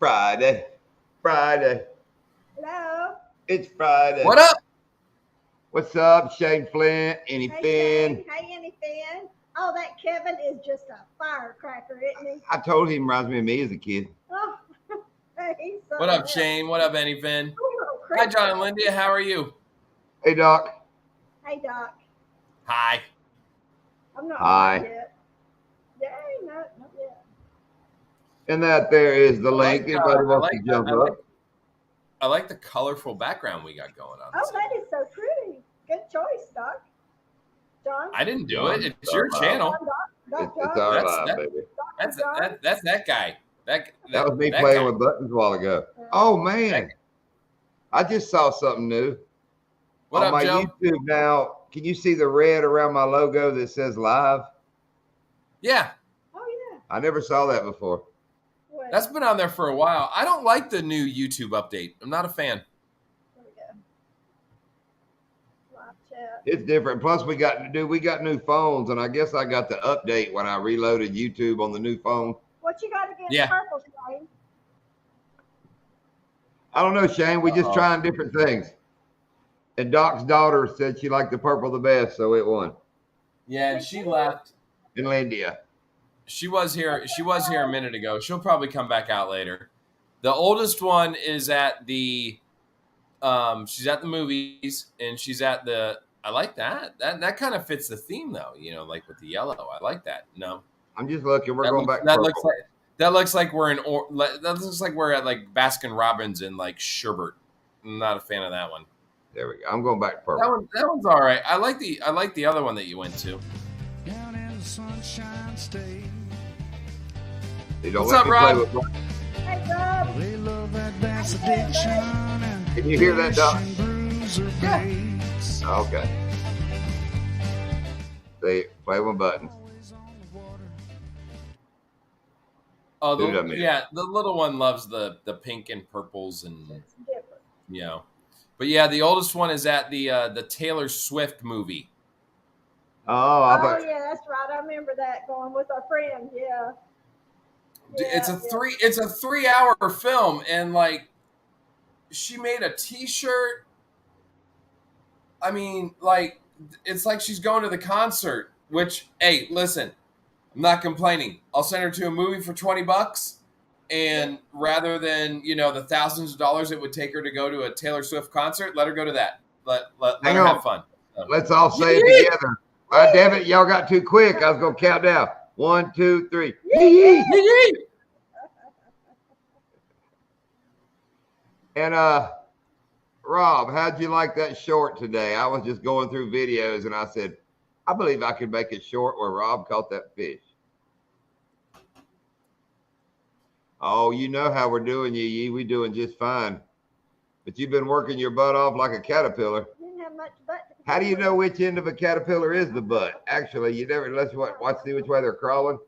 Friday. Friday. Hello. It's Friday. What up? What's up, Shane Flint? Any Hey, Finn? Shane. Hey, any Finn? Oh, that Kevin is just a firecracker, isn't he? I told him he reminds me of me as a kid. Oh, he's What up, Shane? What up, Anyfin? Oh, Hi, John and Lindy. How are you? Hey, Doc. Hey, Doc. Hi. I'm not Hi. on yet. Yay, not yet. And that there is the link. Everybody wants to jump up. I like the colorful background we got going on. Oh, that is so pretty. Good choice, Doc. John? I didn't do it. It's your channel. Doc, It's John? our live, baby. That's that guy. That was me that playing guy. with buttons a while ago. Oh, man. I just saw something new. What on up, my Joe? YouTube now, can you see the red around my logo that says live? Yeah, Oh, yeah. I never saw that before. What? that's been on there for a while. I don't like the new YouTube update. I'm not a fan. There we go. Live chat. It's different. Plus, we got new phones, and I guess I got the update when I reloaded YouTube on the new phone. What you got against Yeah. purple, Shane? I don't know, Shane. We just trying different things. And Doc's daughter said she liked the purple the best, so it won. Yeah, and she left. In Landia. She was here. She was here a minute ago. She'll probably come back out later. The oldest one is at the. She's at the movies, and she's at the. I like that. That kind of fits the theme, though. You know, like with the yellow. I like that. No, I'm just looking. We're going back. That looks like we're in. That looks like we're at like Baskin Robbins in like Sherbert. I'm not a fan of that one. There we go. I'm going back to purple. That one's all right. I like the other one that you went to. Down in the Sunshine State. They don't What's let up, me Rob? play with. Hey, Rob. They love that bass addiction. And Can you hear that, Doc? bruiser baits. Okay. They play with buttons. Always on the water. Oh, Dude, I mean- the little one loves the pink and purples and It's different. you know. But yeah, the oldest one is at the Taylor Swift movie. Oh, I Oh, thought. yeah, that's right. I remember that going with our friend. Yeah. It's a Yeah. it's a 3-hour film, and like she made a T-shirt. I mean, like it's like she's going to the concert. Which, hey, listen, I'm not complaining. I'll send her to a movie for $20, and rather than the thousands of dollars it would take her to go to a Taylor Swift concert, let her go to that. Let Hang her on. have fun. So. Let's all say it together. Damn it, y'all got too quick. I was gonna count down. 1, 2, 3. Yee! Yee! And Rob, how'd you like that short today? I was just going through videos and I said, I believe I could make a short where Rob caught that fish. Oh, you know how we're doing, Yee. We doing just fine. But you've been working your butt off like a caterpillar. Didn't have much butt to How do you know which end of a caterpillar is the butt? Actually, you never let's watch see which way they're crawling.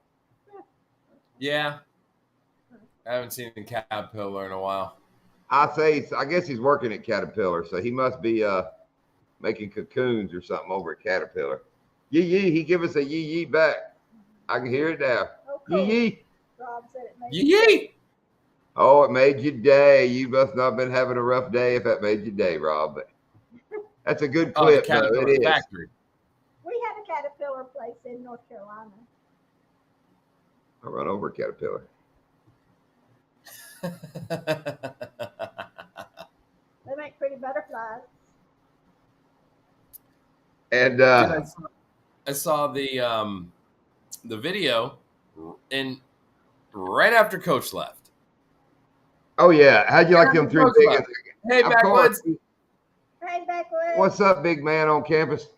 Yeah. I haven't seen a caterpillar in a while. I guess he's working at Caterpillar, so he must be making cocoons or something over at Caterpillar. Yee, he give us a yee back. I can hear it now. Oh, cool. Yee. Rob said it made Yee! Oh, it made your day. You must not have been having a rough day if that made your day, Rob. But that's a good Oh, the clip, though. Caterpillar It is. factory. We had a caterpillar place in North Carolina. I run over Caterpillar. They make pretty butterflies. And Dude, I saw the video, and right after Coach left. oh yeah, how'd you like them three Coach big? left. Hey, Of Backwoods. course. Hey, Backwoods. What's up, big man on campus?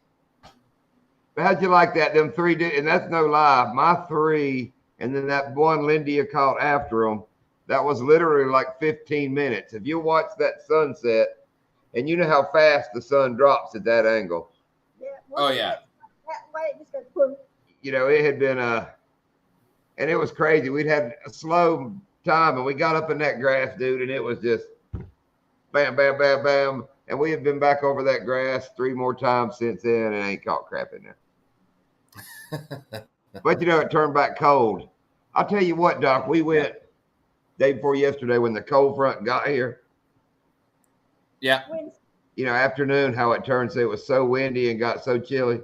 How'd you like that? Them three did, and that's no lie. My three, and then that one Lindia caught after them. That was literally like 15 minutes. If you watch that sunset, and you know how fast the sun drops at that angle, Yeah. Oh, yeah. That way it just goes boom. you know, it had been and it was crazy. We'd had a slow time, and we got up in that grass, dude, and it was just bam, bam, bam, bam. And we have been back over that grass 3 more times since then, and ain't caught crap in there. But you know, it turned back cold. I'll tell you what, Doc, we went day before yesterday when the cold front got here. Yeah. Wednesday. Afternoon, how it turns, it was so windy and got so chilly.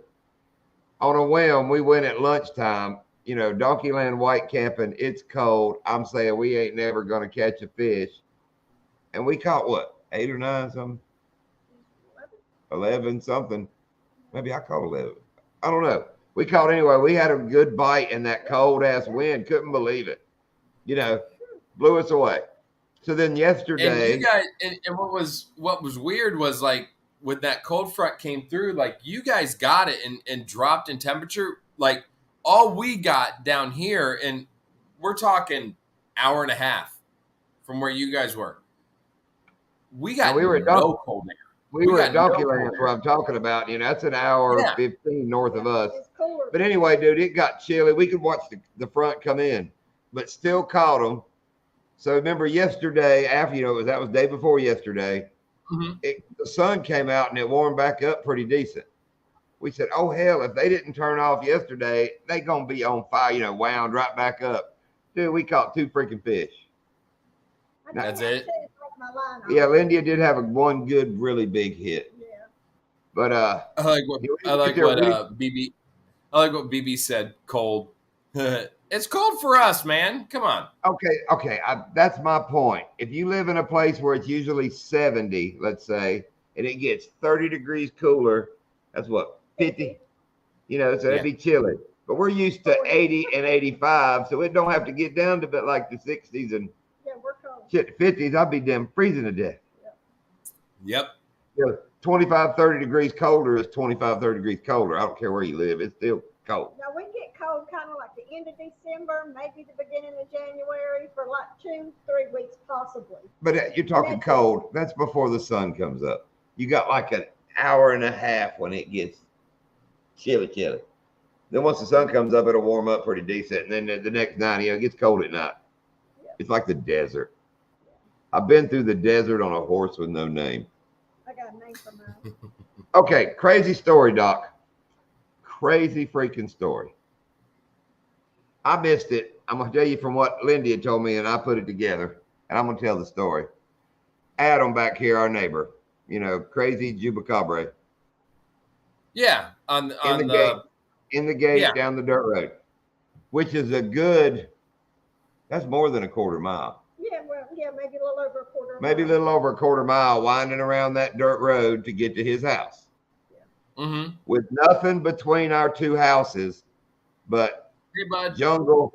On a whim, we went at lunchtime, Donkeyland white camping. It's cold. I'm saying we ain't never going to catch a fish. And we caught what? 8 or 9 something? 11 something. Maybe I caught 11. I don't know. We caught anyway. We had a good bite in that cold ass wind. Couldn't believe it. Blew us away. So then yesterday, And you guys, and what was weird was like when that cold front came through, like you guys got it and dropped in temperature. Like all we got down here, and we're talking hour and a half from where you guys were. We got we were at no cold air. We were at Donkeyland, where I'm talking about. That's an hour 15 north of us. It's cooler. But anyway, dude, it got chilly. We could watch the front come in, but still caught them. So remember yesterday, after that was day before yesterday. Mm-hmm. The sun came out and it warmed back up pretty decent. We said, "Oh hell, if they didn't turn off yesterday, they gonna be on fire." Wound right back up. Dude, we caught 2 freaking fish. That's it. Yeah, Lindia did have one good, really big hit. Yeah. But I like what BB said. Cold. It's cold for us, man. Come on. Okay. That's my point. If you live in a place where it's usually 70, let's say, and it gets 30 degrees cooler, that's what, 50? So that'd be chilly. But we're used to 80 and 85, so it don't have to get down to like the 60s and we're cold. shit, 50s. I'd be damn freezing to death. Yep. 25, 30 degrees colder is 25, 30 degrees colder. I don't care where you live. It's still cold. Now we get cold kind of like the end of December, maybe the beginning of January for like 2-3 weeks possibly. But you're talking cold. That's before the sun comes up. You got like an hour and a half when it gets chilly. Then once the sun comes up, it'll warm up pretty decent. And then the next night, it gets cold at night. Yeah. It's like the desert. Yeah. I've been through the desert on a horse with no name. I got a name for mine. Okay, crazy story, Doc. Crazy freaking story. I missed it. I'm going to tell you from what Lindy had told me, and I put it together, and I'm going to tell the story. Adam back here, our neighbor, crazy Jubacabre. Yeah, on the gate down the dirt road, which is that's more than a quarter mile. Maybe a little over a quarter mile. Maybe a little over a quarter mile, winding around that dirt road to get to his house. Yeah. Mm-hmm. With nothing between our 2 houses but jungle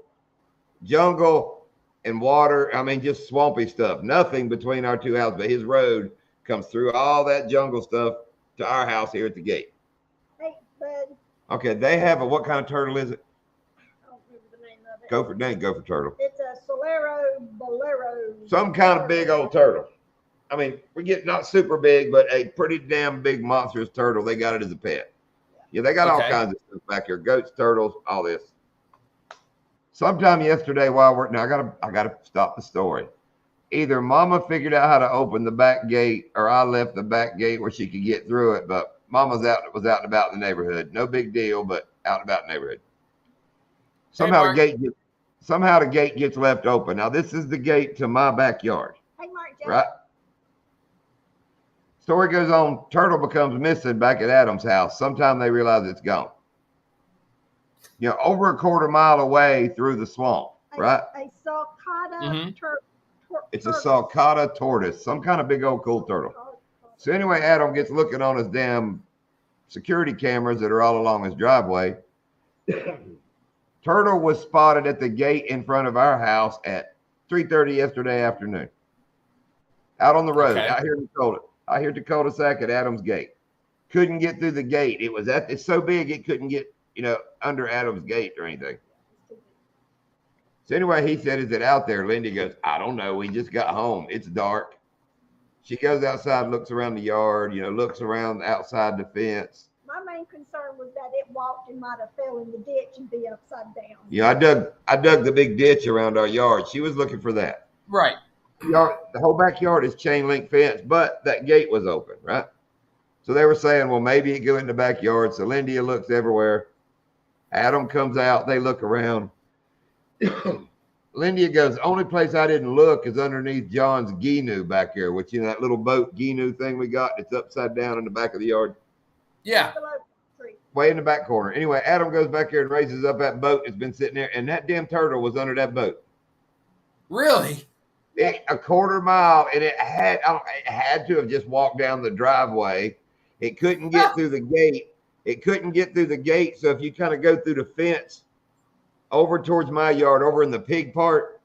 and water. I mean, just swampy stuff. Nothing between our 2 houses, but his road comes through all that jungle stuff to our house here at the gate. Hey, bud. Okay, they have what kind of turtle is it? I don't remember the name of it. Gopher turtle. It's a bolero. Some kind of big old turtle. I mean, we get not super big, but a pretty damn big monstrous turtle. They got it as a pet. Yeah, they got all kinds of stuff back here. Goats, turtles, all this. Sometime yesterday while I gotta stop the story. Either Mama figured out how to open the back gate or I left the back gate where she could get through it, but Mama was out and about in the neighborhood. No big deal, but out and about in the neighborhood. Somehow the gate gets left open. Now this is the gate to my backyard. Hey, Mark, right? Story goes on. Turtle becomes missing back at Adam's house. Sometime they realize it's gone. Over a quarter mile away through the swamp, right? A sulcata turtle. It's a sulcata tortoise, some kind of big old cool turtle. So anyway, Adam gets looking on his damn security cameras that are all along his driveway. Turtle was spotted at the gate in front of our house at 3:30 yesterday afternoon. Out on the road, out here in Dakota. Out here to cul-de-sac at Adam's gate. Couldn't get through the gate. It's so big it couldn't get, under Adam's gate or anything. So anyway, he said, "Is it out there?" Lindy goes, "I don't know. We just got home. It's dark." She goes outside, looks around the yard, looks around outside the fence. My main concern was that it walked and might have fell in the ditch and be upside down. Yeah, I dug the big ditch around our yard. She was looking for that. Right. The whole backyard is chain link fence, but that gate was open, right? So they were saying, well, maybe it go in the backyard. So Lindy looks everywhere. Adam comes out. They look around. Lindia goes, only place I didn't look is underneath John's Ginu back here, which, you know, that little boat Ginu thing we got. It's upside down in the back of the yard. Yeah. Way in the back corner. Anyway, Adam goes back here and raises up that boat that's been sitting there, and that damn turtle was under that boat. Really? A quarter mile, and it had to have just walked down the driveway. It couldn't get through the gate. It couldn't get through the gate. So if you kind of go through the fence over towards my yard, over in the pig part,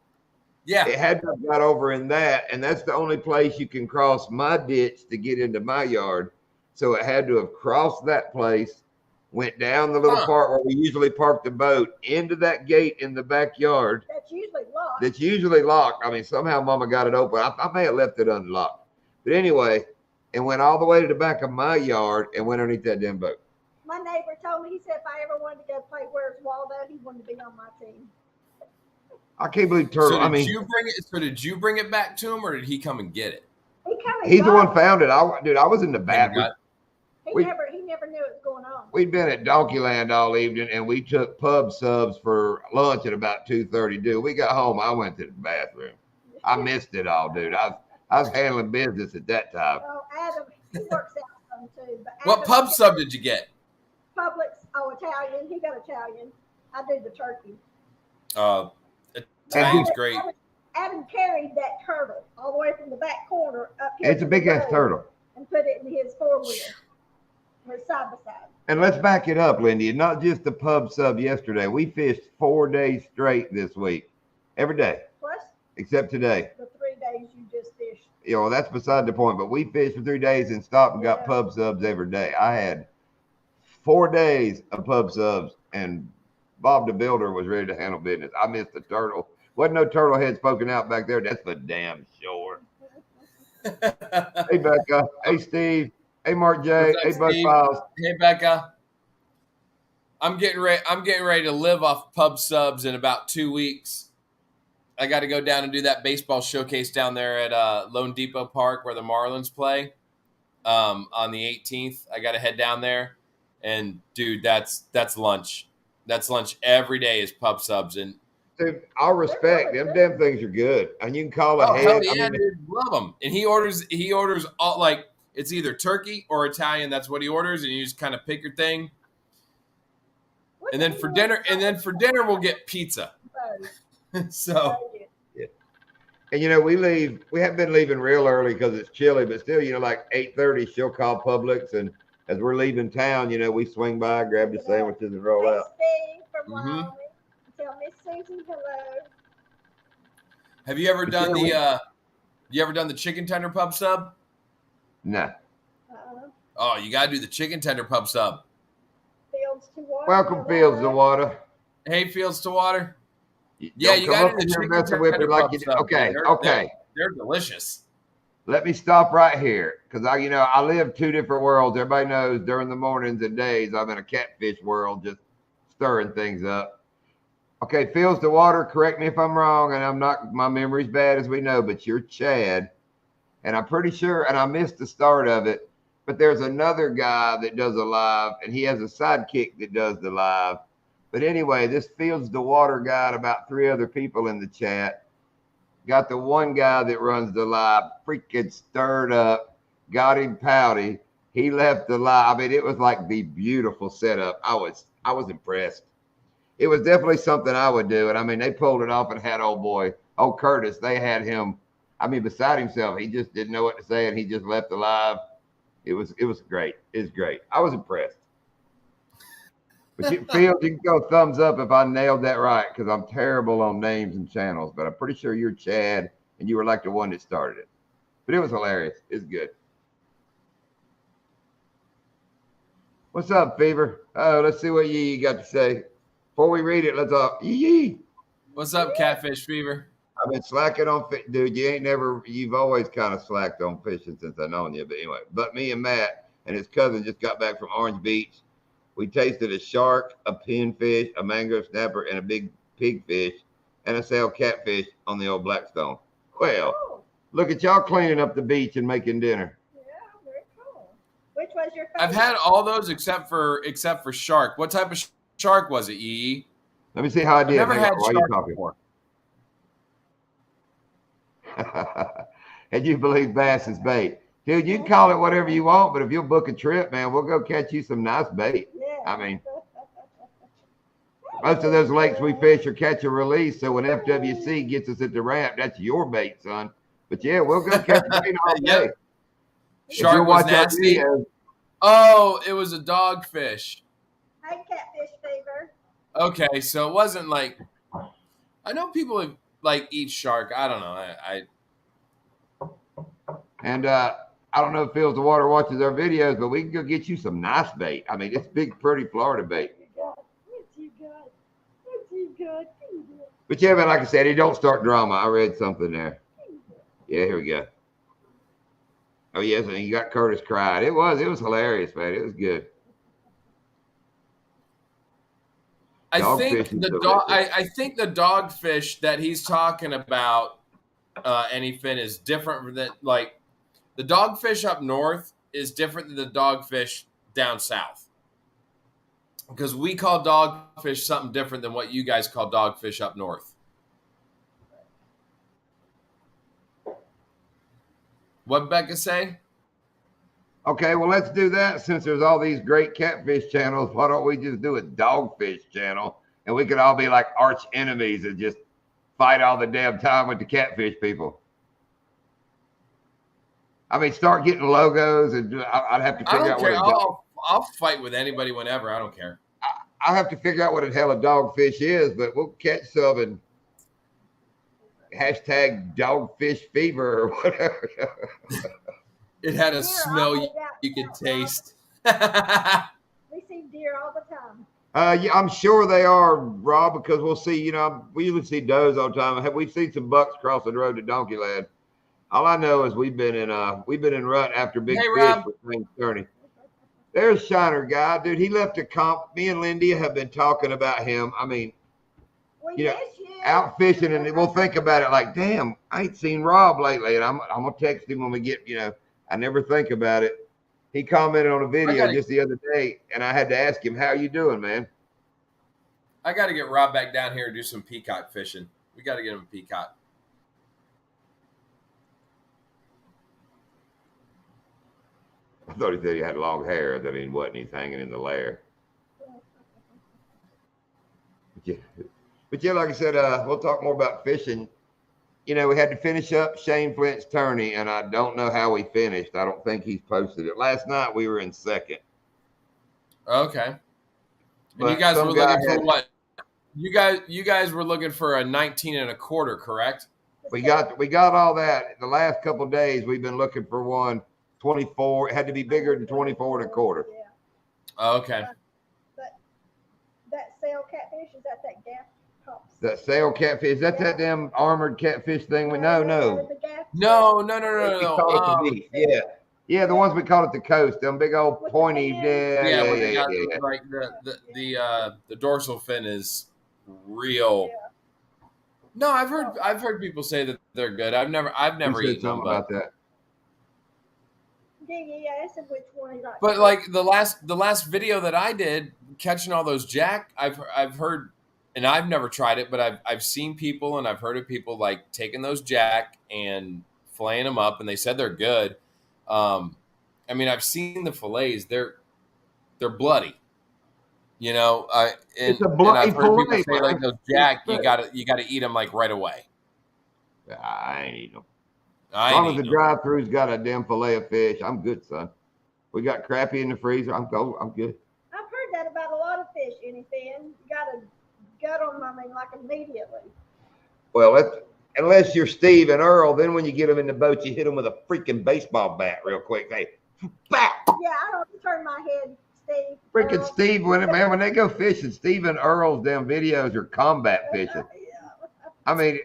Yeah. it had to have got over in that, and that's the only place you can cross my ditch to get into my yard. So it had to have crossed that place, went down the little part where we usually park the boat, into that gate in the backyard. That's usually locked. I mean, somehow Mama got it open. I may have left it unlocked. But anyway, and went all the way to the back of my yard and went underneath that damn boat. My neighbor told me, he said if I ever wanted to go play Where's Waldo, he wanted to be on my team. I can't believe turtle. So did you bring it back to him, or did he come and get it? He's the one found it. I was in the bathroom. He never knew it was going on. We'd been at Donkeyland all evening, and we took pub subs for lunch at about 2:30. Dude, we got home. I went to the bathroom. I missed it all, dude. I was handling business at that time. Oh, Adam, he works out some too. But What pub sub did you get? Publix, Italian. He got Italian. I do the turkey. Italian's great. Adam carried that turtle all the way from the back corner up here. It's a big ass turtle. And put it in his four-wheel. Or side by side. And let's back it up, Lindy. Not just the pub sub yesterday. We fished 4 days straight this week. Every day. Plus? Except today. The 3 days you just fished. You know, that's beside the point. But we fished for 3 days and stopped and got pub subs every day. I had 4 days of pub subs, and Bob the Builder was ready to handle business. I missed the turtle. Wasn't no turtle head poking out back there. That's for damn sure. Hey, Becca. Hey, Steve. Hey, Mark J. Hey, Bud Files. Hey, Becca. I'm getting ready to live off pub subs in about 2 weeks. I got to go down and do that baseball showcase down there at Lone Depot Park where the Marlins play on the 18th. I got to head down there, and dude, that's lunch. That's lunch every day is pub subs, and dude, I'll respect them. Damn things are good, and you can call ahead. Hell yeah, dude, love them. And he orders all like. It's either turkey or Italian. That's what he orders, and you just kind of pick your thing. And then for dinner, we'll get pizza. So, yeah. And you know, we have been leaving real early because it's chilly, but still, you know, like 8:30, she'll call Publix, and as we're leaving town, you know, we swing by, grab the sandwiches, and roll out. Steve from Wyoming. Tell Miss Susan hello. Have you ever done the chicken tender pub sub? No. Oh, you gotta do the chicken tender pub sub. Fields to water. Welcome, Fields to Water. Hey, Fields to Water. Yeah, you gotta do the chicken tender pub sub. Okay. They're delicious. Let me stop right here because I live 2 different worlds. Everybody knows during the mornings and days I'm in a catfish world, just stirring things up. Okay, Fields to Water. Correct me if I'm wrong, and my memory's bad as we know, but you're Chad. And I'm pretty sure, and I missed the start of it, but there's another guy that does a live, and he has a sidekick that does the live. But anyway, this Fields to Water got about 3 other people in the chat. Got the one guy that runs the live, freaking stirred up, got him pouty. He left the live. I mean, it was like the beautiful setup. I was impressed. It was definitely something I would do. And I mean, they pulled it off and had old Curtis, they had him. I mean, beside himself, he just didn't know what to say, and he just left alive. It was great. It's great. I was impressed. But Fields, you can go thumbs up if I nailed that right, because I'm terrible on names and channels. But I'm pretty sure you're Chad, and you were like the one that started it. But it was hilarious. It's good. What's up, Fever? Oh, let's see what you got to say. Before we read it, let's talk. Yee. What's up, Catfish Fever? I've been slacking on dude. You've always kind of slacked on fishing since I known you. But anyway, me and Matt and his cousin just got back from Orange Beach. We tasted a shark, a pinfish, a mangrove snapper, and a big pigfish, and a sail catfish on the old Blackstone. Well, look at y'all cleaning up the beach and making dinner. Yeah, very cool. Which was your favorite? I've had all those except for shark. What type of shark was it, Yee? Let me see how I did. I've never had Why shark you talking? before. And you believe bass is bait. Dude, you can call it whatever you want, but if you'll book a trip, man, we'll go catch you some nice bait. Yeah. I mean, most of those lakes we fish are catch and release. So when FWC gets us at the ramp, that's your bait, son. But yeah, we'll go catch bait all day. Yep. If Shark you'll was watch our nasty. videos, Oh, it was a dogfish. Hey, catfish fever. Okay, so it wasn't like I know people like eat shark. I don't know. and I don't know if Phil's the Water watches our videos, but we can go get you some nice bait. I mean, it's big, pretty Florida bait. What you got? What you got? But yeah, man, like I said, he don't start drama. I read something there. Yeah, here we go. Oh yes, and you got Curtis cried. It was hilarious, man. It was good. I think Dogfish is the delicious. dog. I think the dogfish that he's talking about, Anyfin, is different than like the dogfish up north is different than the dogfish down south. Because we call dogfish something different than what you guys call dogfish up north. What Becca say? Okay, well, let's do that since there's all these great catfish channels. Why don't we just do a dogfish channel and we could all be like arch enemies and just fight all the damn time with the catfish people? I mean, start getting logos, and I'd have to I figure don't out care. what I'll fight with anybody whenever. I don't care. I'll have to figure out what the hell a dogfish is, but we'll catch some and hashtag dogfish fever or whatever. It had a Deer smell always you could out, taste. We see deer all the time. Yeah, I'm sure they are, Rob, because we'll see, we usually see does all the time. We've seen some bucks crossing the road to Donkeyland. All I know is we've been in rut after big Hey, fish Rob. with Wayne Kearney. There's Shiner guy, dude. He left a comp. Me and Lindy have been talking about him. I mean, We You know, miss you. out fishing, and we'll think about it like, damn, I ain't seen Rob lately, and I'm gonna text him when we get, I never think about it. He commented on a video gotta- just the other day, and I had to ask him, "How you doing, man?" I got to get Rob back down here and do some peacock fishing. We got to get him a peacock. I thought he said he had long hair. That he wasn't. He's hanging in the lair. But yeah, like I said, we'll talk more about fishing. We had to finish up Shane Flint's tourney, and I don't know how we finished. I don't think he's posted it. Last night we were in second. Okay. And But you guys some were guy looking for had- what? You guys were looking for a 19 and a quarter, correct? We got all that. The last couple of days we've been looking for one 24. It had to be bigger than 24 and a quarter. Yeah. Oh, okay. But that sail catfish, is that gaff tops? That sail catfish, is that damn armored catfish thing? No. The gaff No. We call it the beast. Yeah, the ones we call it the coast. Them big old With the pointy. fins. Yeah, when they Yeah. got like the dorsal fin is real. Yeah. No, I've heard people say that they're good. I've never You said eaten them, something about that. Yeah, I asked him which one he liked. but like the last video that I did catching all those jack, I've heard, and I've never tried it, but I've seen people and I've heard of people like taking those jack and filleting them up, and they said they're good. I mean, I've seen the fillets; they're bloody. It's a and bloody I've heard people fillet, say like man. those jack, you gotta eat them like right away. I ain't eating them. I As ain't long as the eating 'em. drive-through's got a damn fillet of fish, I'm good, son. We got crappie in the freezer. I'm good. I've heard that about a lot of fish, anything. You got to gut them, like immediately. Well, unless you're Steve and Earl, then when you get them in the boat, you hit them with a freaking baseball bat real quick. Hey, bap! Yeah, I don't turn my head, Steve. Freaking Earl. Steve, when they go fishing, Steve and Earl's damn videos are combat fishing. Yeah. I mean,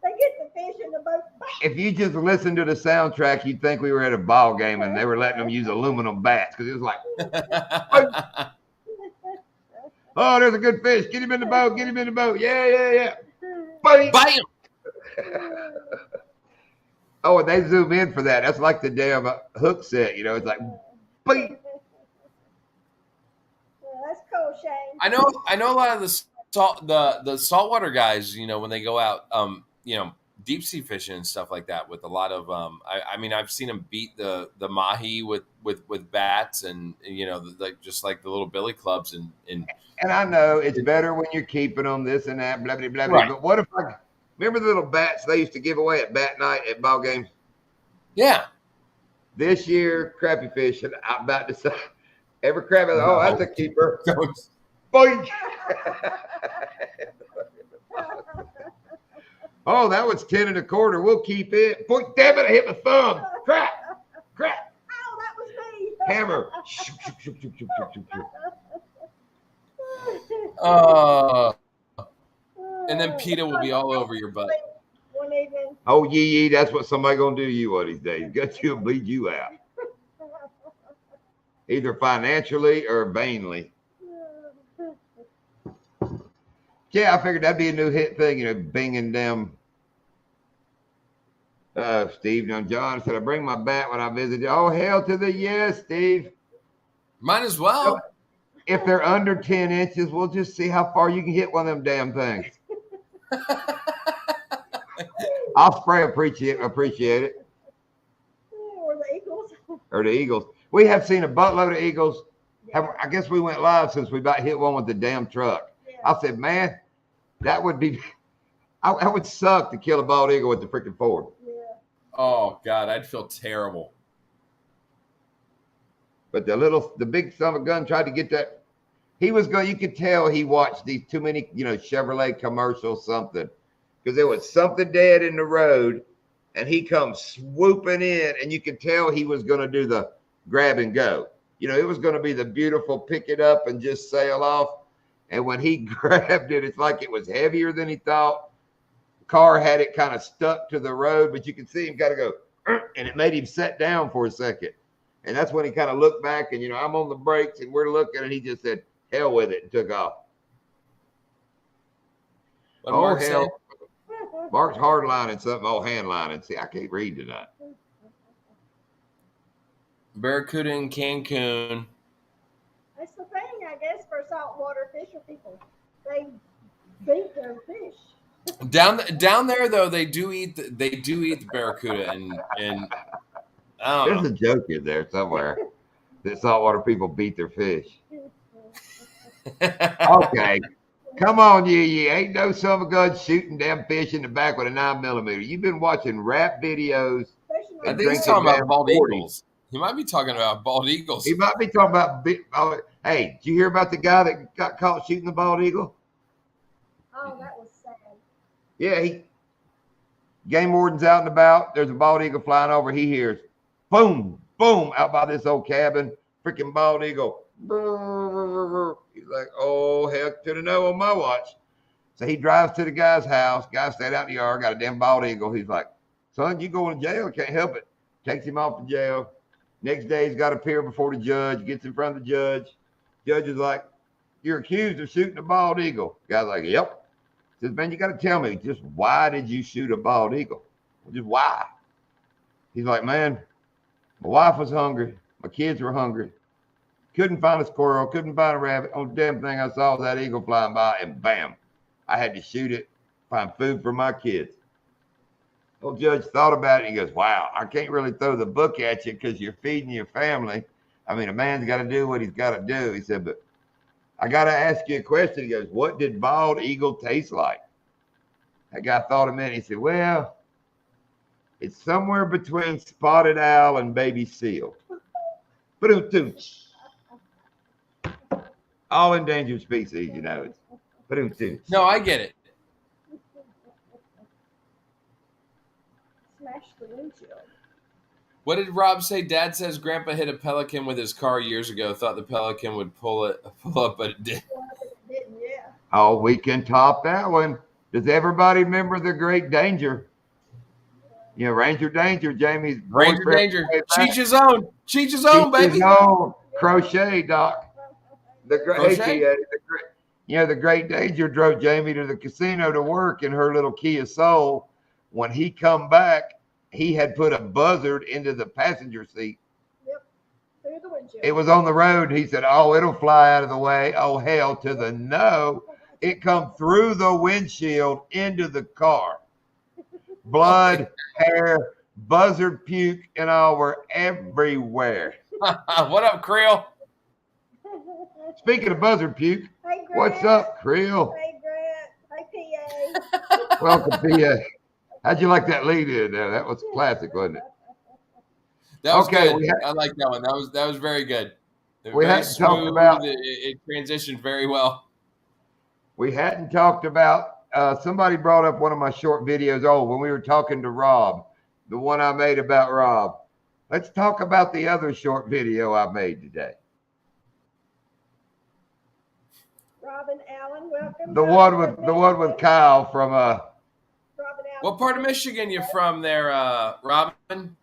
They get the fish in the boat. if you just listen to the soundtrack, you'd think we were at a ball game and they were letting them use aluminum bats because it was like, oh, there's a good fish. Get him in the boat. Get him in the boat. Yeah. Bite. Bite 'em. Oh, and they zoom in for that. That's like the damn hook set. It's like, bite. That's cool, Shane. I know a lot of the saltwater guys, when they go out, deep sea fishing and stuff like that with a lot of I mean I've seen them beat the mahi with bats and just like the little billy clubs and And I know it's better when you're keeping them, this and that, blah blah blah. Right. But what if I remember the little bats they used to give away at bat night at ball games? yeah. This year, crappie fishing, I'm about to say every crab. Oh, that's a keeper. Boink. Oh, that was 10 1/4. We'll keep it. Boy, damn it, I hit my thumb. Crap. Oh, that was me. Hammer. And then PETA will be all over your butt. One evening. Oh, yee, that's what somebody gonna do you one of these days. Got you and bleed you out. Either financially or vainly. Yeah, I figured that'd be a new hit thing, binging them. Steve, now John said, I bring my bat when I visit you. Oh, hell to the yes, Steve. Might as well. If they're under 10 inches, we'll just see how far you can hit one of them damn things. I'll spray appreciate it. Or the Eagles. Or the Eagles. We have seen a buttload of Eagles. I guess we went live since we about hit one with the damn truck. Yeah. I said, man, that would be, I would suck to kill a bald eagle with the freaking Ford. Yeah. Oh God, I'd feel terrible. But the big son of a gun tried to get that. He was going, you could tell he watched these too many, Chevrolet commercials, something. Because there was something dead in the road and he comes swooping in and you could tell he was going to do the grab and go. It was going to be the beautiful pick it up and just sail off. And when he grabbed it, it's like it was heavier than he thought. The car had it kind of stuck to the road, but you could see him got to go, and it made him sit down for a second. And that's when he kind of looked back and, I'm on the brakes and we're looking and he just said, hell with it and took off. What Mark hell. Mm-hmm. Mark's hard lining something, hand lining. See, I can't read tonight. Barracuda in Cancun. That's the thing, I guess, for saltwater fisher people. They beat their fish. Down there though, they do eat the barracuda and I don't know. There's a joke in there somewhere that saltwater people beat their fish. Okay. Come on, you ain't no son of a gun shooting damn fish in the back with a 9mm. You've been watching rap videos. I think he's talking about bald eagles. He might be talking about bald eagles. He might be talking about hey, did you hear about the guy that got caught shooting the bald eagle? Oh, that was sad. Yeah, game warden's out and about. There's a bald eagle flying over. He hears boom, boom, out by this old cabin. Freaking bald eagle. He's like, oh, heck to the no on my watch. So he drives to the guy's house. Guy stayed out in the yard, got a damn bald eagle. He's like, son, you going to jail? Can't help it. Takes him off to jail. Next day, he's got to appear before the judge. Gets in front of the judge. Judge is like, you're accused of shooting a bald eagle. Guy's like, yep. Says, man, you got to tell me, just why did you shoot a bald eagle? Just why? He's like, man, my wife was hungry. My kids were hungry. Couldn't find a squirrel. Couldn't find a rabbit. Only damn thing I saw was that eagle flying by, and bam, I had to shoot it, find food for my kids. Old judge thought about it. He goes, wow, I can't really throw the book at you because you're feeding your family. I mean, a man's got to do what he's got to do. He said, but I got to ask you a question. He goes, what did bald eagle taste like? That guy thought a minute. He said, well, it's somewhere between spotted owl and baby seal. All endangered species, No, I get it. Smashed the windshield. What did Rob say? Dad says Grandpa hit a pelican with his car years ago. Thought the pelican would pull up, but it did. Didn't, yeah. Oh, we can top that one. Does everybody remember the Great Danger? Ranger Danger, Jamie's Ranger Danger. Cheech his own. Cheech his own, baby. No, crochet, Doc. The Crochet? the Great Danger drove Jamie to the casino to work in her little Kia Soul. When he come back, he had put a buzzard into the passenger seat. Yep. Through the windshield. It was on the road. He said, oh, it'll fly out of the way. Oh, hell to the no. It come through the windshield into the car. blood, hair, buzzard puke, and all were everywhere. What up, Creel? Speaking of buzzard puke, Hey, Grant. what's up, Creel? Hey, Grant. Hey, PA. Welcome, PA. How'd you like that lead in there? That was classic, wasn't it? That was Okay, good. I like that one. That was very good. We Very hadn't talked smooth. about- it transitioned very well. We hadn't talked about, somebody brought up one of my short videos. Oh, when we were talking to Rob, the one I made about Rob. Let's talk about the other short video I made today. Robin Allen, welcome. The one with Kyle from Robin Allen. What part of Michigan you from there, Robin?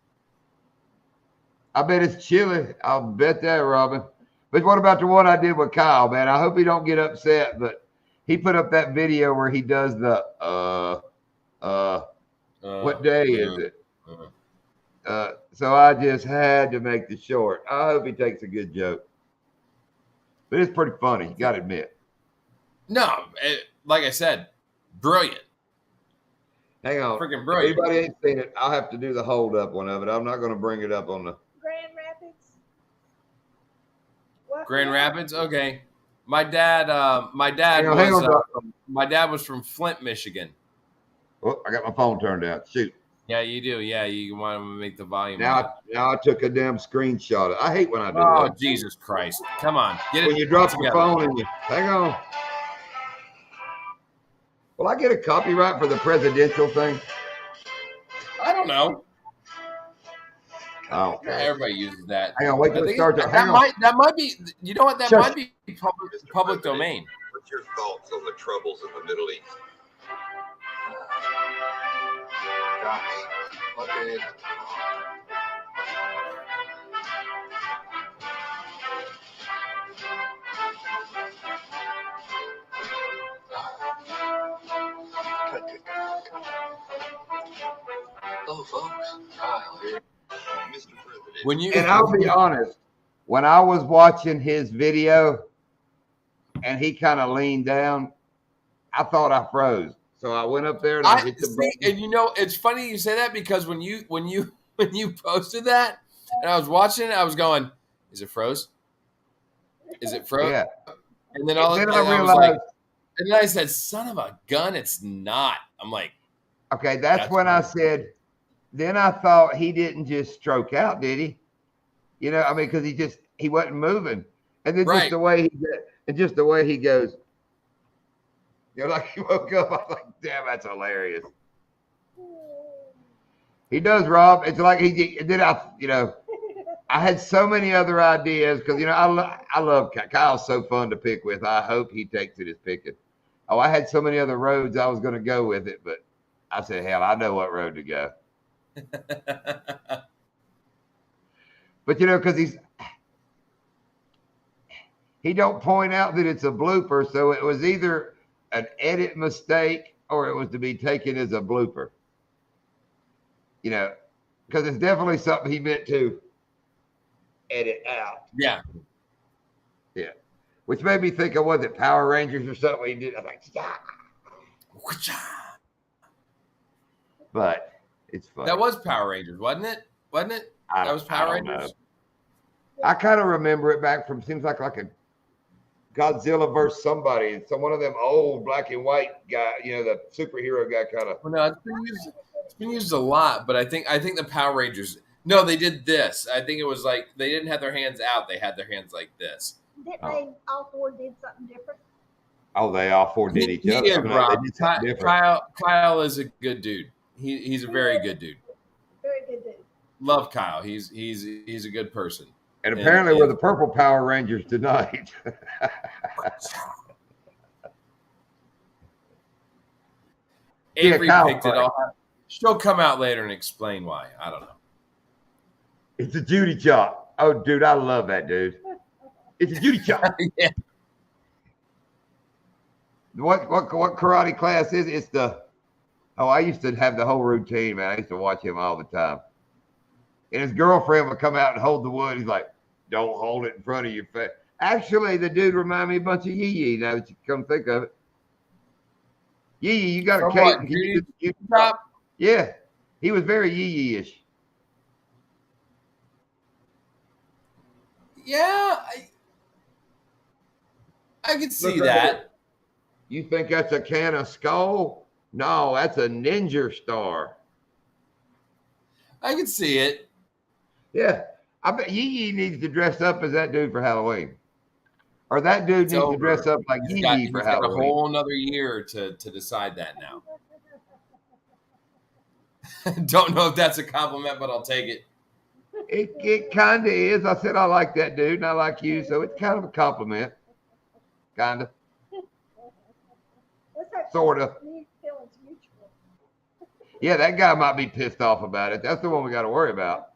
I bet it's chilly. I'll bet that, Robin. But what about the one I did with Kyle, man? I hope he don't get upset, but he put up that video where he does the what day is it? So I just had to make the short. I hope he takes a good joke. But it's pretty funny, you gotta admit. No, like I said, brilliant. Hang on. Freaking If brilliant. anybody ain't seen it, I'll have to do the hold up one of it. I'm not gonna bring it up on the Grand Rapids. Welcome Grand back. Rapids. Okay. My dad Hang on, Doc. my dad was from Flint, Michigan. Oh, I got my phone turned down. Shoot. Yeah, you do. Yeah, you want to make the volume. Now I took a damn screenshot. I hate when I do Oh, that. Jesus Christ. Come on. Get When it you drop the together. phone and you hang on. Will I get a copyright for the presidential thing? I don't know. Oh, Yeah, everybody uses that. hang on. Wait I till it think starts. that Hang on. might be, you know what, that Shush. might be public domain. What's your thoughts on the troubles in the Middle East? Gosh, what is Hello, folks. Kyle here. Mr. President. When you And I'll be honest, when I was watching his video and he kind of leaned down, I thought I froze. So I went up there and I hit the see, button. and you know, it's funny you say that because when you posted that and I was watching it, I was going, "Is it froze? Is it froze?" Yeah. And then And then I was realized, like, and then I said, "Son of a gun, it's not." I'm like, okay, that's when I said, then I thought he didn't just stroke out, did he? You know, I mean, because he wasn't moving. And then Right. just the way he goes, you know, like he woke up, I was like, damn, that's hilarious. He does, Rob. It's like I had so many other ideas because, you know, I love Kyle's so fun to pick with. I hope he takes it as picking. Oh, I had so many other roads I was going to go with it, but I said, hell, I know what road to go. But, you know, because he don't point out that it's a blooper, so it was either an edit mistake or it was to be taken as a blooper. You know, because it's definitely something he meant to edit out. yeah. Yeah. Which made me think of, was it Power Rangers or something he did? I was like, yeah. But it's funny. That was Power Rangers, wasn't it? Wasn't it? That was Power Rangers. I kind of remember it back from, seems like a Godzilla versus somebody. It's one of them old black and white guy, you know, the superhero guy kind of. Well, no, it's been used a lot, but I think the Power Rangers. No, they did this. I think it was like they didn't have their hands out; they had their hands like this. Didn't they all four did something different? Oh, they all four did each other. He is, I mean, Rob. they did something different. Kyle is a good dude. He's a very good dude. Very good dude. Love Kyle. He's a good person. And apparently, we're the purple Power Rangers tonight. Avery Kyle picked it all. She'll come out later and explain why. I don't know. It's a Judy chop. Oh, dude, I love that dude. It's a Judy chop. Yeah. What karate class is? It's the. Oh, I used to have the whole routine, man. I used to watch him all the time. And his girlfriend would come out and hold the wood. He's like, "Don't hold it in front of your face." Actually, the dude reminded me a bunch of Yee Yee. Now that you come think of it, Yee Yee, you got a From cape. what, Can you Judy chop? Yeah, he was very yee-yee-ish. Yeah, I could see Look right that. here. You think that's a can of skull? No, that's a ninja star. I could see it. Yeah, I bet Yee needs to dress up as that dude for Halloween, or that dude It's needs to dress over. up like Yee for He's got a Halloween. whole another year to decide that now. Don't know if that's a compliment, but I'll take it. It kind of is. I said I like that dude, and I like you, so it's kind of a compliment. Kind of, Let's hope sort of. feelings mutual. Yeah, that guy might be pissed off about it. That's the one we got to worry about.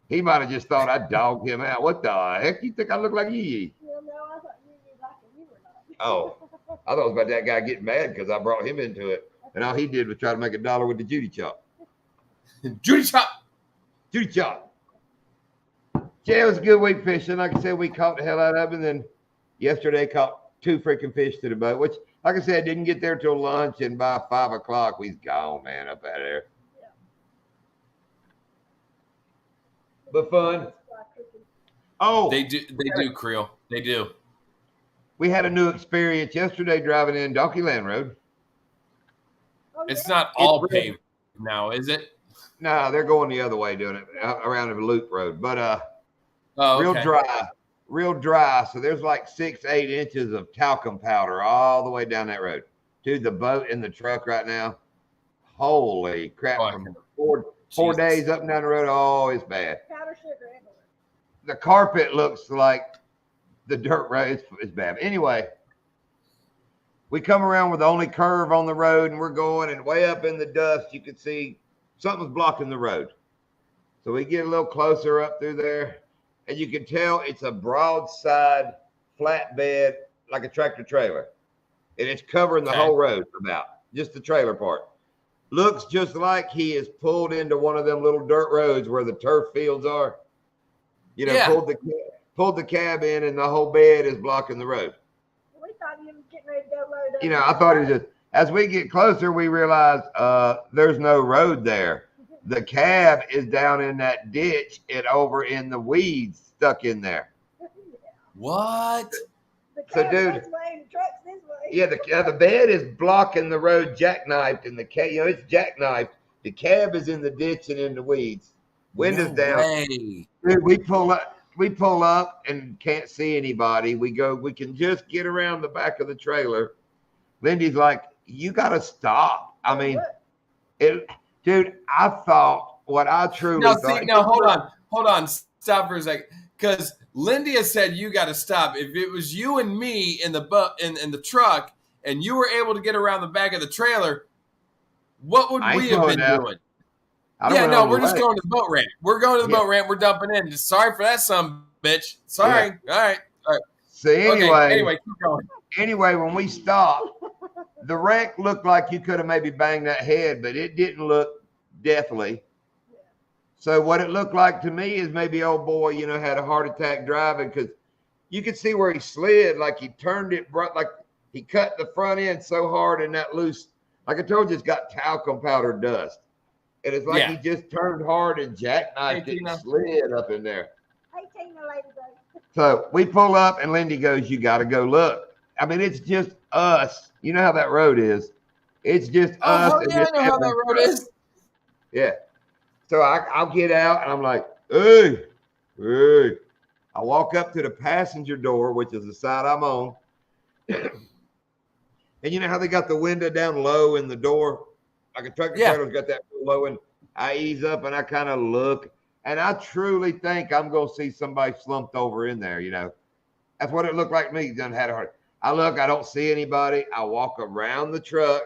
He might have just thought I dogged him out. What the heck? You think I look like Yee? Well, no, I thought you like it. You were not. Oh, I thought it was about that guy getting mad because I brought him into it, and all he did was try to make $1 with the Judy chop. Judy Chop. Judy chop. Yeah, it was a good week fishing. Like I said, we caught the hell out of it. And then yesterday caught 2 freaking fish to the boat, which, like I said, didn't get there till lunch. And by 5 o'clock, we's gone, man, up out of there. Yeah. But fun. Oh, They do, Creel. They do. we had a new experience yesterday driving in Donkey Land Road. Oh, It's yeah. not all paved now, is it? No, they're going the other way doing it around the loop road. But Oh, real okay. dry, real dry. So there's like 6-8 inches of talcum powder all the way down that road. Dude, the boat and the truck right now. Holy crap! Oh, From four Jesus. days up and down the road. Oh, it's bad. Powder sugar everywhere. The carpet looks like the dirt road. It's bad. Anyway, we come around with the only curve on the road, and we're going, and way up in the dust, you can see something's blocking the road. So we get a little closer up through there, and you can tell it's a broadside flatbed, like a tractor trailer. And it's covering the Okay. whole road about, just the trailer part. Looks just like he is pulled into one of them little dirt roads where the turf fields are. You know, Yeah. pulled the cab in, and the whole bed is blocking the road. We thought he was getting ready to go load up. You know, I thought it was just, as we get closer, we realize there's no road there. The cab is down in that ditch and over in the weeds stuck in there. What? The So, cab's dude- this way and the truck's this way. Yeah, the bed is blocking the road, jackknifed, and the cab, it's jackknifed. The cab is in the ditch and in the weeds. Windows No down. way. Dude, we pull up and can't see anybody. We can just get around the back of the trailer. Lindy's like, you gotta stop. I mean, dude, I thought what I truly Now, thought. see, now hold on, stop for a second, because Lindy has said you got to stop. If it was you and me in the in the truck, and you were able to get around the back of the trailer, what would I ain't we have slowing been down. doing? I don't Yeah, know no, the we're just way. going to the boat ramp. We're going to the Yeah. boat ramp. We're dumping in. Sorry for that, some bitch. Sorry. Yeah. All right. So Anyway, keep going. anyway, when we stopped, the wreck looked like you could have maybe banged that head, but it didn't look deathly. So what it looked like to me is maybe old boy, had a heart attack driving, because you could see where he slid, like he turned it, like he cut the front end so hard in that loose, like I told you, it's got talcum powder dust. And it's like Yeah. he just turned hard and jackknifed Hey, it and Tina. slid up in there. Hey, Tina, ladybug. So we pull up and Lindy goes, you got to go look. I mean, it's just us. You know how that road is. It's just Oh, us. hell and yeah, this I know how that road is. Yeah. So I'll get out and I'm like, hey. I walk up to the passenger door, which is the side I'm on. And you know how they got the window down low in the door? Like a tractor Yeah. trailer's got that low, and I ease up and I kind of look. And I truly think I'm going to see somebody slumped over in there, That's what it looked like to me. Done had a heart. I look, I don't see anybody. I walk around the truck,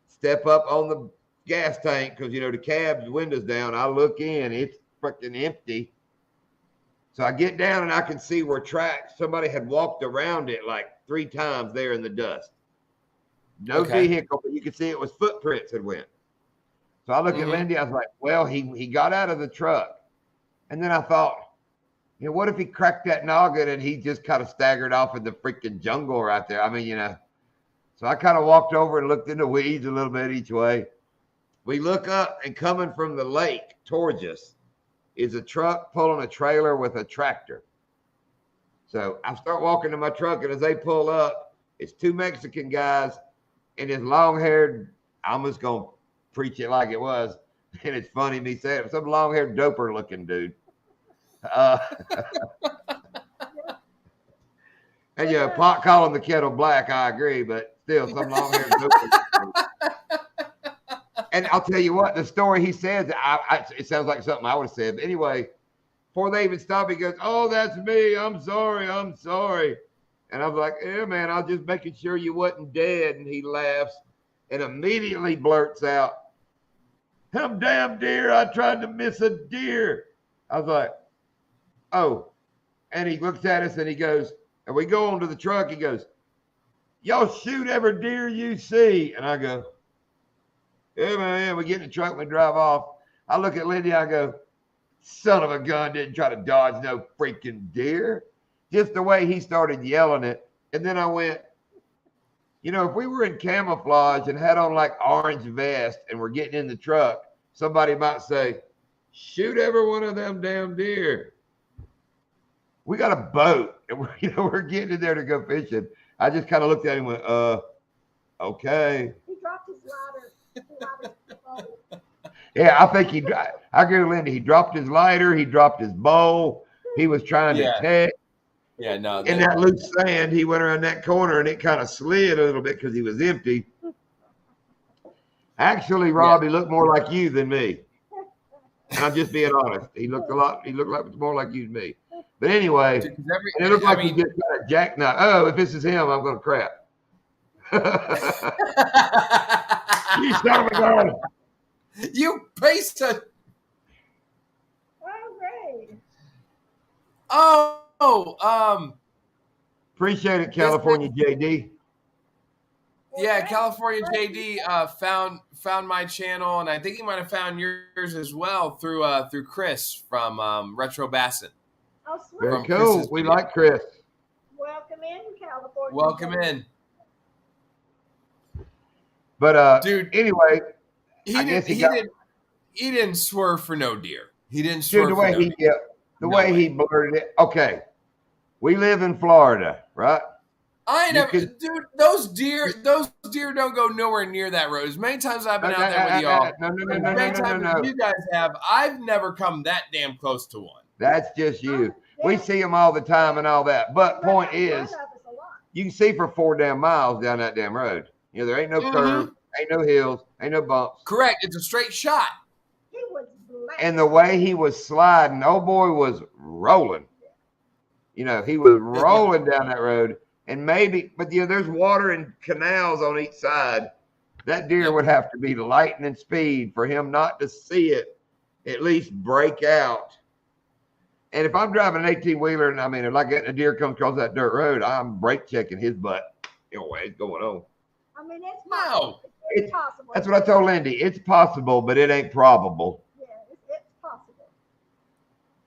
step up on the gas tank because, the cab's windows down. I look in, it's freaking empty. So I get down and I can see where somebody had walked around it like 3 times there in the dust. No vehicle, but you could see it was footprints that went. So I look at Lindy, I was like, well, he got out of the truck. And then I thought, what if he cracked that noggin and he just kind of staggered off in the freaking jungle right there? I mean, So I kind of walked over and looked in the weeds a little bit each way. We look up, and coming from the lake towards us is a truck pulling a trailer with a tractor. So I start walking to my truck, and as they pull up, it's two Mexican guys and this long-haired, I'm just going to preach it like it was, and it's funny me saying it, some long-haired doper-looking dude. And yeah, pot calling the kettle black, I agree, but still some long-haired doper. And I'll tell you what, the story he says, it sounds like something I would have said. But anyway, before they even stop, he goes, "Oh, that's me. I'm sorry. I'm sorry." And I was like, "Yeah, man, I was just making sure you wasn't dead." And he laughs and immediately blurts out, "Them damn deer, I tried to miss a deer." I was like, "Oh." And he looks at us and he goes, and we go on to the truck. He goes, "Y'all shoot every deer you see." And I go, "Yeah, man, yeah." We get in the truck and we drive off. I look at Lindy, I go, "Son of a gun, didn't try to dodge no freaking deer." Just the way he started yelling it. And then I went, if we were in camouflage and had on like orange vest and we're getting in the truck, somebody might say, "Shoot every one of them damn deer." We got a boat and we're getting in there to go fishing. I just kind of looked at him and went, okay. He dropped his lighter. Yeah, I think I agree with Linda. He dropped his lighter. He dropped his bowl. He was trying to text. Yeah, no. In that loose sand, he went around that corner and it kind of slid a little bit because he was empty. Actually, Rob, he looked more like you than me. And I'm just being honest. He looked like more like you than me. But anyway, and it looked like he just got a jackknife. Oh, if this is him, I'm going to crap. You son of a gun. You piece of. Oh, great. Appreciate it, California JD. Yeah, California JD found my channel, and I think he might have found yours as well through Chris from Retro Basset. Oh, sweet. Very cool. We like Chris. Welcome in, California. Welcome in. But dude, anyway, he didn't swerve for no deer. He didn't swerve the way he blurted it. Okay, we live in Florida, right? Dude. Those deer don't go nowhere near that road. As many times I've been out there with y'all, no. You guys have. I've never come that damn close to one. That's just you. We see them all the time and all that. But point is, you can see for 4 damn miles down that damn road. There ain't no curve, ain't no hills, ain't no bumps. Correct. It's a straight shot. He was black. And the way he was sliding, old boy was rolling. He was rolling down that road. And but there's water and canals on each side. That deer would have to be lightning speed for him not to see it at least break out. And if I'm driving an 18-wheeler and if a deer comes across that dirt road, I'm brake checking his butt. What's going on? It's possible. It's possible. That's what I told Lindy. It's possible, but it ain't probable. Yeah, it's possible.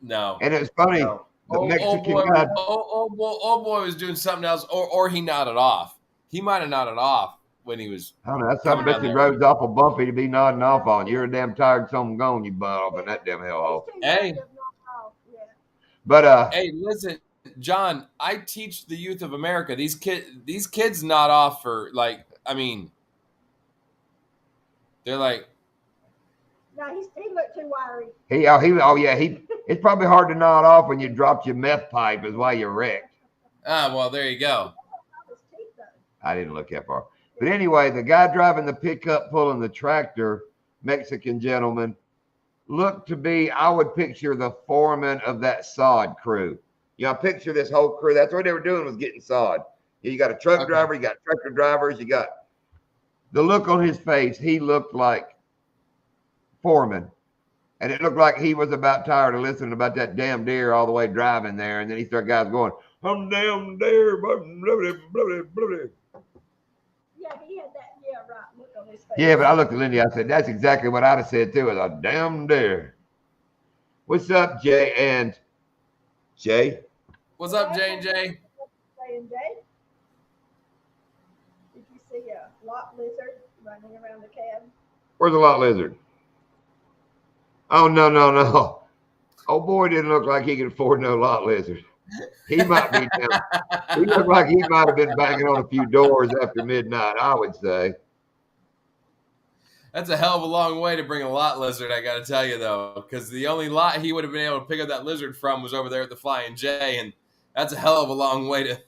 No. And it's funny. No. The Mexican guy. Old boy was doing something else, or he nodded off. He might have nodded off when he was. I don't know. That's some bitch the road's awful bumpy to be nodding off on. You're a damn tired someone gone. You butt off in that damn hellhole. Hey. But hey, listen, John. I teach the youth of America. These kids nod off for they're like. No, he looked too wiry. It's probably hard to nod off when you dropped your meth pipe is why you're wrecked. Well, there you go. I didn't look that far. But anyway, the guy driving the pickup pulling the tractor, Mexican gentleman, looked to be, I would picture the foreman of that sod crew. I picture this whole crew. That's what they were doing was getting sod. You got a truck driver, you got tractor drivers, you got the look on his face. He looked like foreman. And it looked like he was about tired of listening about that damn deer all the way driving there. And then he started guys going, "I'm damn deer." Blah, blah, blah, blah, blah. Yeah, he had that right look on his face. Yeah, but I looked at Lindy. I said, that's exactly what I'd have said too. Is a damn deer. What's up, Jay and Jay? What's up, Jay and Jay? Jay and Jay. Did you see a lot lizard running around the cab? Where's the lot lizard? Oh, no, no, no. Oh, boy, didn't look like he could afford no lot lizard. He might be down. He looked like he might have been banging on a few doors after midnight, I would say. That's a hell of a long way to bring a lot lizard, I got to tell you, though, because the only lot he would have been able to pick up that lizard from was over there at the Flying J, and that's a hell of a long way to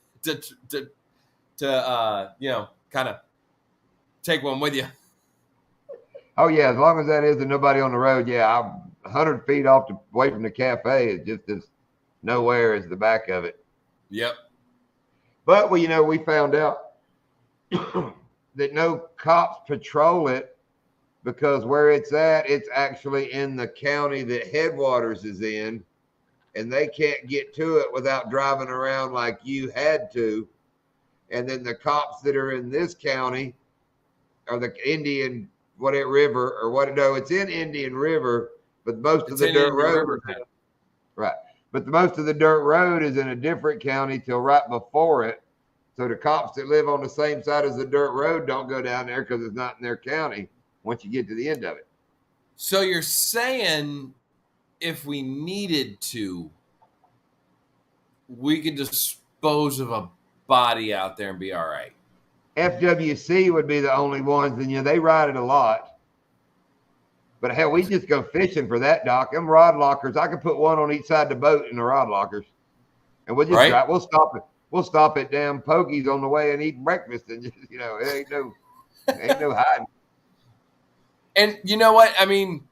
kind of take one with you. Oh, yeah, as long as that isn't nobody on the road, yeah, I'm 100 feet away from the cafe is just as nowhere as the back of it. Yep. But, well, we found out that no cops patrol it because where it's at, it's actually in the county that Headwaters is in, and they can't get to it without driving around like you had to. And then the cops that are in this county are the Indian River or what? No, it's in Indian River, but most of the dirt road. Right. But most of the dirt road is in a different county till right before it. So the cops that live on the same side as the dirt road don't go down there because it's not in their county once you get to the end of it. So you're saying if we needed to, we could dispose of a body out there and be all right. FWC would be the only ones, and they ride it a lot. But hell, we just go fishing for that, Doc. Them rod lockers, I could put one on each side of the boat in the rod lockers, and we'll just drive. We'll stop it. We'll stop at damn Pokey's on the way and eat breakfast, and just it ain't no hiding. And you know what? I mean,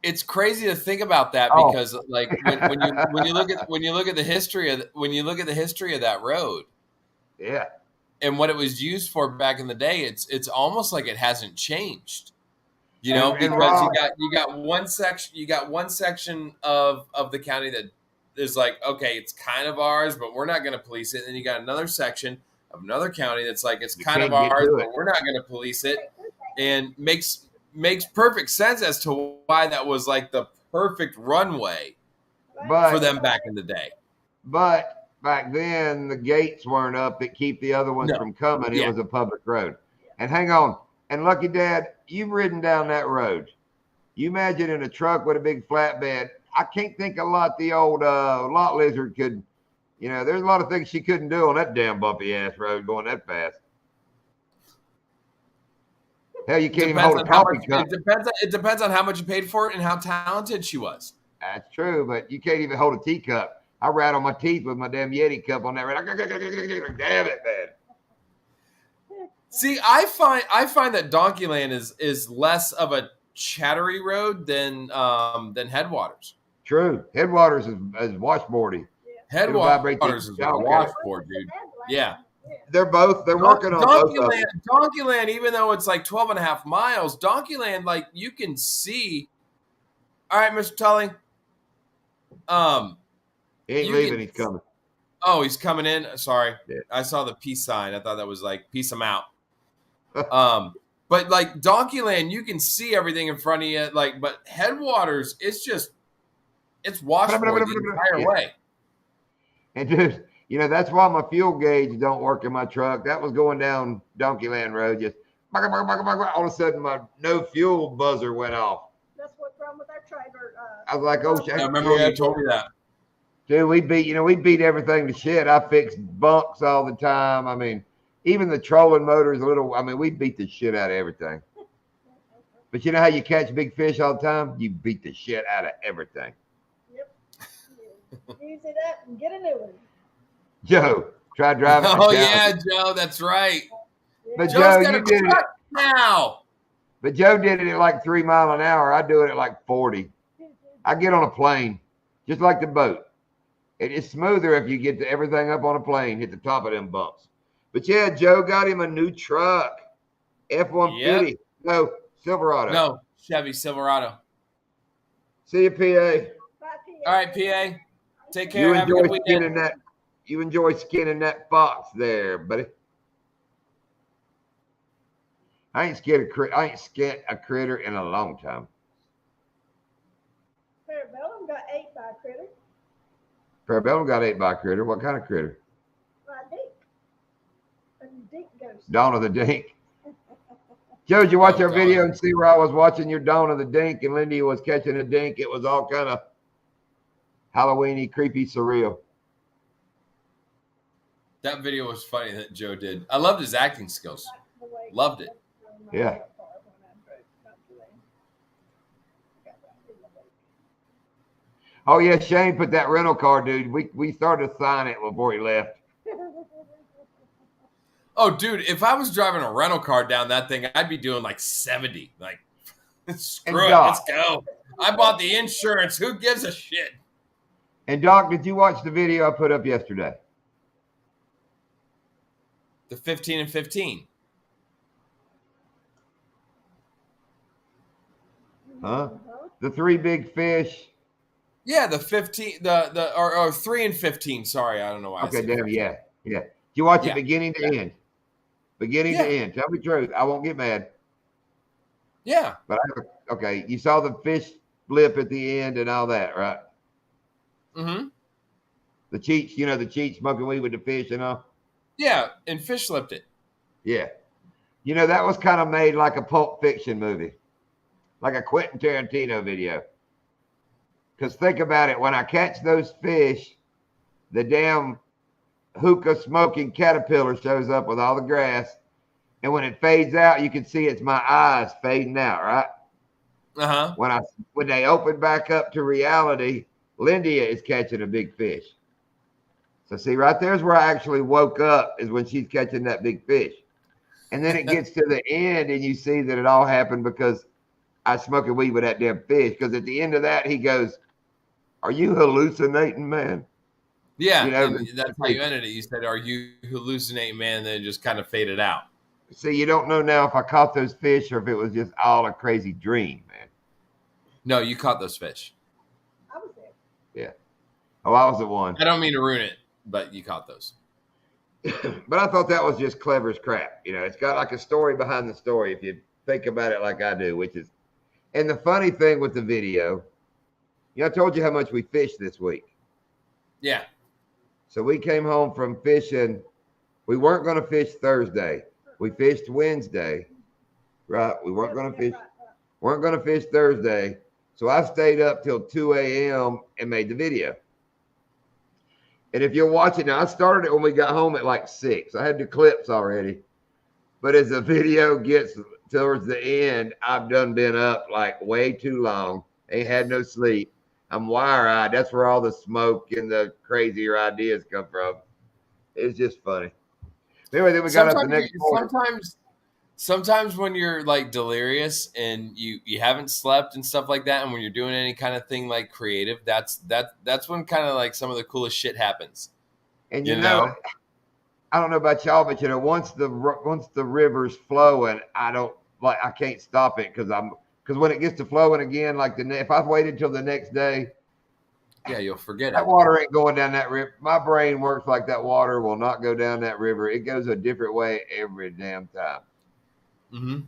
it's crazy to think about that because, like, when you look at the history of that road, yeah, and what it was used for back in the day, it's almost like it hasn't changed. Because you got one section of the county that is like, okay, it's kind of ours, but we're not going to police it. And then you got another section of another county that's like, it's kind of ours, but we're not going to police it. And makes perfect sense as to why that was like the perfect runway for them back in the day. But back then, the gates weren't up that keep the other ones from coming. It was a public road. And hang on. And Lucky Dad, you've ridden down that road. You imagine in a truck with a big flatbed. I can't think a lot the old lot lizard could, there's a lot of things she couldn't do on that damn bumpy ass road going that fast. Hell, you can't even hold a coffee cup. It depends on how much you paid for it and how talented she was. That's true, but you can't even hold a teacup. I rattle my teeth with my damn Yeti cup on that road. Damn it, man. See, I find that Donkeyland is less of a chattery road than Headwaters. True. Headwaters is washboardy. Headwaters is washboard, dude. Yeah. They're working on Donkeyland. Donkeyland, even though it's like 12 and a half miles, Donkeyland, like you can see. All right, Mr. Tully. He ain't leaving, he's coming. Oh, he's coming in. Sorry. Yeah. I saw the peace sign. I thought that was like peace him out. But like Donkeyland, you can see everything in front of you. Like, but Headwaters, it's washboard the entire way. And dude, that's why my fuel gauge don't work in my truck. That was going down Donkeyland Road, just all of a sudden my no fuel buzzer went off. That's what's wrong with our trailer. I was like, oh shit. I remember when you told me that. Dude, we beat everything to shit. I fixed bunks all the time. I mean, even the trolling motors we beat the shit out of everything. But you know how you catch big fish all the time? You beat the shit out of everything. Yep. Use it up and get a new one. Joe, try driving. Oh yeah, Joe, that's right. But Joe's Joe, got a truck now. But Joe did it at like 3 miles an hour. I do it at like 40. I get on a plane, just like the boat. It is smoother if you get to everything up on a plane, hit the top of them bumps. But yeah, Joe got him a new truck, F-150. Yep. No, Silverado. No, Chevy Silverado. See you, PA. Bye, PA. All right, PA. Take care. Have a good weekend. You enjoy skinning that fox there, buddy. I ain't scared a critter in a long time. Parabellum got ate by a critter. Parabellum got ate by a critter. What kind of critter? By a dink. A dink ghost. Dawn of the Dink. Joe, did you watch Oh, our God. video and see where I was watching your Dawn of the Dink and Lindy was catching a dink? It was all kind of Halloweeny, creepy, surreal. That video was funny that Joe did. I loved his acting skills. Loved it. Yeah. Oh yeah, Shane put that rental car, dude. We started to sign it before he left. Oh, dude, if I was driving a rental car down that thing, I'd be doing like 70. Like, screw it, Doc. let's go. I bought the insurance. Who gives a shit? And Doc, did you watch the video I put up yesterday? The 15 and 15. Huh? The three big fish. Yeah, the 15, or 3 and 15. Sorry, I don't know why. I Okay, said damn, 15. yeah. Did you watch Yeah. it beginning to end? Beginning Yeah. to end. Tell me the truth. I won't get mad. Yeah. But okay, you saw the fish flip at the end and all that, right? Mm-hmm. The cheats, the cheats smoking weed with the fish and all. Yeah, and Fish slipped it. Yeah. That was kind of made like a Pulp Fiction movie, like a Quentin Tarantino video. Because think about it, when I catch those fish, the damn hookah smoking caterpillar shows up with all the grass. And when it fades out, you can see it's my eyes fading out, right? Uh-huh. When they open back up to reality, Lindia is catching a big fish. So see, right there's where I actually woke up, is when she's catching that big fish. And then it gets to the end and you see that it all happened because I smoking weed with that damn fish. Because at the end of that, he goes, "Are you hallucinating, man?" Yeah, and that's how you ended it. You said, "Are you hallucinating, man?" And then it just kind of faded out. See, you don't know now if I caught those fish or if it was just all a crazy dream, man. No, you caught those fish. I was there. Yeah. Oh, I was the one. I don't mean to ruin it, but you caught those. But I thought that was just clever as crap. It's got like a story behind the story if you think about it like I do, which is, and the funny thing with the video, I told you how much we fished this week. Yeah. So we came home from fishing. We weren't going to fish Thursday. We fished Wednesday, right? We weren't going to fish Thursday. So I stayed up till 2 a.m. and made the video. And if you're watching now, I started it when we got home at like 6. I had the clips already. But as the video gets towards the end, I've done been up like way too long. Ain't had no sleep. I'm wire-eyed. That's where all the smoke and the crazier ideas come from. It's just funny. Anyway, then we got up the next morning. Sometimes when you're like delirious and you haven't slept and stuff like that, and when you're doing any kind of thing like creative, that's when kind of like some of the coolest shit happens. And you know, I don't know about y'all, but once the river's flowing, I can't stop it because when it gets to flowing again, like if I've waited till the next day, yeah, you'll forget that it. water ain't going down that river. My brain works like that water will not go down that river. It goes a different way every damn time. Mm-hmm.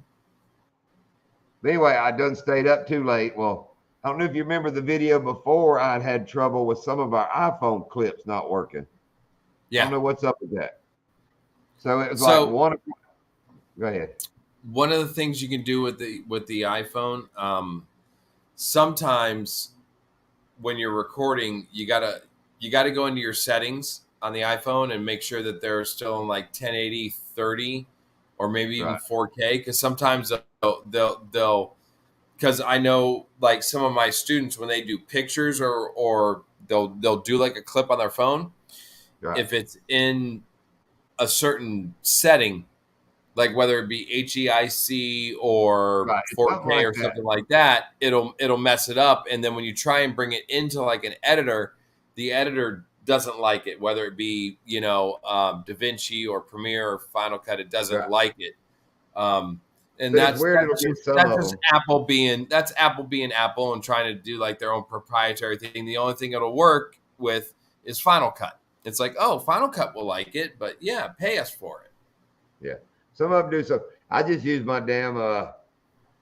But anyway, I done stayed up too late. Well, I don't know if you remember the video before. I'd had trouble with some of our iPhone clips not working. Yeah. I don't know what's up with that. So it was like one. Go ahead. One of the things you can do with the iPhone, sometimes when you're recording, you gotta go into your settings on the iPhone and make sure that they're still in like 1080, 30, or maybe even 4K. Because sometimes they'll because I know like some of my students, when they do pictures or they'll do like a clip on their phone, if it's in a certain setting, like whether it be HEIC or 4K or something like that, it'll mess it up. And then when you try and bring it into like an editor, the editor doesn't like it, whether it be, DaVinci or Premiere or Final Cut, it doesn't like it. And that's just Apple being Apple and trying to do like their own proprietary thing. The only thing it'll work with is Final Cut. It's like, oh, Final Cut will like it, but yeah, pay us for it. Yeah. Some of them do so. I just use my damn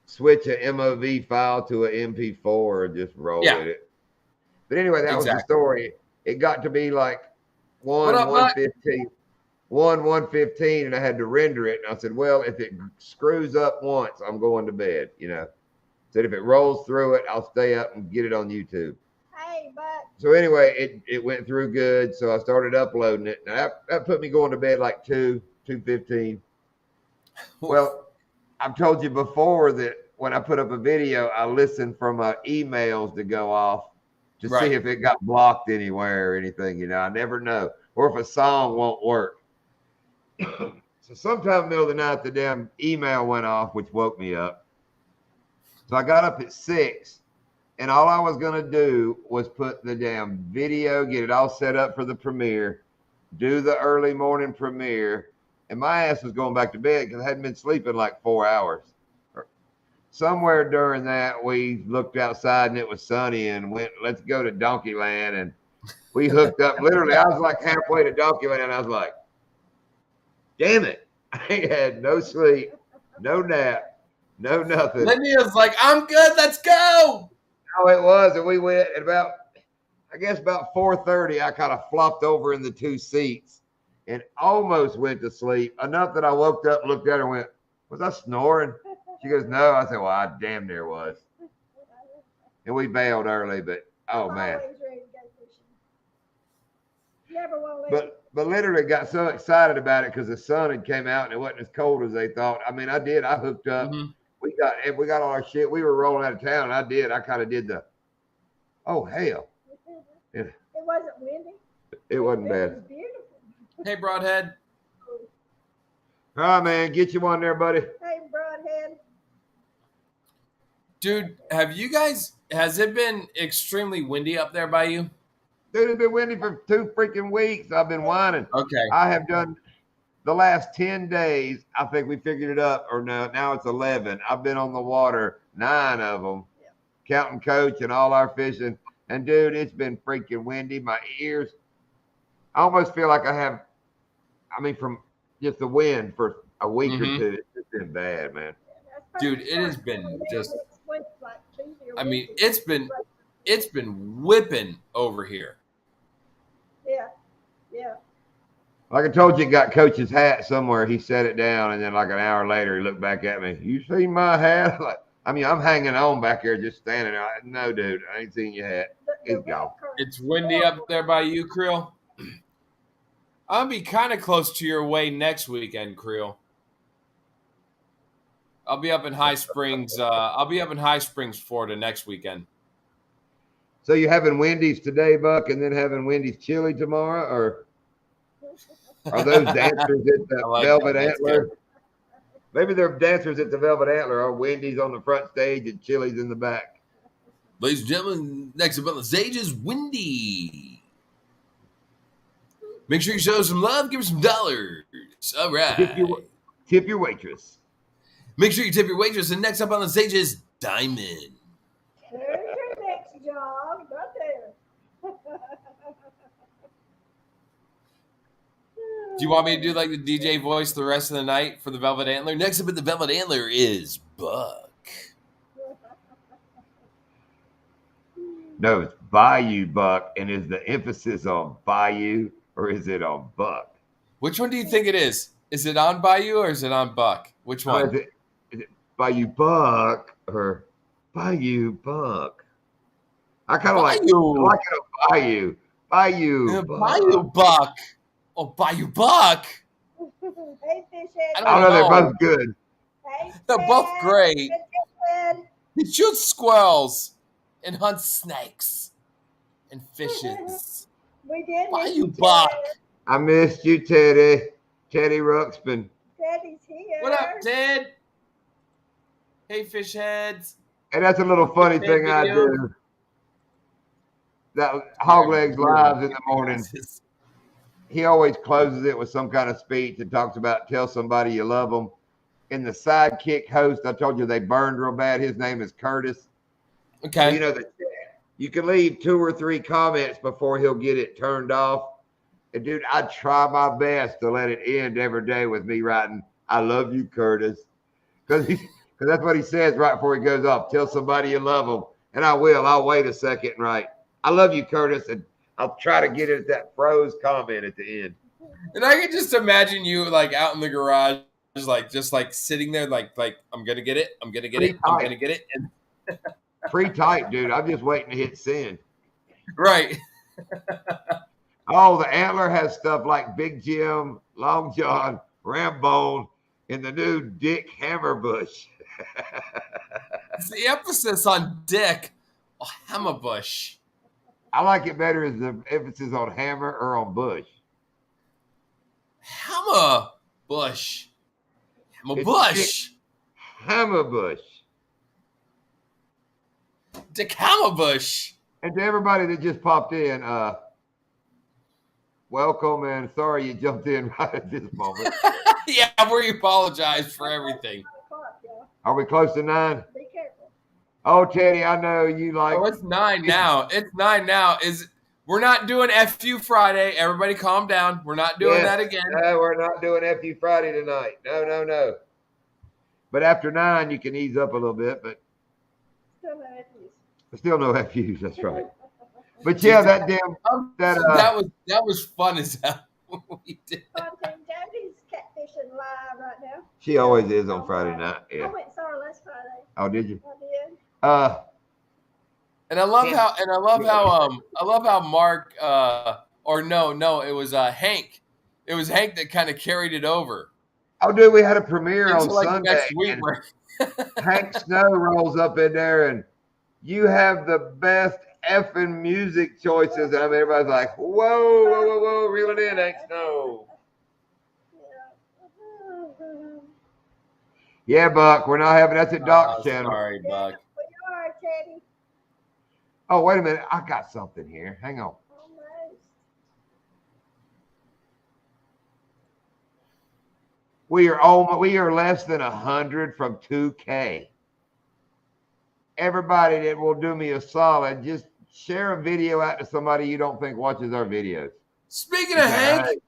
switch an MOV file to an MP4 and just roll with it. But anyway, that was the story. It got to be like 1:15. 1:15, and I had to render it. And I said, well, if it screws up once, I'm going to bed. Said if it rolls through it, I'll stay up and get it on YouTube. Hey, but So anyway, it went through good. So I started uploading it. Now that put me going to bed like 2:15. Well, I've told you before that when I put up a video, I listen for my emails to go off to Right. see if it got blocked anywhere or anything. I never know. Or if a song won't work. So sometime in the middle of the night, the damn email went off, which woke me up. So I got up at 6, and all I was going to do was put the damn video, get it all set up for the premiere, do the early morning premiere, and my ass was going back to bed because I hadn't been sleeping like 4 hours. Somewhere during that, we looked outside and it was sunny and went, let's go to Donkeyland. And we hooked up. Literally, I was like halfway to Donkeyland, and I was like, damn it. I had no sleep, no nap, no nothing. Lydia's like, I'm good. Let's go. No, it was. And we went at about 4:30, I kind of flopped over in the 2 seats and almost went to sleep. Enough that I woke up, looked at her and went, was I snoring? She goes, no. I said, well, I damn near was. And we bailed early, but oh man. always ready to go fishing. You ever want to But literally got so excited about it because the sun had came out and it wasn't as cold as they thought. I mean, I did. I hooked up. Mhm. We got all our shit. We were rolling out of town. And I kind of did the, oh hell, It wasn't windy. it wasn't It bad. was beautiful. Hey, Broadhead. All right, man, get you one there, buddy. Hey, Broadhead. Dude, has it been extremely windy up there by you? Dude, it's been windy for 2 freaking weeks. I've been whining. Okay. I have done the last 10 days. I think we figured it up, or no, now it's 11. I've been on the water, 9 of them, counting Coach and all our fishing. And dude, it's been freaking windy. My ears, I almost feel like from just the wind for a week or two. It's been bad, man. Dude, it has been just, I mean, it's been whipping over here. Yeah. Like I told you, got Coach's hat somewhere. He set it down, and then like an hour later, he looked back at me. You seen my hat? I'm hanging on back here, just standing there. No, dude, I ain't seen your hat. It's gone. It's windy up there by you, Creel. I'll be kind of close to your way next weekend, Creel. I'll be up in High Springs. Florida next weekend. So you having Wendy's today, Buck, and then having Wendy's chili tomorrow, or are those dancers at the like Velvet that. That's Antler? good. Maybe they're dancers at the Velvet Antler, or Wendy's on the front stage and Chili's in the back. Ladies and gentlemen, next up on the stage is Wendy. Make sure you show some love. Give her some dollars. All right. Tip your waitress. Make sure you tip your waitress. And next up on the stage is Diamond. There's your next job, right there. Do you want me to do like the DJ voice the rest of the night for the Velvet Antler? Next up at the Velvet Antler is Buck. No, it's Bayou, Buck, and is the emphasis on Bayou or is it on Buck? Which one do you think it is? Is it on Bayou or is it on Buck? Which Or one? is it Bayou Buck or Bayou Buck? I kind of like it on Bayou. Bayou Buck. Bayou Buck. Oh, Bayou Buck. Hey, Fishhead. I I don't know. They're both good. Hey, They're both Fishhead. great. Fishhead. He shoots squirrels and hunts snakes and fishes. We did. Bayou Buck. I missed you, Teddy. Teddy Ruxpin. Teddy's here. What up, Ted? Hey, fish heads. And that's a little funny Hey, thing I video. do. That Hog Legs Lives in the morning. He always closes it with some kind of speech and talks about tell somebody you love them. And the sidekick host, I told you they burned real bad. His name is Curtis. Okay. You know, you can leave 2 or 3 comments before he'll get it turned off. And dude, I try my best to let it end every day with me writing, I love you, Curtis. Because that's what he says right before he goes off. Tell somebody you love them. And I will. I'll wait a second and write, I love you, Curtis. And I'll try to get it at that froze comment at the end. And I can just imagine you like out in the garage, just like sitting there, like I'm gonna get it, I'm gonna get it, I'm gonna get it, and Pre-type, dude. I'm just waiting to hit send. right. Oh, the Antler has stuff like Big Jim, Long John, Rambone, and the new Dick Hammerbush. It's the emphasis on Dick. Oh, Hammerbush. I like it better as the emphasis on hammer or on bush. Hammerbush. Hammerbush. Hammerbush. Dick Hammerbush. And to everybody that just popped in, welcome and sorry you jumped in right at this moment. Yeah, we apologize for everything. Are we close to 9? Be careful. Oh, Teddy, I know you like. Oh, it's 9 now. It's 9 now. We're not doing FU Friday. Everybody calm down. We're not doing that again. No, we're not doing FU Friday tonight. No. But after 9, you can ease up a little bit, but Still no FUs. still no FUs. That's right. But yeah, that damn that was fun as hell. We did. Fontaine Daddy's catfishing live right now. she always is on Friday night. I Yeah. went and saw her last Friday. Oh, did you? I did. And I love how Mark or no, it was Hank. It was Hank that kind of carried it over. Oh, dude, we had a premiere on Until, like, Sunday. next week, and where- Hank Snow rolls up in there, and you have the best effing music choices. I mean, everybody's like, whoa, reel it in, Hank Snow. Yeah, Buck, we're not having that's at Doc's channel. Sorry, Buck. We are, Teddy. Oh, wait a minute. I got something here. Hang on. Almost. We are less than 100 from 2K. Everybody that will do me a solid, just share a video out to somebody you don't think watches our videos. Speaking of Hank,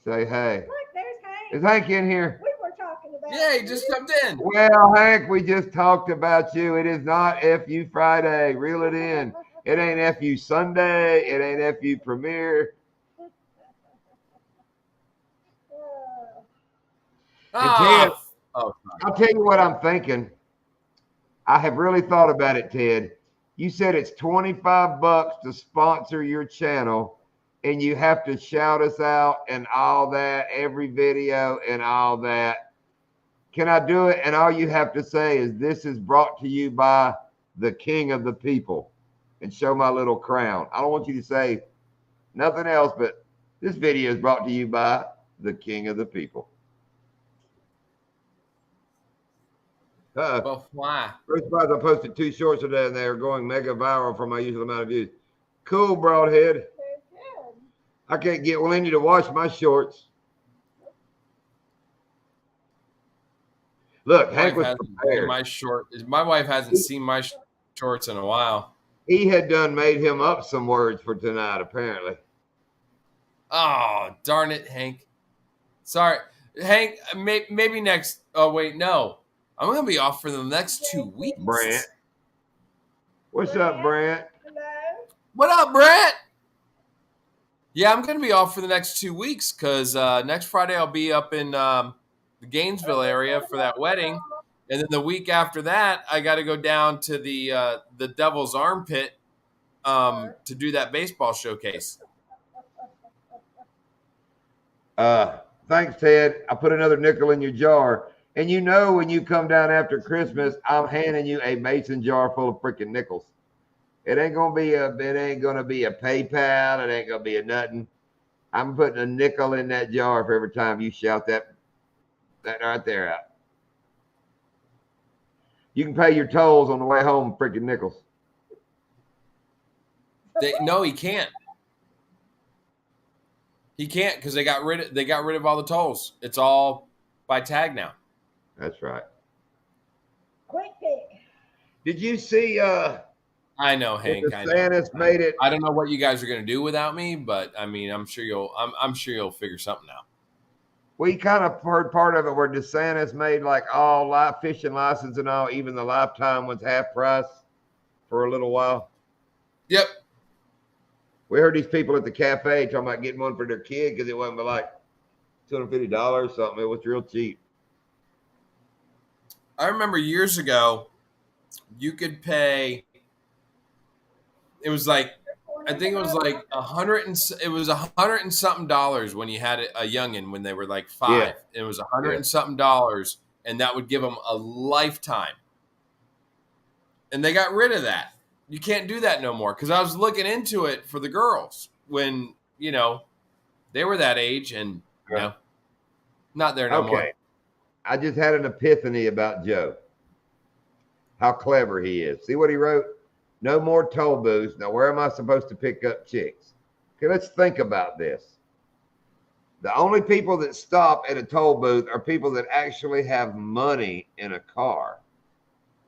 Say hey. Look, there's Hank. Is Hank in here? We were talking about yeah, he you. just jumped in. Well, Hank, we just talked about you. It is not FU Friday. Reel it in. It ain't FU Sunday. It ain't FU Premiere. Ah, oh, I'll tell you what I'm thinking. I have really thought about it, Ted. You said it's $25 to sponsor your channel, and you have to shout us out and all that, every video and all that. Can I do it? And all you have to say is, this is brought to you by the King of the People, and show my little crown. I don't want you to say nothing else, but this video is brought to you by the King of the People. but why? First surprise, I posted 2 shorts today and they are going mega viral for my usual amount of views. Cool, broadhead. Very good. I can't get Wendy to wash my shorts. Look, Hank was prepared. My wife hasn't seen my shorts in a while. He had done made him up some words for tonight, apparently. Oh, darn it, Hank. Sorry. Hank, maybe next. Oh, wait, no. I'm going to be off for the next 2 weeks. Brant. What's up, Brant? Hello. What up, Brant? Yeah, I'm going to be off for the next 2 weeks because next Friday I'll be up in the Gainesville area for that wedding. And then the week after that, I got to go down to the Devil's Armpit to do that baseball showcase. Thanks, Ted. I put another nickel in your jar. And you know when you come down after Christmas, I'm handing you a mason jar full of freaking nickels. It ain't gonna be a PayPal. It ain't gonna be a nothing. I'm putting a nickel in that jar for every time you shout that right there out. You can pay your tolls on the way home, freaking nickels. No, he can't. He can't because they got rid of all the tolls. It's all by tag now. That's right. Quick pick. Did you see? I know, Hank. I know. DeSantis made it. I don't know what you guys are going to do without me, but I mean, I'm sure you'll figure something out. We kind of heard part of it where DeSantis made like all live fishing license and all, even the lifetime was half price for a little while. Yep. We heard these people at the cafe talking about getting one for their kid because it wasn't but like $250 or something. It was real cheap. I remember years ago, you could pay. It was like, I think it was like it was $100 and something dollars when you had a youngin when they were like 5. Yeah. It was $100 Yeah. and something dollars, and that would give them a lifetime. And they got rid of that. You can't do that no more because I was looking into it for the girls when they were that age, and not there no more. Okay. I just had an epiphany about Joe. How clever he is. See what he wrote? No more toll booths. Now, where am I supposed to pick up chicks? Okay, let's think about this. The only people that stop at a toll booth are people that actually have money in a car.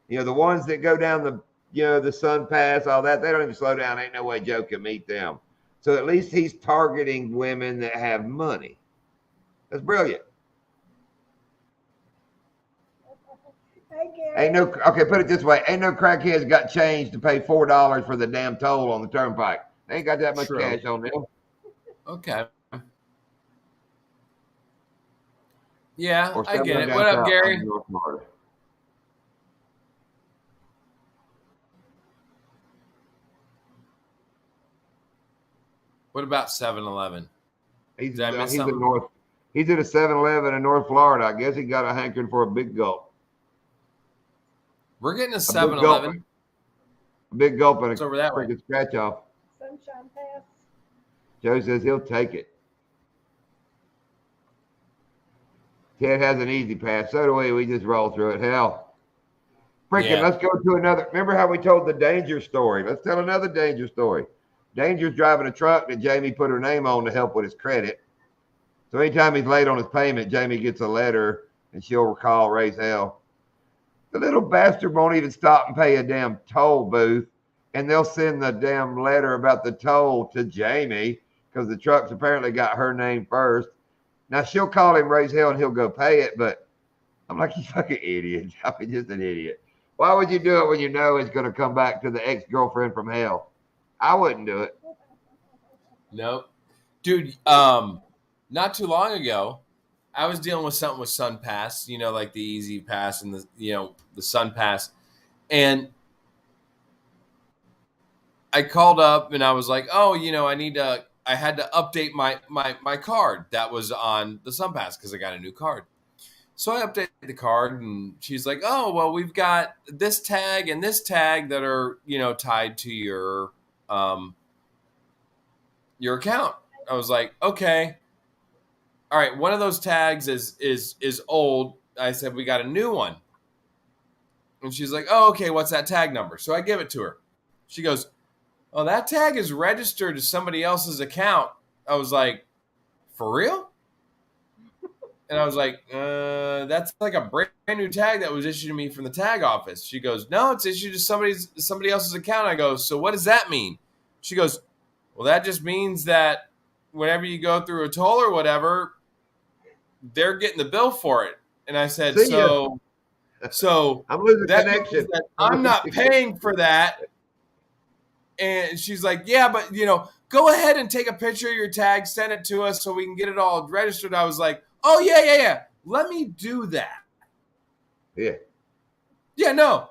The ones that go down the Sun Pass, all that, they don't even slow down. Ain't no way Joe can meet them. So at least he's targeting women that have money. That's brilliant. Hey, Gary. Okay, put it this way. Ain't no crackheads got change to pay $4 for the damn toll on the turnpike. They ain't got that much True. cash on them. Okay. Yeah, Or I get it. down What up, south Gary? in North Florida. What about 7-Eleven? He's Did I miss in something? North. He's at a 7-Eleven in North Florida. I guess he got a hankering for a big gulp. We're getting a A big 7-Eleven. gulp. A big gulp and It's a over that way. freaking scratch off. Sunshine Pass. Joe says he'll take it. Ted has an easy pass. So do we. We just roll through it. Hell. Freaking, Yeah. let's go to another. Remember how we told the danger story? Let's tell another danger story. Danger's driving a truck that Jamie put her name on to help with his credit. So anytime he's late on his payment, Jamie gets a letter and she'll call, raise hell. The little bastard won't even stop and pay a damn toll booth. And they'll send the damn letter about the toll to Jamie because the truck's apparently got her name first. Now she'll call him, raise hell, and he'll go pay it. But I'm like, you fucking idiot. I mean, just an idiot. Why would you do it when you know it's going to come back to the ex-girlfriend from hell? I wouldn't do it. Nope. Dude, not too long ago, I was dealing with something with Sun Pass, like the Easy Pass and the Sun Pass. And I called up and I was like, oh, I had to update my card that was on the Sun Pass because I got a new card. So I updated the card and she's like, oh, well, we've got this tag and this tag that are, tied to your account. I was like, okay. All right, one of those tags is old. I said, we got a new one. And she's like, oh, okay, what's that tag number? So I give it to her. She goes, oh, that tag is registered to somebody else's account. I was like, for real? And I was like, that's like a brand new tag that was issued to me from the tag office. She goes, no, it's issued to somebody else's account. I go, so what does that mean? She goes, well, that just means that whenever you go through a toll or whatever, they're getting the bill for it. And I said, See ya. so I'm losing that connection. means that I'm not paying for that. And she's like, yeah, but, go ahead and take a picture of your tag, send it to us so we can get it all registered. I was like, oh, yeah. Let me do that. Yeah. Yeah, no.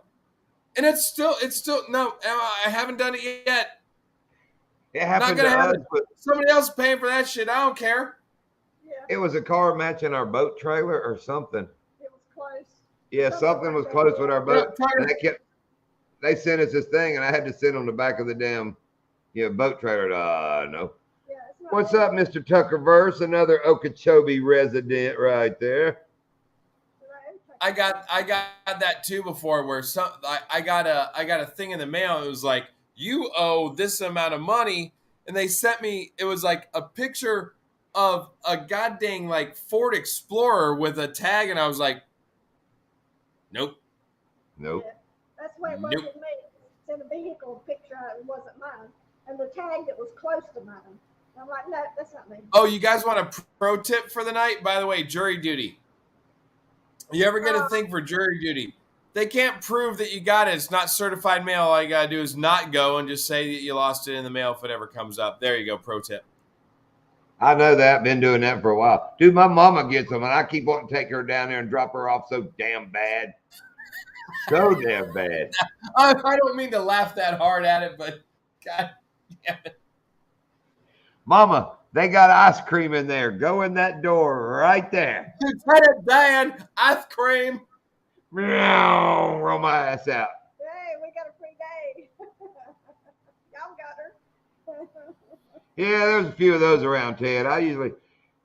And it's still, no, I haven't done it yet. It happened Not to gonna us, happen. but Somebody else is paying for that shit. I don't care. Yeah, it was a car matching our boat trailer or something. it was close. Yeah, something was close with our boat. Yeah, And they sent us this thing, and I had to sit on the back of the damn boat trailer. No. Yeah, it's not What's up, Mr. Tucker Verse? Another Okeechobee resident right there. I got that too before where I got a thing in the mail. It was like, you owe this amount of money, and they sent me, it was like a picture of a goddamn like Ford Explorer with a tag, and I was like, nope. Nope. Yeah, that's why it Nope. wasn't me. It's in a vehicle picture. It wasn't mine. And the tag that was close to mine. I'm like, no, that's not me. Oh, you guys want a pro tip for the night? By the way, jury duty. You ever get a thing for jury duty? They can't prove that you got it. It's not certified mail. All you got to do is not go and just say that you lost it in the mail if it ever comes up. There you go. Pro tip. I know that. Been doing that for a while. Dude, my mama gets them, and I keep wanting to take her down there and drop her off so damn bad. So damn bad. I don't mean to laugh that hard at it, but God damn it. Mama, they got ice cream in there. Go in that door right there. Lieutenant Dan, ice cream. Meow, roll my ass out. Hey, we got a free day. Y'all got her. Yeah, there's a few of those around, Ted. I usually,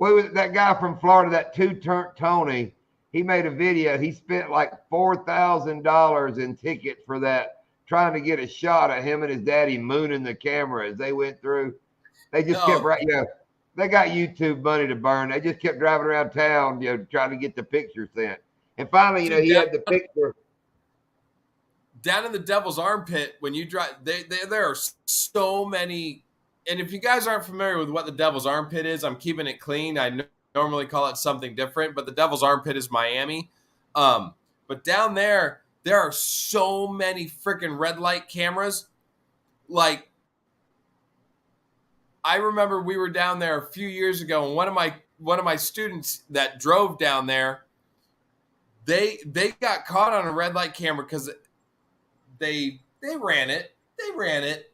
that guy from Florida, that two-turn Tony, he made a video. He spent like $4,000 in tickets for that, trying to get a shot of him and his daddy mooning the camera as they went through. They just kept right, they got YouTube money to burn. They just kept driving around town, trying to get the picture sent. And finally, he had the picture. Down in the Devil's Armpit, when you drive, there are so many. And if you guys aren't familiar with what the Devil's Armpit is, I'm keeping it clean. I normally call it something different, but the Devil's Armpit is Miami. But down there are so many freaking red light cameras. Like, I remember we were down there a few years ago, and one of my students that drove down there, they got caught on a red light camera because they ran it. They ran it.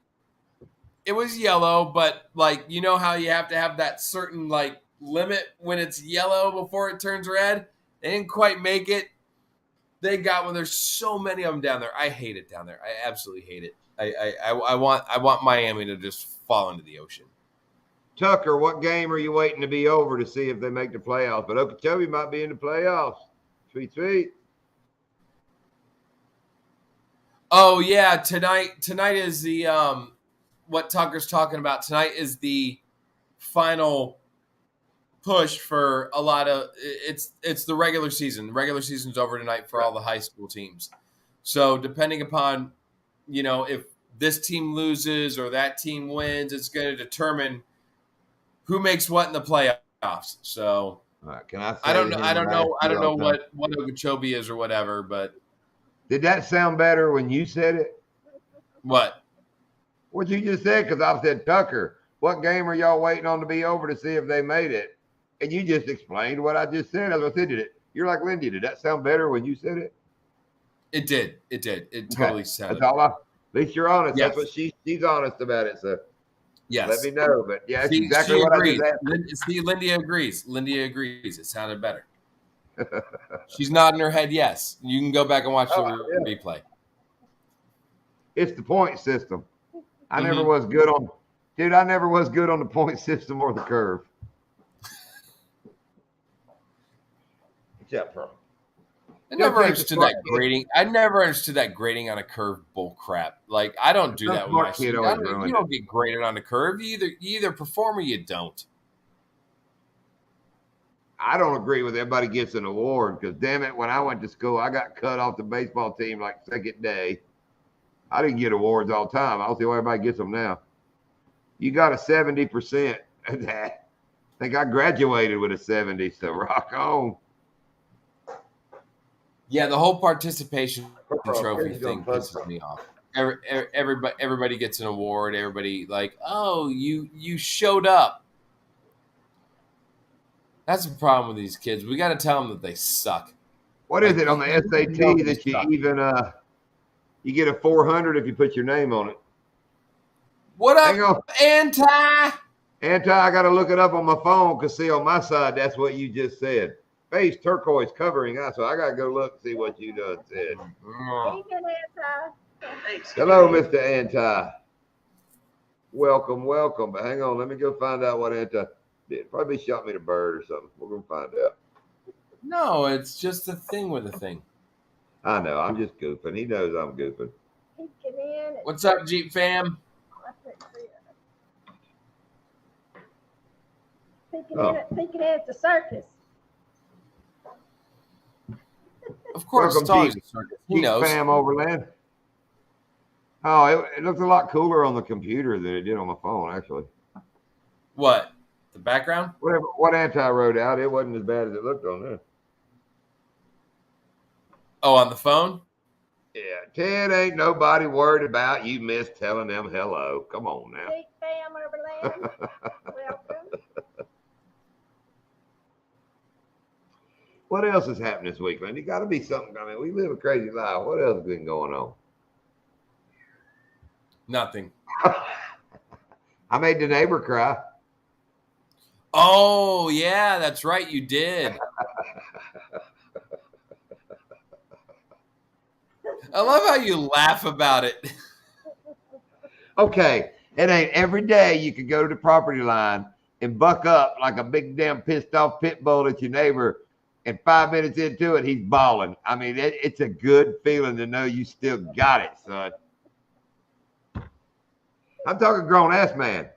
It was yellow, but like, you know how you have to have that certain like limit when it's yellow before it turns red? They didn't quite make it. They got one. There's so many of them down there. I hate it down there. I absolutely hate it. I want Miami to just fall into the ocean. Tucker, what game are you waiting to be over to see if they make the playoffs? But Okeechobee might be in the playoffs. Sweet, sweet. Oh yeah, tonight is the what Tucker's talking about. Tonight is the final push for a lot of it's the regular season. The regular season's over tonight for all the high school teams. So depending upon, if this team loses or that team wins, it's going to determine who makes what in the playoffs. So all right, can I say I don't know what Okeechobee is or whatever, but did that sound better when you said it? What? What you just said, because I said, Tucker, what game are y'all waiting on to be over to see if they made it? And you just explained what I just said. As I said, you're like Lindy. Did that sound better when you said it? It did. It did. It totally sounded. That's all. At least you're honest. Yes. That's what she's honest about it. So yes, let me know. But yeah, that's exactly what agrees. I just asked. See, Lindy agrees. Lindy agrees. It sounded better. She's nodding her head yes. You can go back and watch the replay. It's the point system. I never was good on the point system or the curve. Except for I never understood that grading. I never understood that grading on a curve bull crap. Like, I don't do that with my students. You don't get graded on a curve. You either perform or you don't. I don't agree with everybody gets an award because, damn it, when I went to school, I got cut off the baseball team like second day. I didn't get awards all the time. I don't see why everybody gets them now. You got a 70%. I think I graduated with a 70, so rock on. Yeah, the whole participation trophy thing pisses me off. Everybody gets an award. Everybody like, oh, you showed up. That's the problem with these kids. We got to tell them that they suck. What is it on the SAT that you even you get a 400 if you put your name on it? What up, Anti? Anti, I got to look it up on my phone because see on my side that's what you just said. Face turquoise covering eye, so I got to go look and see what you done said. Hello, Mr. Anti. Welcome. But hang on, let me go find out what Anti did. Probably shot me the bird or something. We're going to find out. No, it's just a thing with a thing. I know. I'm just goofing. He knows I'm goofing. What's up, Jeep fam? Peeking in at the circus. Of course, welcome, it's always Jeep. a circus. He knows. Fam Overland. Oh, it looks a lot cooler on the computer than it did on my phone, actually. What? The background? What Anti wrote out, it wasn't as bad as it looked on there. Oh, on the phone? Yeah, Ted ain't nobody worried about you miss telling them hello. Come on now. Big fam Overland. Welcome. What else is happening this week, man? You got to be something. I mean, we live a crazy life. What else has been going on? Nothing. I made the neighbor cry. Oh, yeah, that's right. You did. I love how you laugh about it. Okay, it ain't every day you could go to the property line and buck up like a big damn pissed off pit bull at your neighbor, and 5 minutes into it, he's bawling. I mean, it's a good feeling to know you still got it, son. I'm talking grown ass man,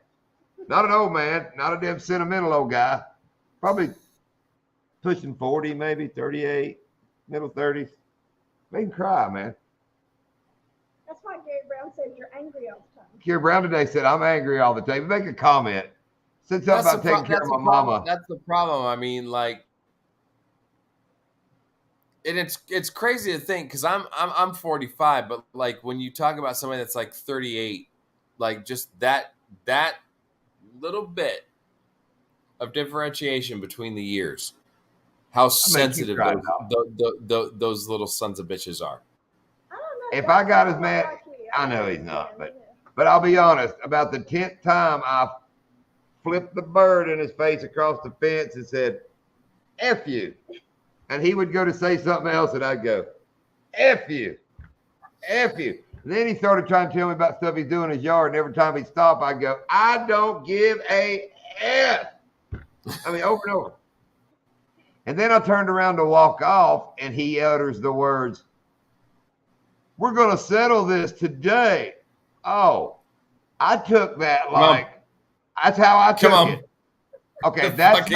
not an old man, not a damn sentimental old guy. Probably pushing 40, maybe 38, middle 30s. Make him cry, man. That's why Gary Brown says you're angry all the time. Kier Brown today said, I'm angry all the time. Make a comment. Said something about taking care of my mama. That's the problem. I mean, like, and it's crazy to think because I'm 45, but like when you talk about somebody that's like 38, like just that little bit of differentiation between the years, how sensitive those little sons of bitches are. I don't know. If I got as John's mad, like you. I know he's not, Yeah. but I'll be honest. About the 10th time, I flipped the bird in his face across the fence and said, F you. And he would go to say something else, and I'd go, F you. F you. And then he started trying to tell me about stuff he's doing in his yard, and every time he'd stop, I'd go, I don't give a F. I mean, over and over. And then I turned around to walk off, and he utters the words, we're going to settle this today. Oh, I took that like, that's how I took it. Okay, that's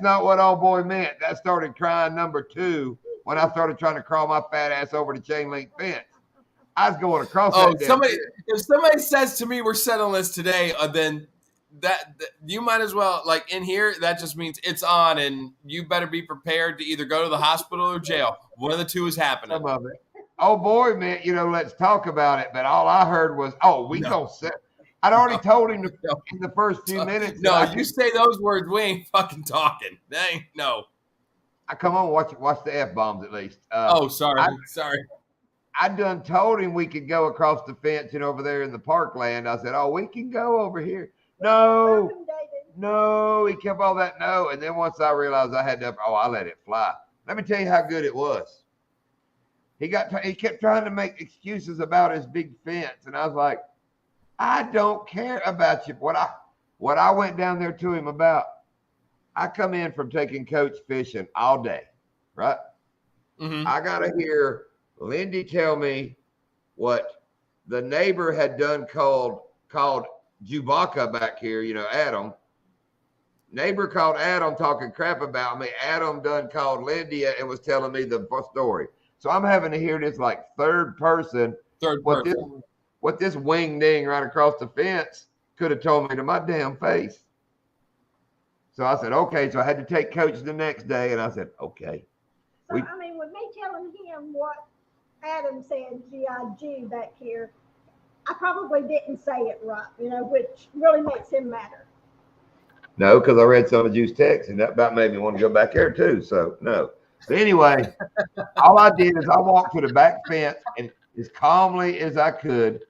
not what old boy meant. That started crying number 2 when I started trying to crawl my fat ass over the chain link fence. I was going across that. If somebody says to me, we're settling this today, then that you might as well, like in here, that just means it's on, and you better be prepared to either go to the hospital or jail. One of the two is happening. Some of it. Oh boy, man, let's talk about it. But all I heard was, gonna set. I'd already told him in the first few minutes. No, you say those words, we ain't fucking talking. They ain't no. I come on, watch the F-bombs at least. Sorry. I done told him we could go across the fence and over there in the parkland. I said, we can go over here. No, Welcome, David. no, he kept all that no. And then once I realized I had to, I let it fly. Let me tell you how good it was. He kept trying to make excuses about his big fence. And I was like, I don't care about you. What I went down there to him about, I come in from taking Coach fishing all day, right? Mm-hmm. I got to hear Lindy tell me what the neighbor had done called Chewbacca back here, Adam. Neighbor called Adam talking crap about me. Adam done called Lindy and was telling me the story. So I'm having to hear this like third person. What this wing ding right across the fence could have told me to my damn face. So I said, okay. So I had to take Coach the next day, and I said, okay. So, with me telling him what Adam said, G.I.G. back here, I probably didn't say it right, which really makes him matter. No, because I read some of Juice text, and that about made me want to go back there too. So, no. But anyway, all I did is I walked to the back fence, and as calmly as I could,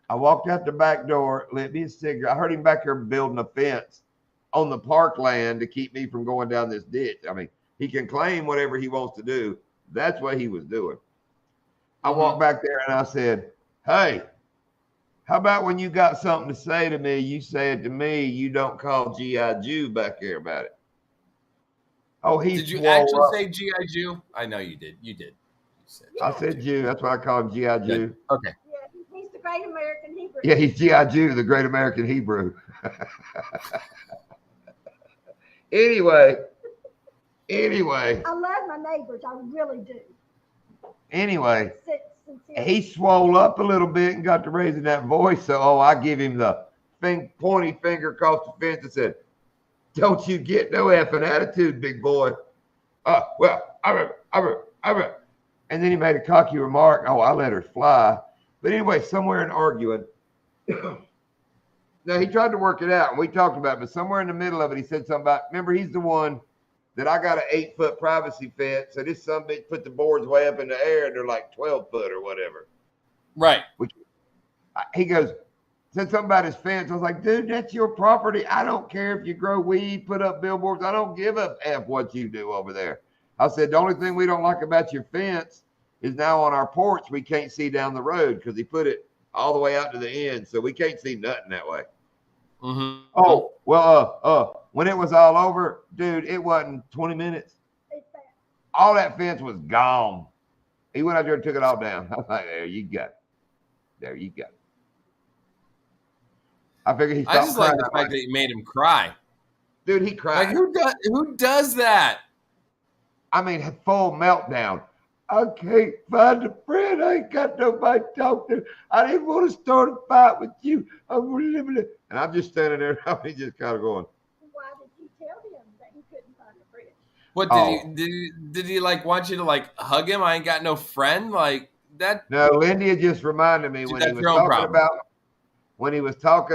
I walked out the back door, lit me a cigarette. I heard him back here building a fence on the parkland to keep me from going down this ditch. I mean, he can claim whatever he wants to do. That's what he was doing. I walked back there and I said, hey, how about when you got something to say to me, you say it to me, you don't call G.I. Jew back here about it. Oh, did you actually say G.I. Jew? I know you did. You did. I said Jew. That's why I call him G.I. Jew. Okay. Yeah, he's the great American Hebrew. Yeah, he's G.I. Jew, the great American Hebrew. Anyway. I love my neighbors. I really do. Anyway, he swole up a little bit and got to raising that voice. So, I give him the pointy finger across the fence and said, don't you get no effing attitude, big boy. Well, I remember. And then he made a cocky remark. Oh, I let her fly. But anyway, somewhere in arguing, now he tried to work it out, and we talked about it, but somewhere in the middle of it, he said something about, remember, he's the one that I got an 8-foot privacy fence. So this son bitch put the boards way up in the air, and they're like 12 foot or whatever. Right. He goes, said something about his fence. I was like, dude, that's your property. I don't care if you grow weed, put up billboards. I don't give a F what you do over there. I said, the only thing we don't like about your fence is now on our porch, we can't see down the road because he put it all the way out to the end. So we can't see nothing that way. Mm-hmm. Oh, well, when it was all over, dude, it wasn't 20 minutes. All that fence was gone. He went out there and took it all down. I was like, there you go. There you go. I figured he stopped. I just like the fact that you made him cry. Dude, he cried. Like who does that? I mean, full meltdown. I can't find a friend. I ain't got nobody to talk to. I didn't want to start a fight with you. And I'm just standing there. He's just kind of going. Why did you tell him that he couldn't find a friend? What did he like want you to like hug him? I ain't got no friend like that. No, Lindy just reminded me when he was talking about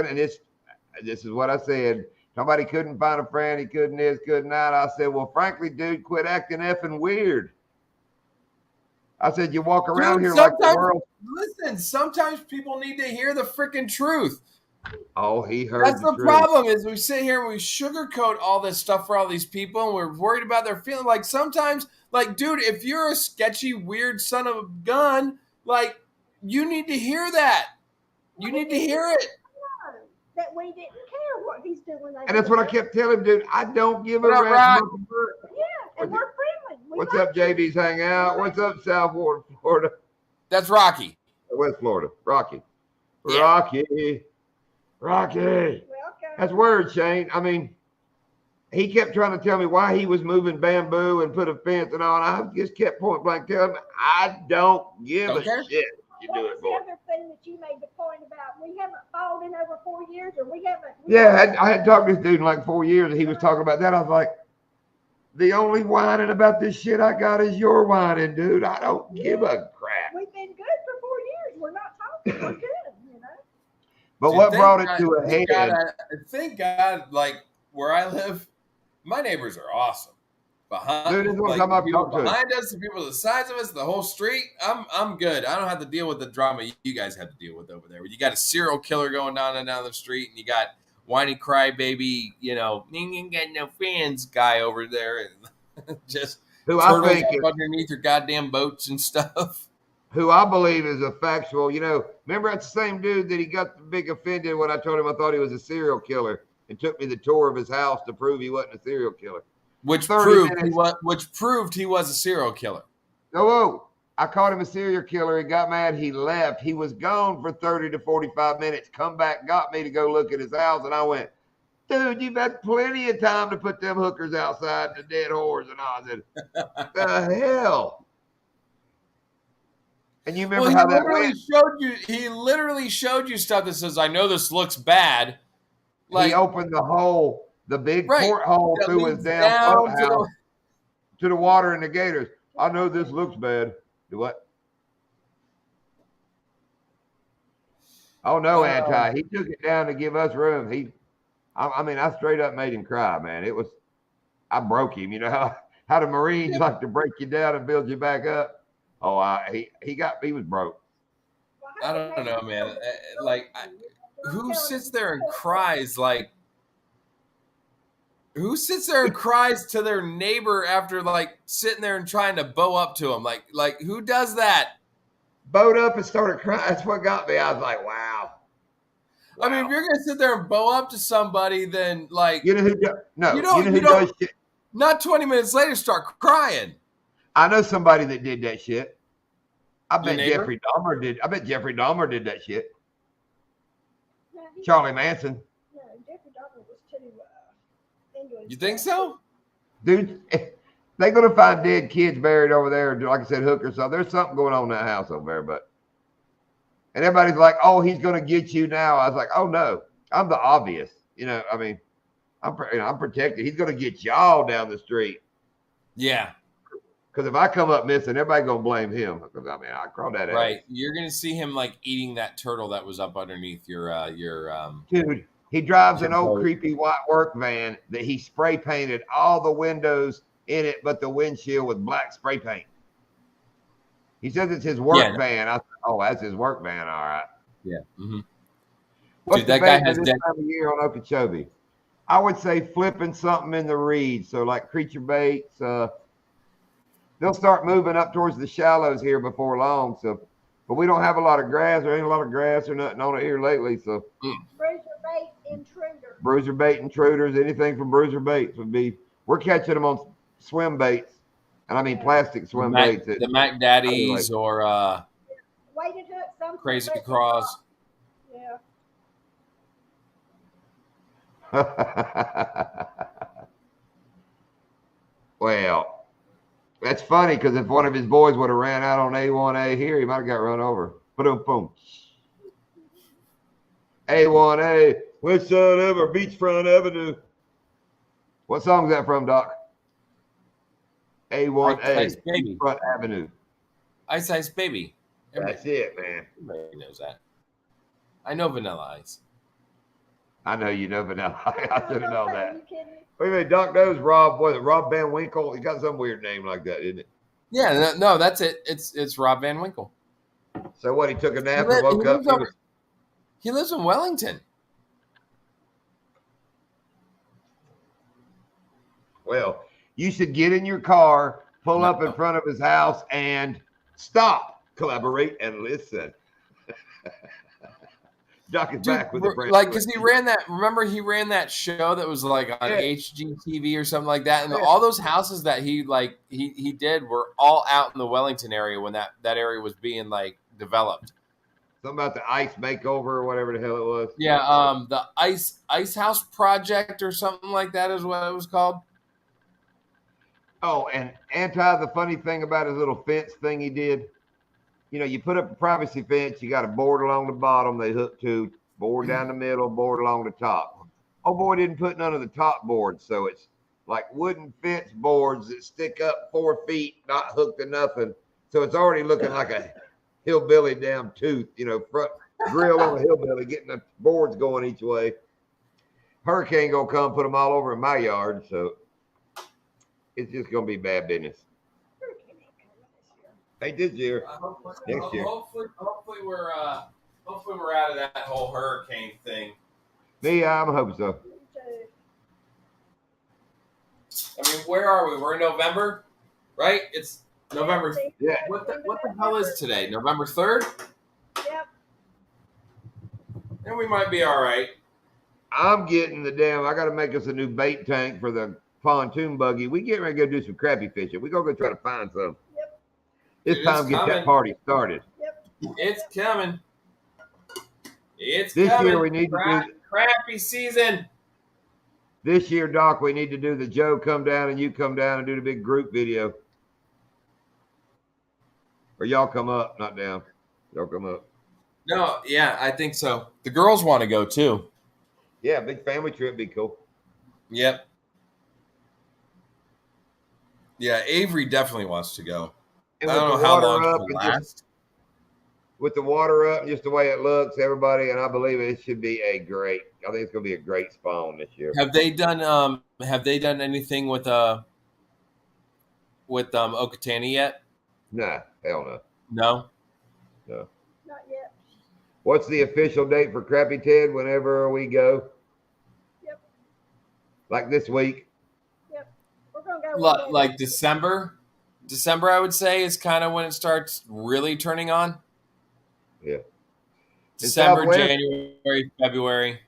and this is what I said. Somebody couldn't find a friend. He couldn't this, couldn't that. I said, well, frankly, dude, quit acting effing weird. I said, you walk around here like the world. Listen, sometimes people need to hear the freaking truth. Oh, he heard. That's the problem is we sit here and we sugarcoat all this stuff for all these people and we're worried about their feelings. Like sometimes, like, dude, if you're a sketchy, weird son of a gun, like, you need to hear that. You need to hear it. That we didn't care what he's doing. And that's what I kept telling him, dude. I don't give a rat's monkey. Yeah, and we're friendly. What's up, JB's Hangout? What's up, South Florida? That's Rocky. West Florida. Rocky. Yeah. Rocky. Welcome. That's word, Shane. I mean, he kept trying to tell me why he was moving bamboo and put a fence and all. And I just kept point blank telling him, I don't give a shit. You do it, boy. What was the other thing that you made the point about? We haven't fought in over 4 years, or we haven't. I had talked to this dude in like 4 years, and he was talking about that. I was like, the only whining about this shit I got is your whining, dude. I don't give a crap. We've been good for 4 years. We're not talking. We're good, you know. But what brought it to a head? Thank God, like where I live, my neighbors are awesome. Behind, dude, like, people behind us, the people the sides of us, the whole street, I'm good. I don't have to deal with the drama you guys have to deal with over there. You got a serial killer going down the street, and you got whiny crybaby, you ain't got no fans guy over there, and just who I think underneath your goddamn boats and stuff. Who I believe is a factual, remember that's the same dude that he got the big offended when I told him I thought he was a serial killer and took me the tour of his house to prove he wasn't a serial killer. Which proved he was a serial killer. Oh, I caught him a serial killer. He got mad. He left. He was gone for 30 to 45 minutes. Come back, got me to go look at his house. And I went, dude, you've had plenty of time to put them hookers outside and the dead whores. And I said, the hell? And you remember how that went? He literally showed you stuff that says, I know this looks bad. Like, he opened the big porthole through his damn boathouse to the water and the gators. I know this looks bad. Do what? Oh no, Anti. He took it down to give us room. I straight up made him cry, man. I broke him. You know how the Marines like to break you down and build you back up. Oh, he was broke. I don't know, man. Who sits there and cries like? Who sits there and cries to their neighbor after sitting there and trying to bow up to him? Like who does that? Bowed up and started crying. That's what got me. I was like, wow. I mean, if you're gonna sit there and bow up to somebody, then you know who? No, you know who does shit. Not 20 minutes later, start crying. I know somebody that did that shit. I bet Jeffrey Dahmer did that shit. No, Charlie Manson. No, Jeffrey Dahmer was too English. You think so? Dude, they're going to find dead kids buried over there. Like I said, hookers. So there's something going on in that house over there. And everybody's like, oh, he's going to get you now. I was like, oh, no. I'm the obvious. I'm protected. He's going to get y'all down the street. Yeah. Because if I come up missing, everybody gonna blame him. Because I mean, I crawled that out. Right. You're gonna see him like eating that turtle that was up underneath your Dude, he drives an your old boat. creepy white work van that he spray painted all the windows in it, but the windshield with black spray paint. He says it's his work Yeah. van. I said, oh, that's his work van. All right. Yeah. Mm-hmm. What's Dude, the that guy bait for has this dead. time of year on Okeechobee? I would say flipping something in the reeds. So like creature baits. They'll start moving up towards the shallows here before long. So, but we don't have a lot of grass. There ain't a lot of grass or nothing on it here lately. So Bruiser bait intruder. bruiser bait intruders, anything from bruiser baits would be. We're catching them on swim baits, and I mean plastic swim baits. The Mac Daddies or Weighted hook, some Crazy weighted Craws. Yeah. Well, that's funny because if one of his boys would have ran out on A1A here, he might have got run over. Boom, boom. A1A, which side ever, Beachfront Avenue. What song is that from, Doc? A1A, Ice Baby. Beachfront Avenue. Ice Ice Baby. That's it, man. Everybody knows that. I know Vanilla Ice. I know you know Vanilla. I should have known Are that. you kidding me? Wait a minute, Doc knows Rob. What is it? Rob Van Winkle? He got some weird name like that, isn't it? Yeah, no, that's it. It's Rob Van Winkle. So what? He took a nap He and woke up. He lives in Wellington. Well, you should get in your car, pull up in front of his house, and stop, collaborate, and listen. Doc is back with the brand. Like, because he ran that. Remember, he ran that show that was like on HGTV or something like that, and all those houses that he did were all out in the Wellington area when that area was being like developed. Something about the ice makeover or whatever the hell it was. Yeah, the Ice House Project or something like that is what it was called. Oh, and the funny thing about his little fence thing he did, you know, you put up a privacy fence, you got a board along the bottom they hook to, board down the middle, board along the top. Oh boy, didn't put none of the top boards, so it's like wooden fence boards that stick up 4 feet, not hooked to nothing. So it's already looking like a hillbilly damn tooth, you know, front grill on a hillbilly, getting the boards going each way. Hurricane gonna come put them all over in my yard, so it's just gonna be bad business. Hey, this year, next year. Hopefully we're out of that whole hurricane thing. Me, I'm hoping so. I mean, where are we? We're in November, right? It's November. Yeah. What the hell is today? November 3rd? Yep. And we might be all right. I'm getting the damn. I got to make us a new bait tank for the pontoon buggy. We get ready to go do some crappie fishing. We gonna go try to find some. Yep. It's time to get that party started. Yep. It's coming. It's This coming. year we need to do. Crappie season. This year, Doc, we need to do the Joe come down and you come down and do the big group video. Or y'all come up, not down. Y'all come up. No, yeah, I think so. The girls want to go too. Yeah, big family trip be cool. Yep. Yeah, Avery definitely wants to go. And I don't know how long up it'll last. With the water up, just the way it looks, everybody, and I believe it should be I think it's gonna be a great spawn this year. Have they done anything with Okatani yet? Nah, hell no. No. No. Not yet. What's the official date for Crappie Ted whenever we go? Yep. Like this week? Yep. We're gonna go with Like December. December, I would say, is kind of when it starts really turning on. Yeah. December, Southwest? January, February.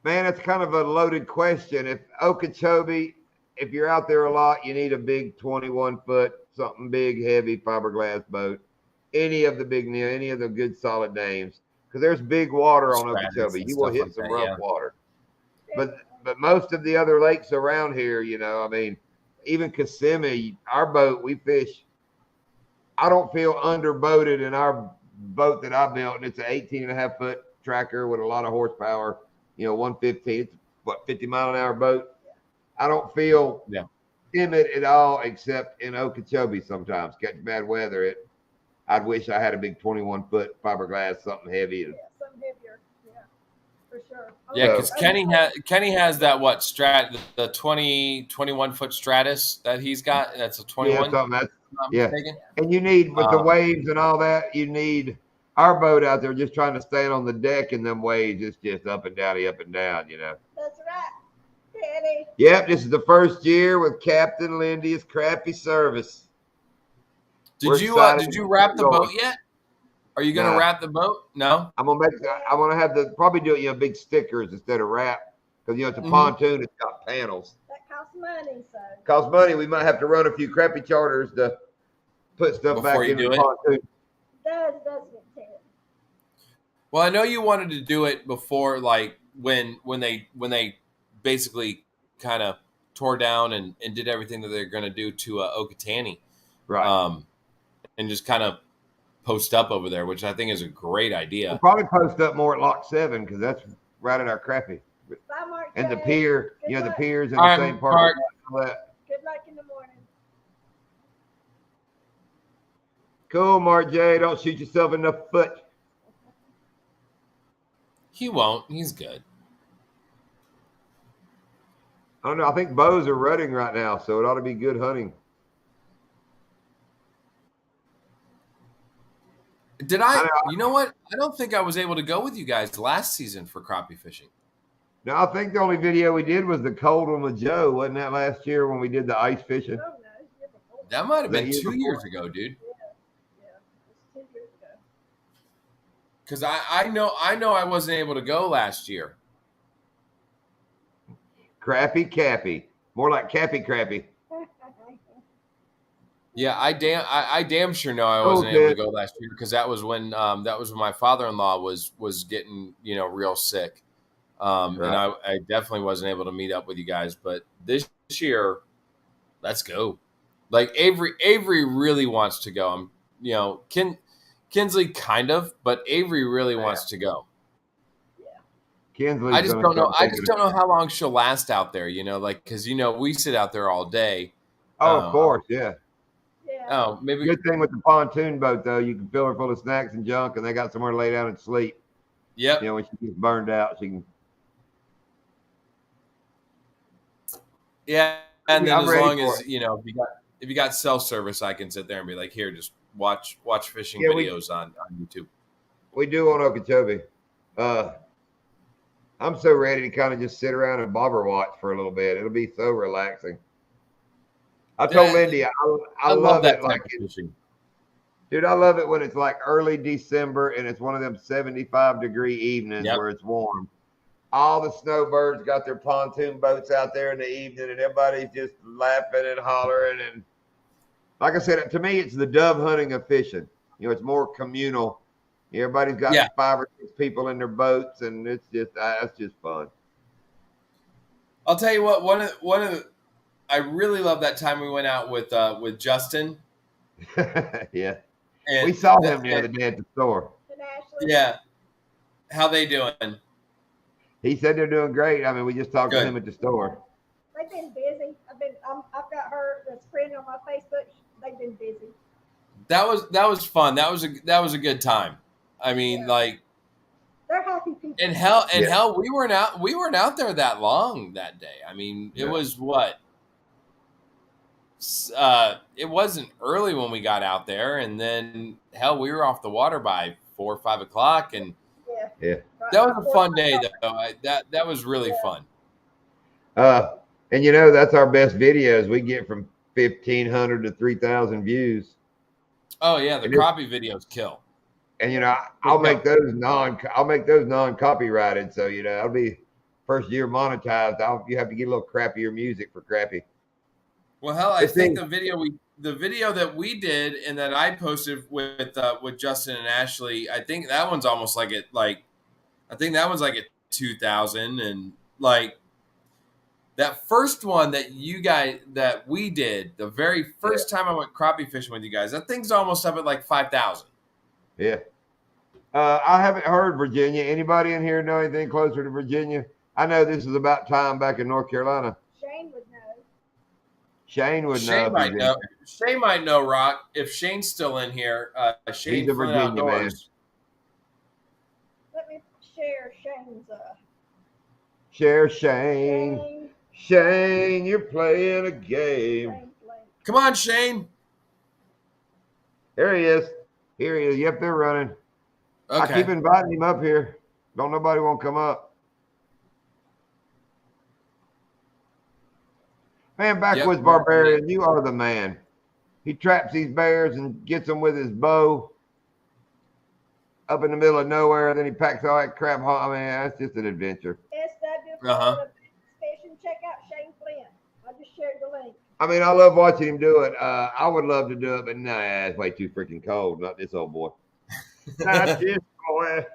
Man, it's kind of a loaded question. If Okeechobee, if you're out there a lot, you need a big 21-foot, something big, heavy fiberglass boat. Any of the good solid names. Because there's big water on Okeechobee. You will hit some rough water. But most of the other lakes around here, you know, I mean, even Kissimmee, our boat, we fish. I don't feel underboated in our boat that I built, and it's an 18.5-foot tracker with a lot of horsepower, you know, 115. It's 50-mile-an-hour boat. I don't feel timid at all, except in Okeechobee sometimes. Catch bad weather. I'd wish I had a big 21-foot fiberglass, something heavy. Yeah, something heavier. Yeah, for sure. Yeah, because So- Kenny has that the 21-foot Stratus that he's got. That's a Yeah, 21. something that's, if I'm not yeah. mistaken. And you need, with the Um, waves and all that, you need our boat out there just trying to stand on the deck in them waves. It's just up and down, up and down, you know. That's right, Daddy. Yep, this is the first year with Captain Lindy's crappy service. We're Did you excited did to you get wrap the going. boat yet? Are you gonna Nah. wrap the boat? No. I'm gonna have the probably do it, you know, big stickers instead of wrap. Because you know it's a Mhm. pontoon, it's got panels. That costs money, so. Costs money. We might have to run a few crappy charters to put stuff Before back you in the do it? pontoon. Doesn't it, Ted? Well, I know you wanted to do it before, like when they basically kind of tore down and did everything that they're going to do to Okatani, Right. and just kind of post up over there, which I think is a great We'll idea. probably post up more at Lock 7 because that's right at our crappie. Bye, Mark. And the J. pier, Good you know, the luck. piers in All the right, same part. Mark. All that. Good luck in the morning. Cool, Mark J. Don't shoot yourself in the foot. He won't. He's good. I don't know. I think bows are rutting right now, so it ought to be good hunting. Did I? You know what? I don't think I was able to go with you guys last season for crappie fishing. No, I think the only video we did was the cold one with Joe. Wasn't that last year when we did the ice fishing? Oh, no. Year before. That might have Was that been year 2 before? years ago, dude. Yeah. It was 2 years ago. Because I know I wasn't able to go last year. Crappy Cappy. More like Cappy Crappy. Yeah, I damn sure know I wasn't able to go last year because that was when my father-in-law was getting real sick, and I definitely wasn't able to meet up with you guys. But this year, let's go. Like Avery really wants to go. Kinsley kind of, but Avery really wants to go. Kinsley's I just gonna don't know. start I taking just don't know how long she'll last out there. Because we sit out there all day. Oh, of course, yeah. Yeah. Oh, maybe. Good thing with the pontoon boat though, you can fill her full of snacks and junk, and they got somewhere to lay down and sleep. Yep. You know, when she gets burned out, she can. Yeah, and then I'm as ready long for as if you got self service, I can sit there and be like, here, just watch fishing Yeah, videos on YouTube. We do on Okeechobee. I'm so ready to kind of just sit around and bobber watch for a little bit. It'll be so relaxing. I told Lindy, I love that it. type Like, of fishing. dude, I love it when it's like early December and it's one of them 75-degree evenings where it's warm. All the snowbirds got their pontoon boats out there in the evening, and everybody's just laughing and hollering. And like I said, to me, it's the dove hunting of fishing. It's more communal. Everybody's got 5 or 6 people in their boats, and it's just fun. I'll tell you what. One of the I really love that time we went out with Justin. Yeah, And we saw him the other day at the store. And Ashley. Yeah, how they doing? He said they're doing great. I mean, we just talked to Good. him at the store. They've been busy. I've got her that's friend on my Facebook. They've been busy. That was fun. That was a good time. I mean, like, They're happy people. and hell, we weren't out there that long that day. I mean, it was what. It wasn't early when we got out there, and then hell, we were off the water by 4 or 5 o'clock, and Yeah. that was a fun day though. That was really fun. And that's our best videos. We get from 1,500 to 3,000 views. Oh yeah, the crappie videos kill. And I'll make those non-copyrighted. So I'll be first year monetized. You have to get a little crappier music for crappie. Well, hell, I think the video that we did and that I posted with Justin and Ashley, I think that one's almost like I think that one's like at 2,000, and like that first one that we did the very first time I went crappie fishing with you guys, that thing's almost up at like 5,000. Yeah. I haven't heard Virginia. Anybody in here know anything closer to Virginia? I know this is about time back in North Carolina. Shane would know. Shane would know. Shane if might he's in know. there. Shane might know, Rock. If Shane's still in here, Shane He's a Flynn Virginia man. Outdoors. Let me share Shane's Share Shane. Shane, Shane, you're playing a game. Shane's link. Come on, Shane. There he is. Here he is. Yep, they're running. I Okay. keep inviting him up here. Don't nobody want to come up. Man, Backwoods Yep. Barbarian, you are the man. He traps these bears and gets them with his bow up in the middle of nowhere. Then he packs all that crap home. I mean, that's just an adventure. SW Uh-huh. Fishing. Check out Shane Flynn. I just shared the link. I mean, I love watching him do it. I would love to do it, but nah, it's way too freaking cold. Not this old boy. Not this boy.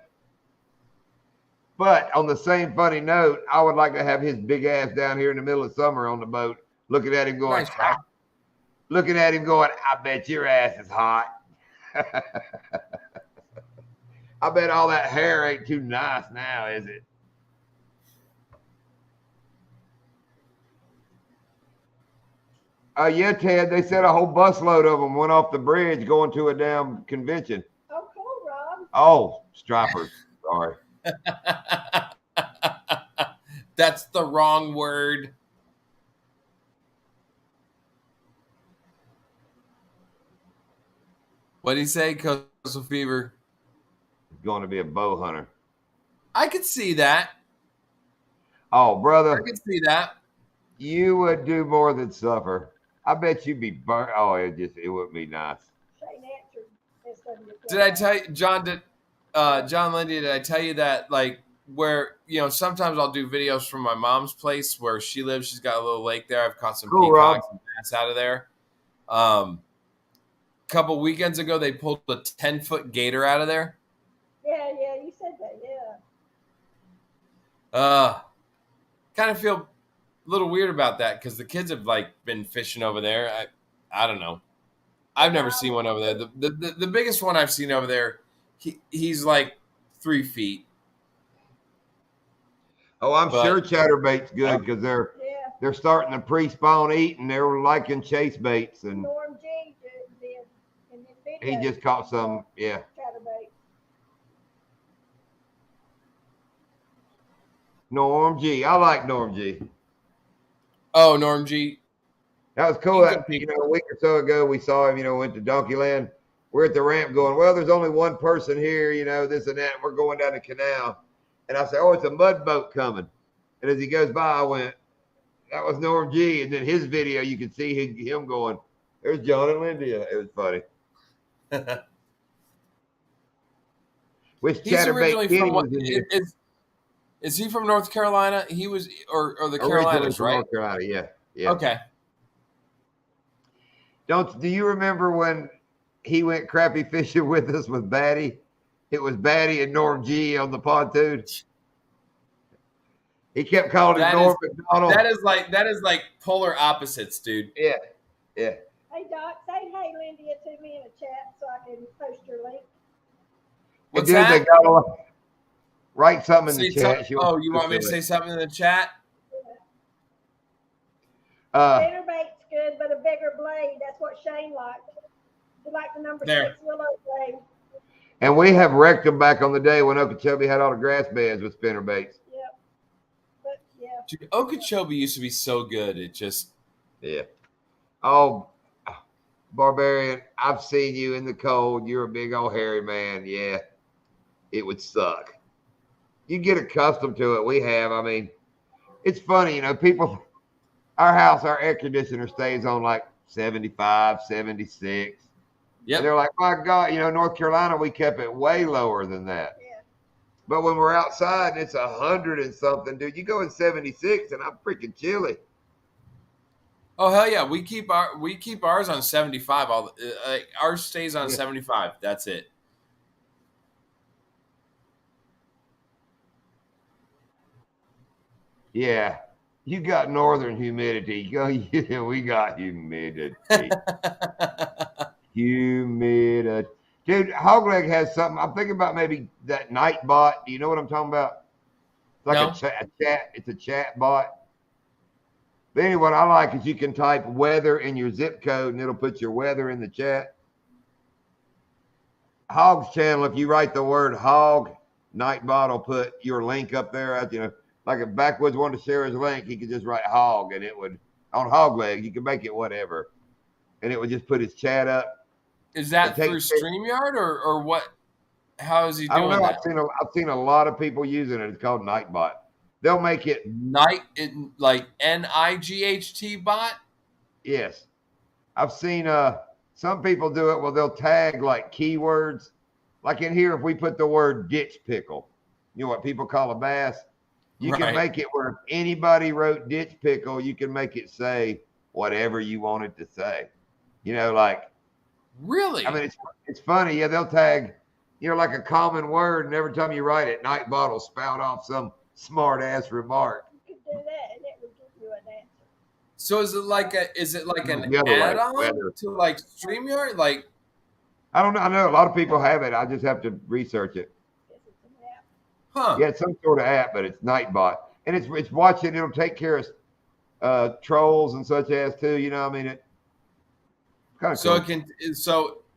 But on the same funny note, I would like to have his big ass down here in the middle of summer on the boat, looking at him going, Nice, Rock. looking at him going, I bet your ass is hot. I bet all that hair ain't too nice now, is it? Yeah, Ted, they said a whole busload of them went off the bridge going to a damn convention. Oh, cool, Rob. Oh, stripers. Sorry. That's the wrong word. What did he say? Coastal Fever. Going to be a bow hunter. I could see that. Oh, I brother, could see that. you would do more than suffer. I bet you'd be burnt. Oh, it wouldn't be nice. Shane answered SW. Did I tell you, John? John Lindy? Did I tell you that like where sometimes I'll do videos from my mom's place where she lives. She's got a little lake there. I've caught some Cool, Rob. peacocks and bass out of there. Couple weekends ago, they pulled a 10-foot gator out of there. Yeah, you said that, yeah. Kind of feel a little weird about that because the kids have like been fishing over there. I don't know. I've never seen one over there. The biggest one I've seen over there, he's like 3 feet. Oh, I'm But- sure chatterbait's good because Yeah. they're starting to pre-spawn eat and they're liking chase baits, and Norm G did in his he video. just caught some. Yeah, Chatterbait. Norm G. I like Norm G. Oh, Norm G. That was cool. He's a That, big- a week or so ago, we saw him. Went to Donkeyland. We're at the ramp going, well, there's only one person here. This and that. We're going down the canal, and I said, oh, it's a mud boat coming. And as he goes by, I went, that was Norm G. And then his video, you could see him going, there's John and Lindy. It was funny. Which He's originally chatterbait Kenny from what? was in here. Is he from North Carolina? He was, or the Originally Carolinas, from right? North Carolina, yeah. Okay. Do you remember when he went crappie fishing with us with Batty? It was Batty and Norm G on the pontoon. He kept calling him Norm McDonald. That is like polar opposites, dude. Yeah. Hey, Doc, say hey, Lindy, to me in a chat so I can post your link. What's Dude, that? they gotta write something in the Say chat. some- oh, you want me to say something in the chat? Spinnerbait's good, but a bigger blade. That's what Shane liked. He liked the number There. 6 willow blade. And we have wrecked them back on the day when Okeechobee had all the grass beds with spinner baits. Yep. But yeah. Dude, Okeechobee used to be so good. It just Yeah. Oh, Barbarian, I've seen you in the cold. You're a big old hairy man. Yeah. It would suck. You get accustomed to it. We have. I mean, it's funny, people, our house, our air conditioner stays on like 75, 76. Yep. And they're like, my God, North Carolina, we kept it way lower than that. Yeah. But when we're outside and it's 100 and something, dude, you go in 76 and I'm freaking chilly. Oh hell yeah, we keep ours on 75. Ours stays on 75. That's it. Yeah. You got northern humidity. Yeah, we got humidity. Humidity. Dude, Hogleg has something. I'm thinking about maybe that night bot. Do you know what I'm talking about? It's like No. a chat. It's a chat bot. But anyway, what I like is you can type weather in your zip code and it'll put your weather in the chat. Hog's channel, if you write the word hog, Nightbot will put your link up there. You know, like if Backwoods wanted to share his link, he could just write hog and it would, on hog leg, you can make it whatever. And it would just put his chat up. Is that through StreamYard or what? How is he doing I don't know. that? I've seen a lot of people using it. It's called Nightbot. They'll make it like NIGHT bot. Yes, I've seen some people do it. Well, they'll tag like keywords. Like in here, if we put the word ditch pickle, you know what people call a bass. You can make it where if anybody wrote ditch pickle, you can make it say whatever you want it to say. You know, like really. I mean, it's funny. Yeah, they'll tag, you know, like a common word, and every time you write it, Nightbot will spout off some smart ass remark. You could do that, and it would give you an answer. So is it like an add-on to like StreamYard? Like I don't know. I know a lot of people have it. I just have to research it. Huh? Yeah, it's some sort of app, but it's Nightbot, and it's watching. It'll take care of trolls and such as too. You know, I mean, it kind of so cool.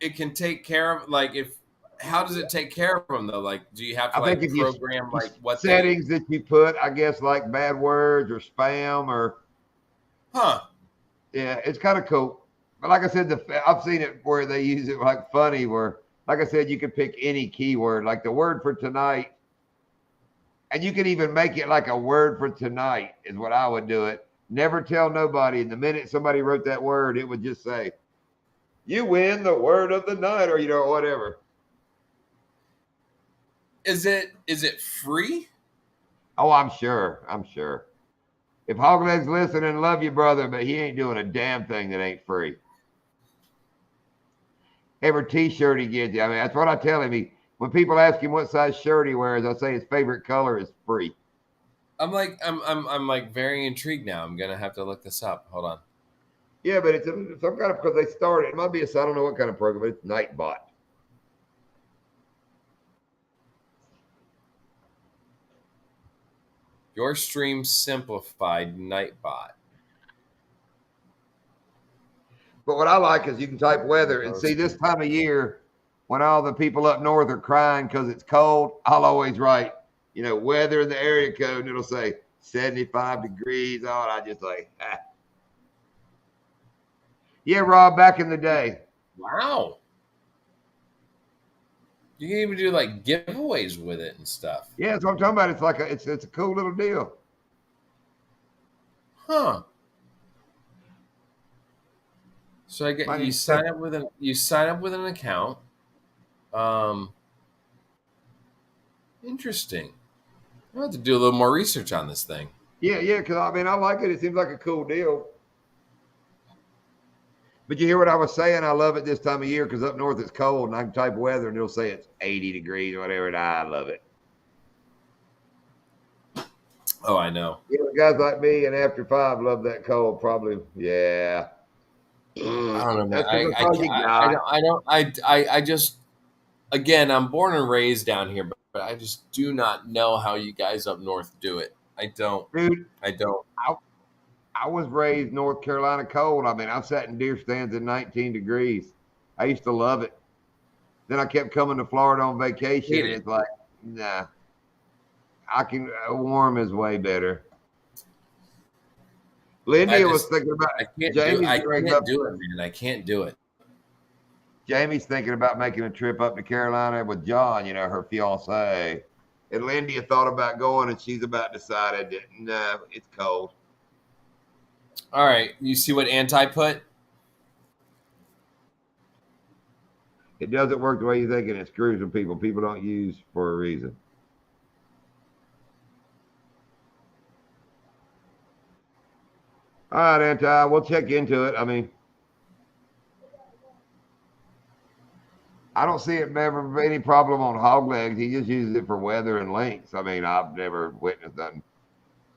it can take care of like if. How does it take care of them though? Like, do you have to like program like what settings that you put? I guess like bad words or spam or. Huh. Yeah, it's kind of cool. But like I said, I've seen it where they use it like funny. Where, like I said, you can pick any keyword, like the word for tonight. And you can even make it like a word for tonight is what I would do it. Never tell nobody. And the minute somebody wrote that word, it would just say, you win the word of the night or, you know, whatever. Is it free? Oh, I'm sure. If Hogleg's listening, love you, brother, but he ain't doing a damn thing that ain't free. Every t-shirt he gets you. I mean, that's what I tell him. When people ask him what size shirt he wears, I say his favorite color is free. I'm like very intrigued now. I'm gonna have to look this up. Hold on. Yeah, but it's some kind of, because they started. It might be I don't know what kind of program, but it's Nightbot. Your stream simplified Nightbot. But what I like is you can type weather and see this time of year when all the people up north are crying because it's cold. I'll always write, you know, weather in the area code, and it'll say 75 degrees on. I just like, ah. Yeah, Rob, back in the day. Wow. You can even do like giveaways with it and stuff. Yeah, that's what I'm talking about. It's like it's a cool little deal. Huh. So I get you sign up with an account. Interesting. I'll have to do a little more research on this thing. Yeah, because I mean I like it. It seems like a cool deal. But you hear what I was saying? I love it this time of year because up north it's cold and I can type weather and it'll say it's 80 degrees or whatever, and I love it. Oh, I know. Yeah, guys like me and after 5 love that cold. Probably, yeah. I don't know. I just, again, I'm born and raised down here, but I just do not know how you guys up north do it. I don't. Dude, I don't. I was raised North Carolina cold. I mean, I've sat in deer stands at 19 degrees. I used to love it. Then I kept coming to Florida on vacation, and it's like, nah. Warm is way better. Lindy was thinking about. I can't do it, man. I can't do it. Jamie's thinking about making a trip up to Carolina with John, you know, her fiance. And Lindy had thought about going, and she's about decided that, no, it's cold. All right. You see what Anti put? It doesn't work the way you think, and it screws with people. People don't use for a reason. All right, Anti, we'll check into it. I mean, I don't see it ever any problem on hog legs. He just uses it for weather and links. I mean, I've never witnessed nothing.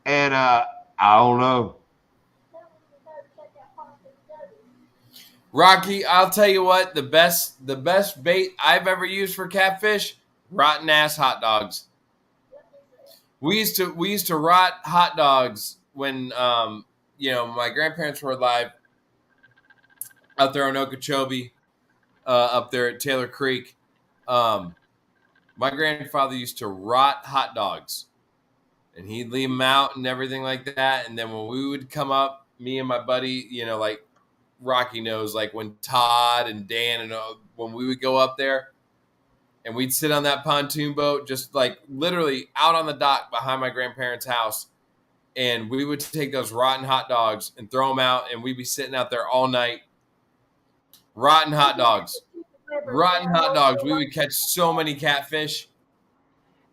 And I don't know. Rocky, I'll tell you what, the best bait I've ever used for catfish, rotten ass hot dogs. We used to rot hot dogs when my grandparents were alive out there on Okeechobee, up there at Taylor Creek. My grandfather used to rot hot dogs, and he'd leave them out and everything like that. And then when we would come up, me and my buddy, like Rocky knows, like when Todd and Dan and when we would go up there, and we'd sit on that pontoon boat, just like literally out on the dock behind my grandparents' house. And we would take those rotten hot dogs and throw them out, and we'd be sitting out there all night. Rotten hot dogs. Rotten hot dogs. We would catch so many catfish.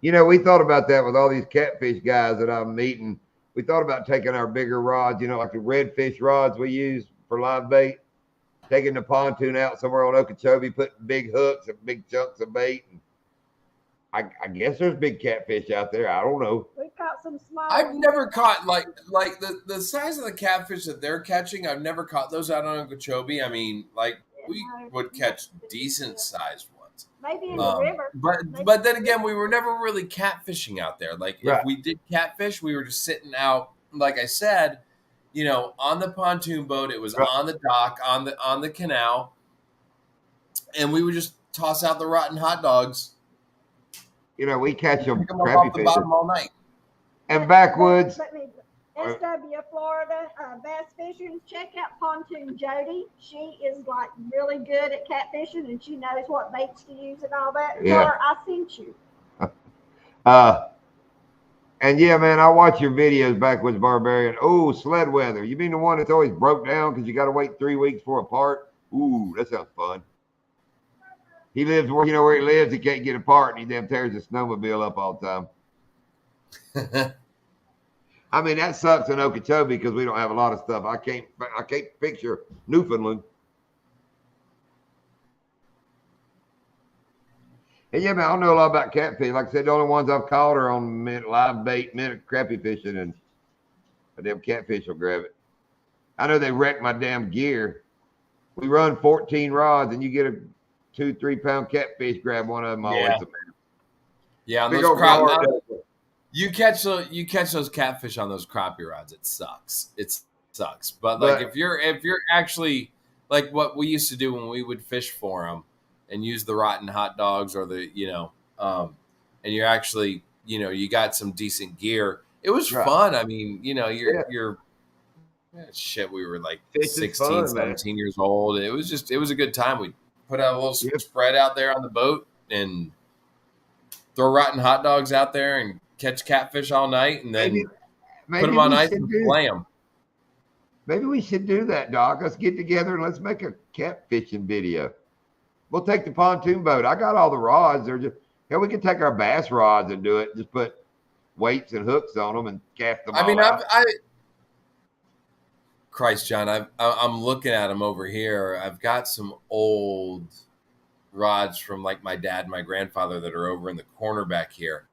We thought about that with all these catfish guys that I'm meeting. We thought about taking our bigger rods, like the redfish rods we use for live bait, taking the pontoon out somewhere on Okeechobee, putting big hooks and big chunks of bait. And I guess there's big catfish out there. I don't know. We caught some small. I've never caught like the size of the catfish that they're catching. I've never caught those out on Okeechobee. I mean, like we would catch decent sized ones. Maybe in the river. But then again, we were never really catfishing out there. Like Right. if we did catfish, we were just sitting out. Like I said, on the pontoon boat. It was Right. on the dock, on the canal, and we would just toss out the rotten hot dogs. We catch them Pick them up crappy off the fish bottom all night. and backwoods. SW Florida bass fishing. Check out Pontoon Jody. She is like really good at catfishing, and she knows what baits to use and all that. Yeah. Tell her I sent you. And yeah, man, I watch your videos, Backwoods Barbarian. Oh, sled weather. You mean the one that's always broke down because you got to wait 3 weeks for a part? Ooh, that sounds fun. He lives where where he lives. He can't get a part, and he damn tears his snowmobile up all the time. I mean, that sucks in Okeechobee because we don't have a lot of stuff. I can't picture Newfoundland. And yeah, man, I don't know a lot about catfish. Like I said, the only ones I've caught are on live bait, minute crappie fishing, and a damn catfish will grab it. I know they wreck my damn gear. We run 14 rods, and you get a 2-3 pound catfish, grab one of them. Yeah. Yeah, on Big those old crop, hard. you catch those catfish on those crappie rods. It sucks. It sucks. But like if you're actually like what we used to do when we would fish for them and use the rotten hot dogs or the and you're actually you got some decent gear. It was Right. fun. I mean you're shit. We were like Fishing's 16, fun, 17 years old. It was a good time. We put out a little spread out there on the boat and throw rotten hot dogs out there and catch catfish all night, and then put them on ice and flay them. Maybe we should do that, Doc. Let's get together and let's make a catfishing video. We'll take the pontoon boat. I got all the rods. They're just we can take our bass rods and do it. Just put weights and hooks on them and cast them. Christ, John, I'm looking at them over here. I've got some old rods from like my dad and my grandfather that are over in the corner back here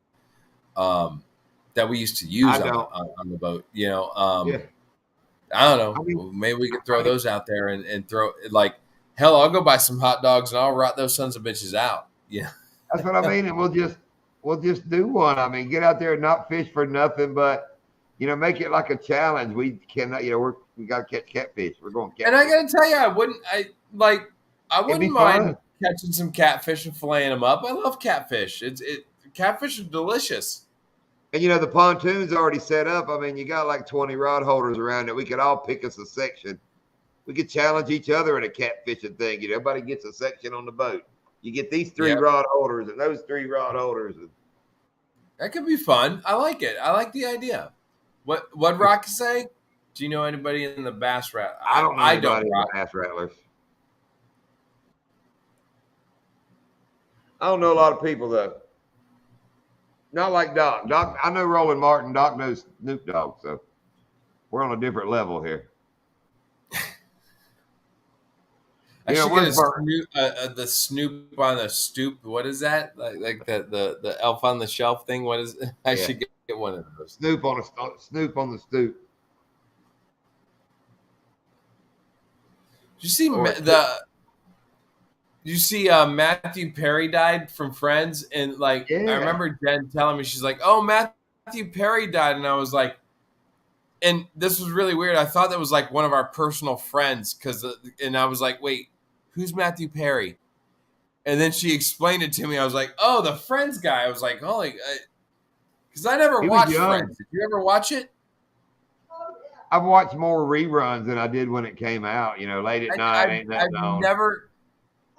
that we used to use on the boat. Yeah. I don't know. Maybe we could throw those out there and throw like hell. I'll go buy some hot dogs and I'll rot those sons of bitches out. Yeah, that's what I mean. And we'll just do one. I mean, get out there and not fish for nothing, but make it like a challenge. We cannot. We got to catch catfish. We're going catfish. And I got to tell you, I wouldn't mind fun. Catching some catfish and filleting them up. I love catfish. Catfish are delicious. And the pontoon's already set up. I mean, you got like 20 rod holders around it. We could all pick us a section. We could challenge each other in a catfishing thing. Everybody gets a section on the boat. You get these 3 rod holders and those 3 rod holders. That could be fun. I like it. I like the idea. What Rocky say? Do you know anybody in the bass rat? I don't know anybody in the bass rattlers. I don't know a lot of people though. Not like Doc. Doc, I know Roland Martin. Doc knows Snoop Dogg, so we're on a different level here. I should get the Snoop on the stoop. What is that? Like the elf on the shelf thing? What is it? I should get one of those. Snoop on the stoop. Did you see Matthew Perry died from Friends? And I remember Jen telling me, she's like, oh, Matthew Perry died. And I was like, and this was really weird. I thought that was like one of our personal friends and I was like, wait, who's Matthew Perry? And then she explained it to me. I was like, oh, the Friends guy. I was like, holy, because I never He was watched young. Friends. Did you ever watch it? Oh, yeah. I've watched more reruns than I did when it came out. You know, late at night, ain't that I've known. never,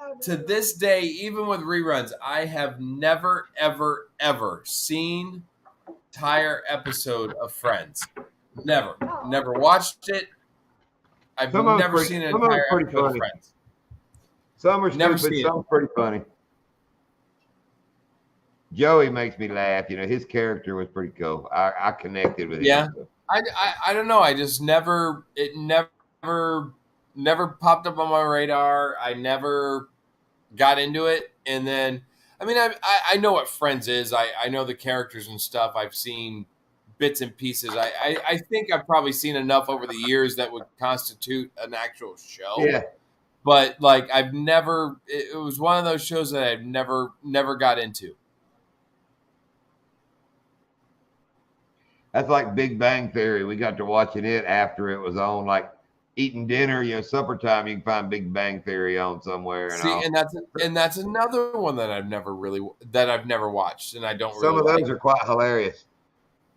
Oh, to this day, even with reruns, I have never, ever, ever seen an entire episode of Friends. Never. Never watched it. I've Some of never it's seen an some of it's entire pretty episode of funny. Friends. Some are Never stupid, seen it. some pretty funny. Joey makes me laugh. You know, his character was pretty cool. I connected with him. Yeah. So. I don't know. I just never popped up on my radar. I never got into it. And then, I mean, I know what Friends is. I know the characters and stuff. I've seen bits and pieces. I think I've probably seen enough over the years that would constitute an actual show. Yeah. But like, I've never, it was one of those shows that I've never got into. That's like Big Bang Theory. We got to watching it after it was on, like eating dinner, you know, supper time. You can find Big Bang Theory on somewhere. And See, all. and that's another one that I've never watched, and I don't Some really of those like. are quite hilarious.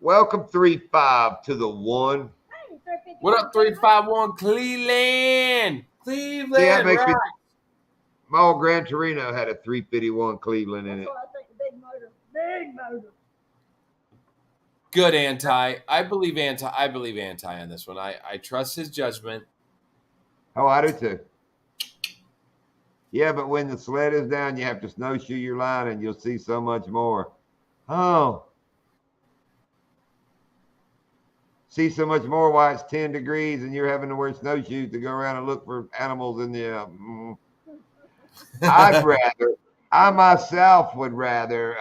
Welcome 3-5 to the one. Hey, 351. What up, 351 Cleveland? Cleveland, See, that makes me. right. My old Gran Torino had a 351 Cleveland in That's it. what I think. Big motor. Big motor. Good anti. I believe anti on this one. I trust his judgment. Oh, I do too. Yeah, but when the sled is down, you have to snowshoe your line and you'll see so much more. Oh. See so much more why it's 10 degrees and you're having to wear snowshoes to go around and look for animals in the. I myself would rather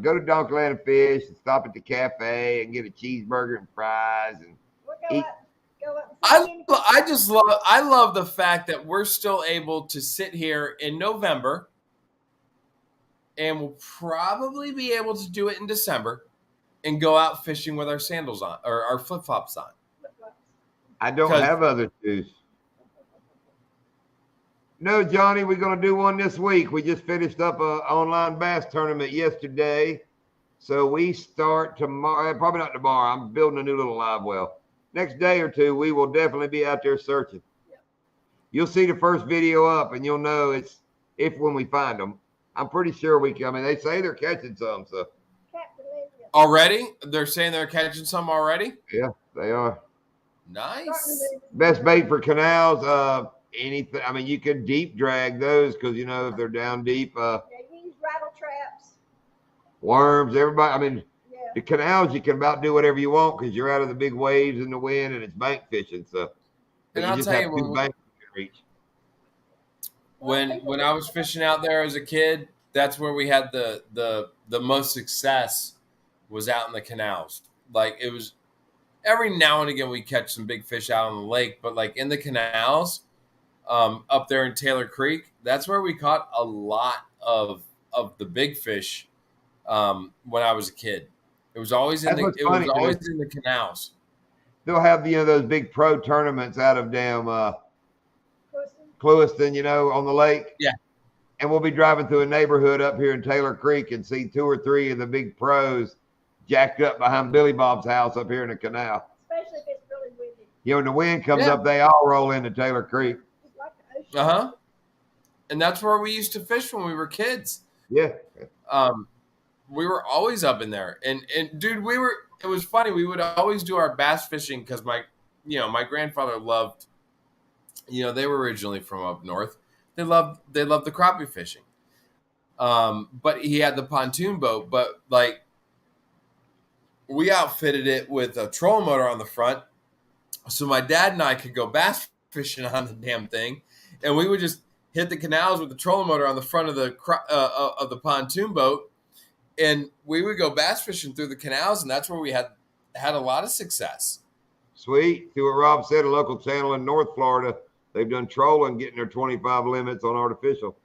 go to Donkeyland and Fish and stop at the cafe and get a cheeseburger and fries and We'll go eat. up. Go up. And see I love the fact that we're still able to sit here in November, and we'll probably be able to do it in December and go out fishing with our sandals on or our flip flops on. I don't 'Cause- have other shoes. No, Johnny, we're going to do one this week. We just finished up an online bass tournament yesterday. So we start tomorrow. Probably not tomorrow. I'm building a new little live well. Next day or two, we will definitely be out there searching. Yeah. You'll see the first video up and you'll know it's when we find them. I'm pretty sure I mean, they say they're catching some. So Captain Lydia. Already? They're saying they're catching some already? yeah, they are. Starting Nice. to do- Best bait for canals. Anything. I mean, you can deep drag those because, you know, if they're down deep, Yeah, you use rattle traps. worms, everybody. I mean, Yeah. the canals, you can about do whatever you want because you're out of the big waves and the wind and it's bank fishing. So And you I'll just tell have you, two banks you can reach. when I was fishing out there as a kid, that's where we had the most success was out in the canals. Like it was every now and again we catch some big fish out on the lake, but like in the canals, up there in Taylor Creek, that's where we caught a lot of the big fish when I was a kid. It was always in That's what's funny, in the canals. They'll have, you know, those big pro tournaments out of damn Pussy. Clewiston, you know, on the lake. Yeah. And we'll be driving through a neighborhood up here in Taylor Creek and see 2 or 3 of the big pros jacked up behind Billy Bob's house up here in the canal. Especially if it's really windy. You know, when the wind comes Yeah. up, they all roll into Taylor Creek. It's like the ocean. Uh-huh. And that's where we used to fish when we were kids. Yeah. We were always up in there. And dude, it was funny. We would always do our bass fishing because my grandfather loved, they were originally from up north. They loved the crappie fishing. But he had the pontoon boat, but like we outfitted it with a trolling motor on the front. So my dad and I could go bass fishing on the damn thing. And we would just hit the canals with the trolling motor on the front of the pontoon boat. And we would go bass fishing through the canals. And that's where we had a lot of success. Sweet. See what Rob said, a local channel in North Florida. They've done trolling, getting their 25 limits on artificial.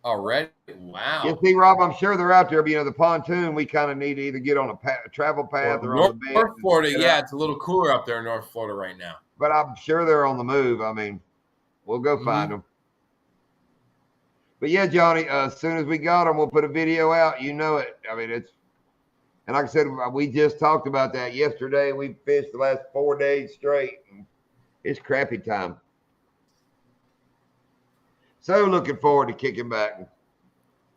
Already? You Wow. see, Rob, I'm sure they're out there, but the pontoon, we kind of need to either get on a travel path or on North, the bench. North Florida, yeah, it's a little cooler up there in North Florida right now. But I'm sure they're on the move. I mean, we'll go find them. But yeah, Johnny, as soon as we got them, we'll put a video out. You know it. I mean, it's, and like I said, we just talked about that yesterday. We fished the last 4 days straight. It's crappy time. So looking forward to kicking back.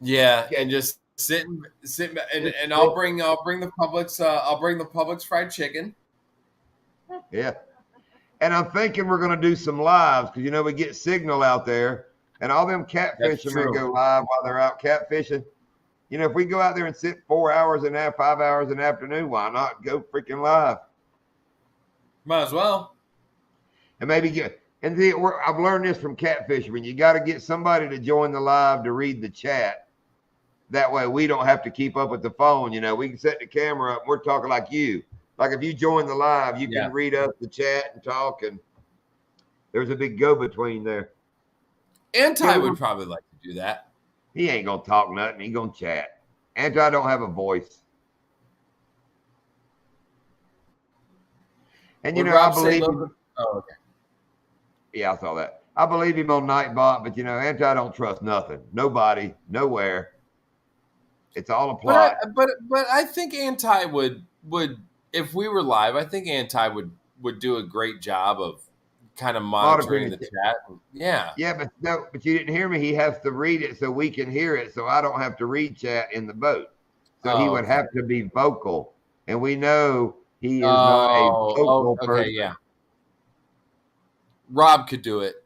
Yeah, and just sitting back, and I'll bring the Publix fried chicken. Yeah. And I'm thinking we're going to do some lives because, we get signal out there and all them catfishermen go live while they're out catfishing. If we go out there and sit 4 hours and a half, 5 hours in the afternoon, why not go freaking live? Might as well. And maybe I've learned this from catfishermen. You got to get somebody to join the live to read the chat. That way we don't have to keep up with the phone. We can set the camera up and we're talking like you. Like if you join the live, you can read up the chat and talk, and there's a big go-between there. Anti would probably like to do that. He ain't going to talk nothing. He going to chat. Anti don't have a voice. And, I believe him. Oh, okay. Yeah, I saw that. I believe him on Nightbot, but, Anti don't trust nothing. Nobody, nowhere. It's all a plot. But I think Anti would if we were live, I think Anti would do a great job of kind of monitoring the chat. Yeah. Yeah, but you didn't hear me. He has to read it so we can hear it, so I don't have to read chat in the boat. So he would have to be vocal. And we know he is not a vocal person. Yeah. Rob could do it.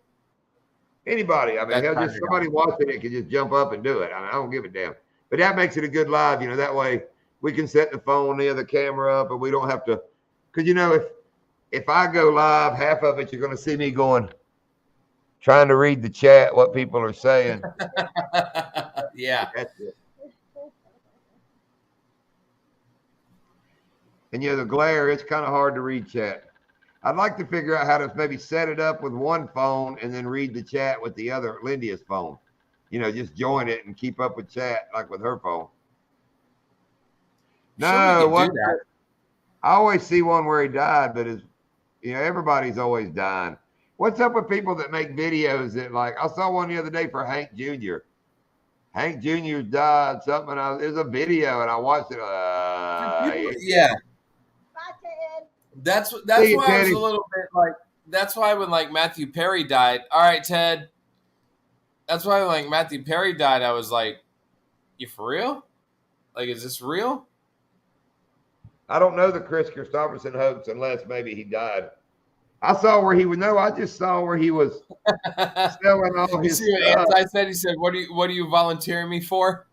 Anybody. I mean, somebody watching it can just jump up and do it. I don't give a damn. But that makes it a good live. That way we can set the phone near the camera up, and we don't have to. Because, if I go live, half of it, you're going to see me trying to read the chat, what people are saying. Yeah. That's it. And, the glare, it's kind of hard to read chat. I'd like to figure out how to maybe set it up with one phone and then read the chat with the other, Lindia's phone. Just join it and keep up with chat like with her phone. No, I always see one where he died, but everybody's always dying. What's up with people that make videos that I saw one the other day for Hank Jr. Hank Jr. died, something, and there's a video and I watched it. Yeah. Bye, Ted. That's why I was a little bit that's why when Matthew Perry died. All right, Ted. That's why when Matthew Perry died, I was like, you for real? Is this real? I don't know the Chris Christopherson hoax unless maybe he died. I saw where he would know. I just saw where he was selling all his stuff. Anti said, he said, "What are you volunteering me for?"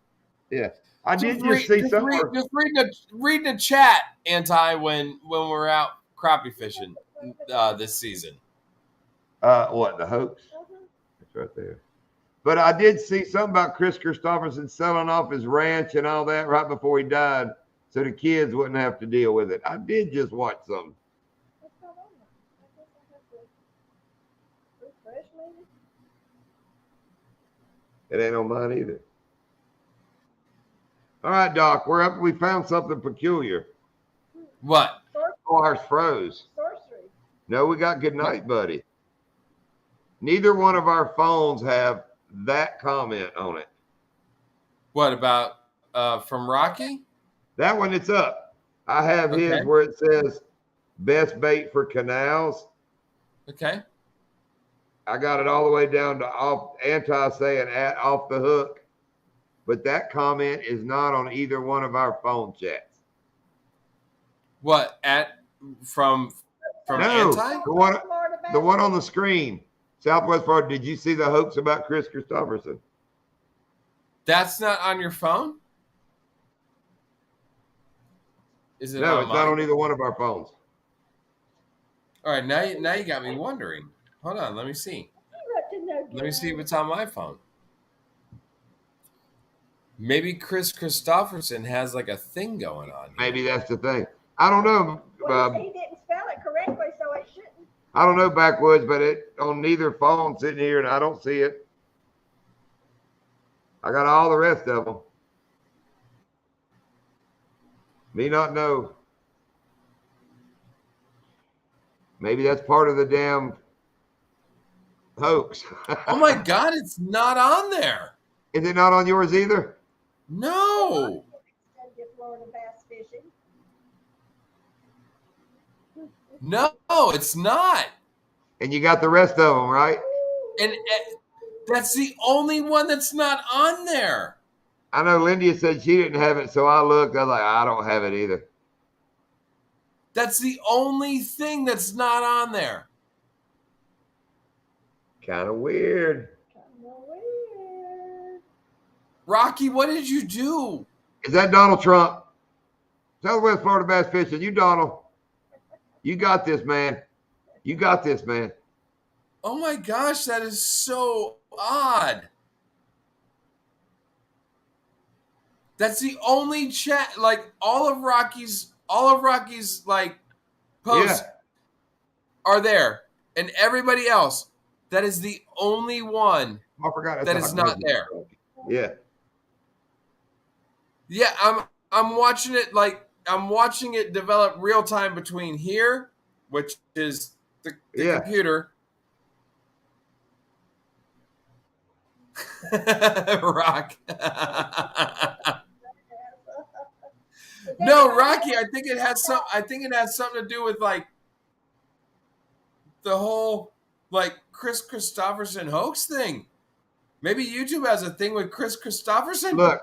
Yeah, I did just see something. Just reading the chat, Anti, when we're out crappie fishing this season. What, the hoax? It's right there. But I did see something about Chris Christopherson selling off his ranch and all that right before he died, so the kids wouldn't have to deal with it. I did just watch something. It ain't on mine either. All right, Doc, we're up. We found something peculiar. What? Ours froze. Sorcery. No, we got good night, buddy. Neither one of our phones have that comment on it. What about from Rocky? That one, it's up. I have his where it says best bait for canals. Okay. I got it all the way down to off Anti saying at off the hook. But that comment is not on either one of our phone chats. What from no, Anti? The one on the screen. Southwest Florida. Did you see the hoax about Chris Christopherson? That's not on your phone? Is it? No, it's not on either one of our phones. All right, now you got me wondering. Hold on, let me see. Let me see what's on my phone. Maybe Chris Christopherson has a thing going on here. Maybe that's the thing. I don't know. Well, he didn't spell it correctly, so it shouldn't. I don't know, Backwoods, but it on neither phone sitting here, and I don't see it. I got all the rest of them. Me not know. Maybe that's part of the damn hoax. Oh my God, it's not on there. Is it not on yours either? No. Instead of Florida bass fishing. No, it's not. And you got the rest of them, right? And that's the only one that's not on there. I know Lindy said she didn't have it, so I looked. I was like, I don't have it either. That's the only thing that's not on there. Kind of weird. Kind of weird. Rocky, what did you do? Is that Donald Trump? Southwest Florida Bass Fishing. You, Donald. You got this, man. You got this, man. Oh my gosh, that is so odd. That's the only chat, like all of Rocky's like posts are there, and everybody else. That is the only one I forgot that is not there. Yeah. Yeah, I'm watching it I'm watching it develop real time between here, which is the computer. Rock. No, Rocky, I think it has something to do with like the whole like Chris Christopherson hoax thing. Maybe YouTube has a thing with Chris Christopherson. Look,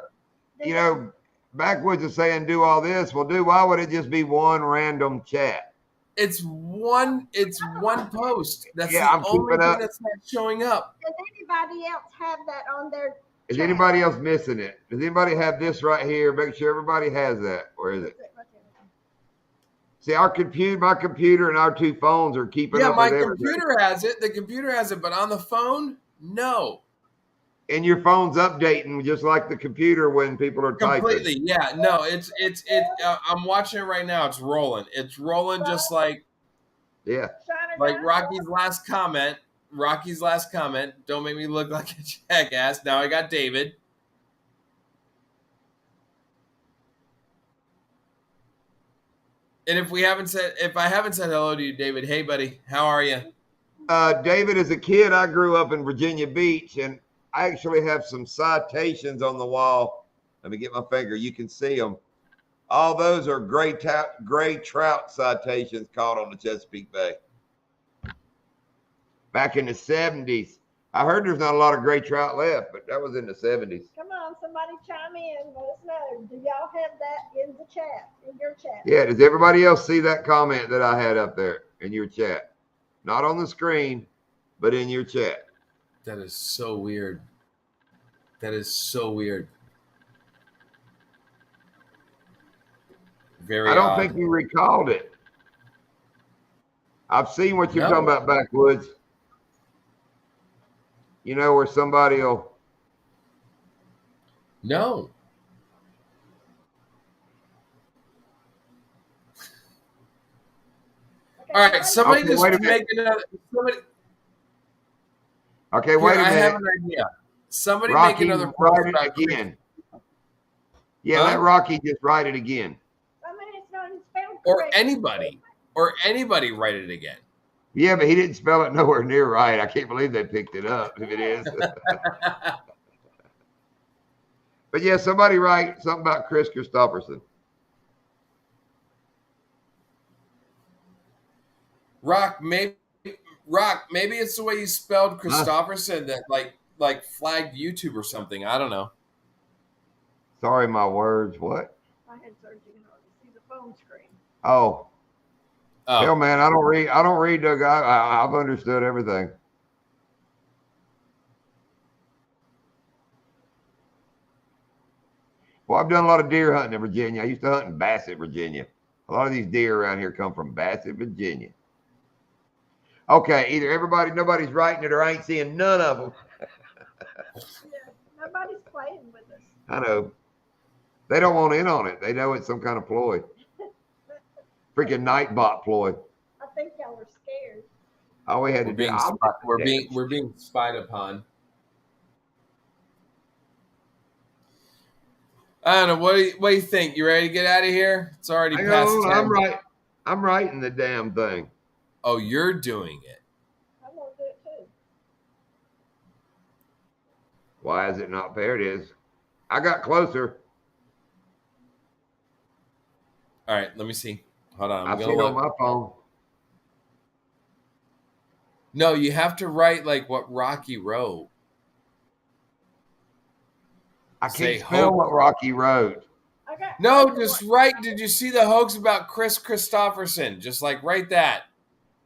you know, Backwoods is saying do all this. Well, why would it just be one random chat? It's one post. That's Yeah, the only thing that's not showing up. Does anybody else have that on their Is chat? anybody else missing it? Does anybody have this right here? Make sure everybody has that. Where is it? See, my computer and our two phones are keeping up with everything. Yeah, my computer has it. The computer has it, but on the phone, no. And your phone's updating just like the computer when people are typing. Completely, yeah. No, it's I'm watching it right now. It's rolling. It's rolling just like Rocky's last comment. Don't make me look like a jackass. Now I got David. And if I haven't said hello to you, David, hey buddy, how are you? David, as a kid, I grew up in Virginia Beach, and I actually have some citations on the wall. Let me get my finger. You can see them. All those are gray trout citations caught on the Chesapeake Bay. Back in the 70s. I heard there's not a lot of gray trout left, but that was in the 70s. Come on, somebody chime in. Let us know. Do y'all have that in the chat, in your chat? Yeah, does everybody else see that comment that I had up there in your chat? Not on the screen, but in your chat. That is so weird. That is so weird. Very I don't odd. think you recalled it. I've seen what you're talking about, Backwoods. You know, where somebody will. No. All right, somebody just make another. Somebody. Okay, wait a minute. I have an idea. Somebody Rocky, make another. Write it again. Yeah, let Rocky just write it again. I mean, it's not spelled correctly. Or anybody write it again. Yeah, but he didn't spell it nowhere near right. I can't believe they picked it up if it is. But yeah, somebody write something about Chris Christopherson. Rock, maybe it's the way you spelled Christopherson that like flagged YouTube or something. I don't know. Sorry, my words. What? I had searching hard to see the phone screen. Oh. Hell, man, I don't read, Doug. I've understood everything. Well, I've done a lot of deer hunting in Virginia. I used to hunt in Bassett, Virginia. A lot of these deer around here come from Bassett, Virginia. Okay, either nobody's writing it, or I ain't seeing none of them. Yeah, nobody's playing with us. I know. They don't want in on it. They know it's some kind of ploy. Freaking Nightbot ploy. I think y'all were scared. All we had to do. We're being spied upon. I don't know. What do you think? You ready to get out of here? It's already Hang past on, 10. I'm writing the damn thing. Oh, you're doing it. I'm gonna do it too. Why is it not? There it is. I got closer. All right, let me see. Hold on. I I'm see going it to on look. my phone. No, you have to write like what Rocky wrote. I Say can't spell hoax. what Rocky wrote. I got No, closer just what- write. Did you see the hoax about Chris Christopherson? Just like write that.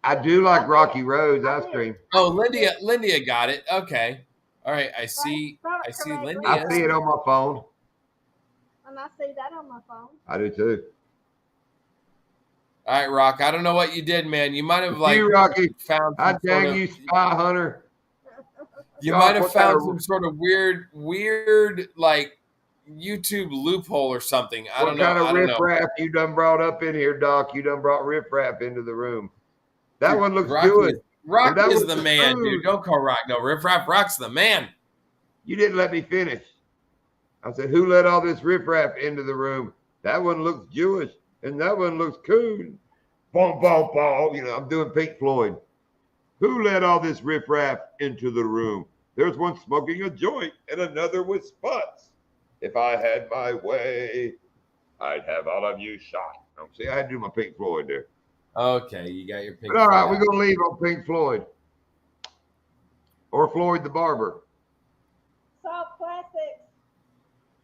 I do like Rocky Road's ice cream. Oh, Lindia got it. Okay. All right. I see correctly. I Lindia. see it on my phone. And I see that on my phone. I do too. All right, Rock. I don't know what you did, man. You might have like you, Rocky. found I some dang sort of, you, spy hunter. you Doc, might have what kind found of- some sort of weird like YouTube loophole or something. I don't know. What kind I of don't know. riffraff you done brought up in here, Doc? You done brought riffraff into the room. That Dude, one looks Rocky good. Is, Rocky That is was the man, food. dude. Don't call Rock. No, Riff Raff Rock's the man. You didn't let me finish. I said, who let all this riffraff into the room? That one looks Jewish, and that one looks cool. Boom, boom, boom. You know, I'm doing Pink Floyd. Who let all this riffraff into the room? There's one smoking a joint and another with spots. If I had my way, I'd have all of you shot. See, I had to do my Pink Floyd there. Okay, you got your Pink But all right, Floyd we're out. going to leave on Pink Floyd. Or Floyd the Barber. Soft plastics.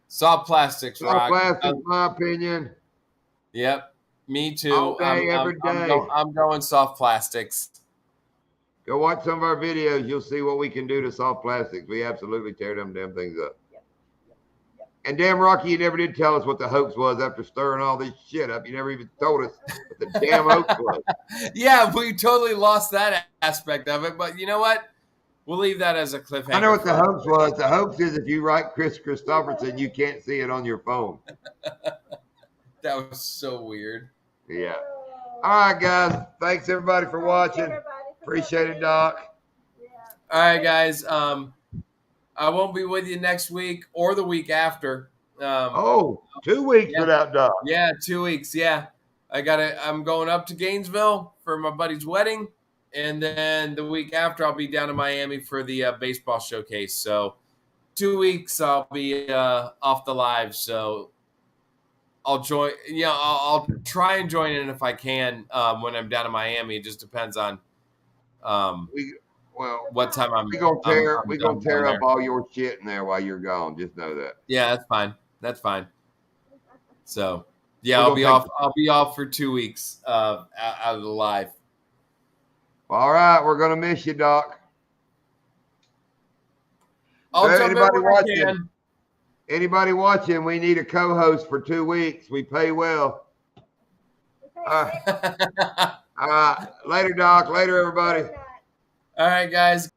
Soft plastics, Soft Rock. plastic, my opinion. Yep. Me too. All day, every day. I'm going soft plastics. Go watch some of our videos. You'll see what we can do to soft plastics. We absolutely tear them damn things up. And damn, Rocky, you never did tell us what the hoax was after stirring all this shit up. You never even told us what the damn hoax was. Yeah, we totally lost that aspect of it. But you know what? We'll leave that as a cliffhanger. I know what the for- hoax was. The hoax is if you write Chris Christopherson, you can't see it on your phone. That was so weird. Yeah. All right, guys. Thanks, everybody, for watching. Everybody for Appreciate it, coming in. Doc. Yeah. All right, guys. I won't be with you next week or the week after. Oh, 2 weeks Yeah. without Doc. Yeah, 2 weeks. Yeah, I'm going up to Gainesville for my buddy's wedding, and then the week after I'll be down in Miami for the baseball showcase. So 2 weeks I'll be off the live. So I'll join. Yeah, I'll try and join in if I can when I'm down in Miami. It just depends on Well, what time I'm. we're gonna tear I'm we gonna down tear there. up all your shit in there while you're gone. Just know that. Yeah, that's fine. That's fine. So yeah, We're I'll gonna be take- off. I'll be off for 2 weeks out of the live. All right, we're gonna miss you, Doc. I'll Hey, jump in anybody when I watching? can. Anybody watching? We need a co-host for 2 weeks. We pay well. Okay, All right, later, Doc. Later, everybody. good night. All right, guys.